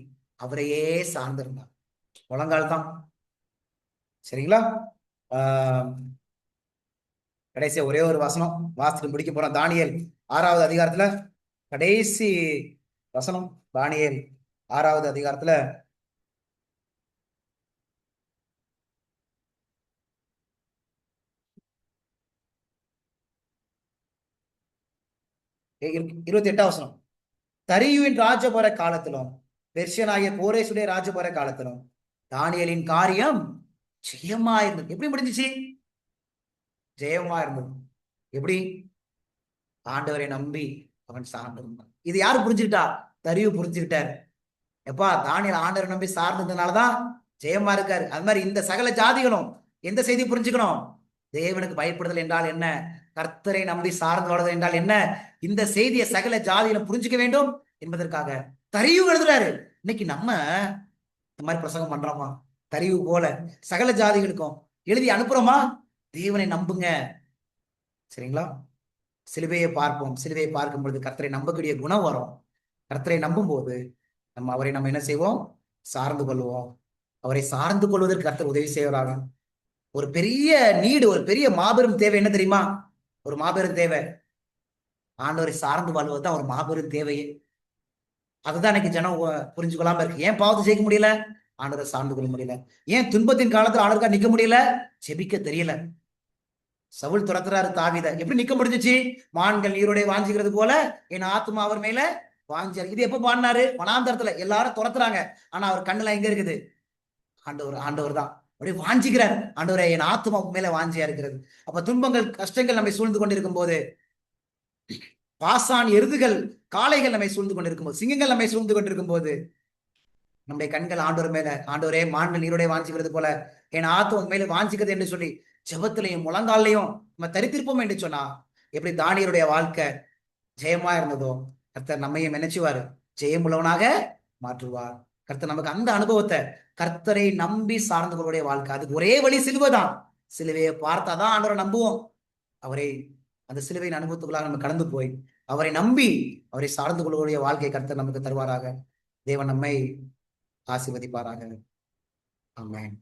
அவரையே சார்ந்திருந்தார். முழங்கால் தான். சரிங்களா? கடைசியா ஒரே ஒரு வசனம் வாசித்து முடிக்க போறோம். தானியேல் 6வது அதிகாரத்துல கடைசி வசனம். தானியேல் 6வது அதிகாரத்துல 28வது வசனம். தரியுவின் ராஜபர காலத்திலும் பெர்ஷியனாகிய கோரேசுடைய ராஜபர காலத்திலும் தானியேலின் காரியம் ஜெயமா இருந்தது. எப்படி முடிஞ்சிச்சு? ஜெயமா இருந்தது. எப்படி? ஆண்டவரை நம்பி அவன் சார்ந்திருந்தான். இது யாரு புரிஞ்சுக்கிட்டா? தரியு புரிஞ்சுக்கிட்டாரு. எப்பா, தானியேல் ஆண்டவரை நம்பி சார்ந்ததுனாலதான் ஜெயமா இருக்காரு. அது மாதிரி இந்த சகல ஜாதிகளும் எந்த செய்தி புரிஞ்சுக்கணும்? தேவனுக்கு பயப்படுதல் என்றால் என்ன, கர்த்தரை நம்பி சார்ந்து வாழ்தல் என்றால் என்ன, இந்த செய்தியை சகல ஜாதியிலும் புரிஞ்சுக்க வேண்டும் என்பதற்காக தரியு எழுதுறாரு. இன்னைக்கு நம்ம இந்த மாதிரி பிரசங்கம் பண்றோமா? தரியு போல சகல ஜாதிகளுக்கும் எழுதி அனுப்புறோமா? தேவனை நம்புங்க. சரிங்களா? சிலுவையை பார்ப்போம். சிலுவையை பார்க்கும் பொழுது கர்த்தரை நம்பக்கூடிய குணம் வரும். கர்த்தரை நம்பும் போது அவரை நம்ம என்ன செய்வோம்? சார்ந்து கொள்வோம். அவரை சார்ந்து கொள்வதற்கு கர்த்தர் உதவி செய்வராக. ஒரு பெரிய நீடு, ஒரு பெரிய மாபெரும் தேவை என்ன தெரியுமா? ஒரு மாபெரும் தேவை ஆண்டவரை சார்ந்து வாழ்வதுதான் ஒரு மாபெரும் தேவையே. அதுதான் இன்னைக்கு ஜனம் புரிஞ்சு கொள்ளாம இருக்கு. ஏன் பாவத்தை ஜெயிக்க முடியல? ஆண்டவரை சார்ந்து கொள்ள முடியல. ஏன் துன்பத்தின் காலத்துல ஆண்டவருக்கா நிக்க முடியல? ஜெபிக்க தெரியல. சவுல் துரத்துறாரு தாவீதை. எப்படி நிக்க முடிஞ்சிச்சு? மான்கள் நீரோட வாஞ்சிக்கிறது போல என் ஆத்மா அவர் மேல வாஞ்சாரு. இது எப்ப பாடினாரு? வனாந்தரத்துல எல்லாரும் துரத்துறாங்க. ஆனா அவர் கண்ணுல எங்க இருக்குது? ஆண்டவர், ஆண்டவர் தான். அப்படியே வாஞ்சிக்கிறார். ஆண்டவரை என் ஆத்மா மேல வாஞ்சியா இருக்கிறது. அப்ப துன்பங்கள், கஷ்டங்கள் நம்மை சூழ்ந்து கொண்டிருக்கும் போது, பாசான் எருதுகள், காளைகள் நம்மை சூழ்ந்து கொண்டிருக்கும் போது, சிங்கங்கள் நம்மை சூழ்ந்து கொண்டிருக்கும் போது, நம்முடைய கண்கள் ஆண்டவர் மேல, ஆண்டவரே மான்கள் நீரோட வாஞ்சிக்கிறது போல என் ஆத்மா மேல வாஞ்சிக்கிறது என்று சொல்லி ஜெபத்திலையும் முழங்காலையும் நம்ம தரித்திருப்போம் என்று சொன்னா, எப்படி தானியருடைய வாழ்க்கை ஜெயமா இருந்ததோ, கர்த்தர் நம்மையும் நினைச்சுவாரு ஜெயமுள்ளவனாக மாற்றுவார். கர்த்தர் நமக்கு அந்த அனுபவத்தை, கர்த்தரை நம்பி சார்ந்து கொள்ளுடைய வாழ்க்கை, அதுக்கு ஒரே வழி சிலுவைதான். சிலுவையை பார்த்தாதான் ஆண்டவரை நம்புவோம். அவரை அந்த சிலுவையின் அனுபவத்துக்குள்ளாக நம்ம கடந்து போய் அவரை நம்பி அவரை சார்ந்து கொள்ளுடைய வாழ்க்கை கர்த்தர் நமக்கு தருவாராக. தேவன் நம்மை ஆசீர்வதிப்பாராக. ஆமென்.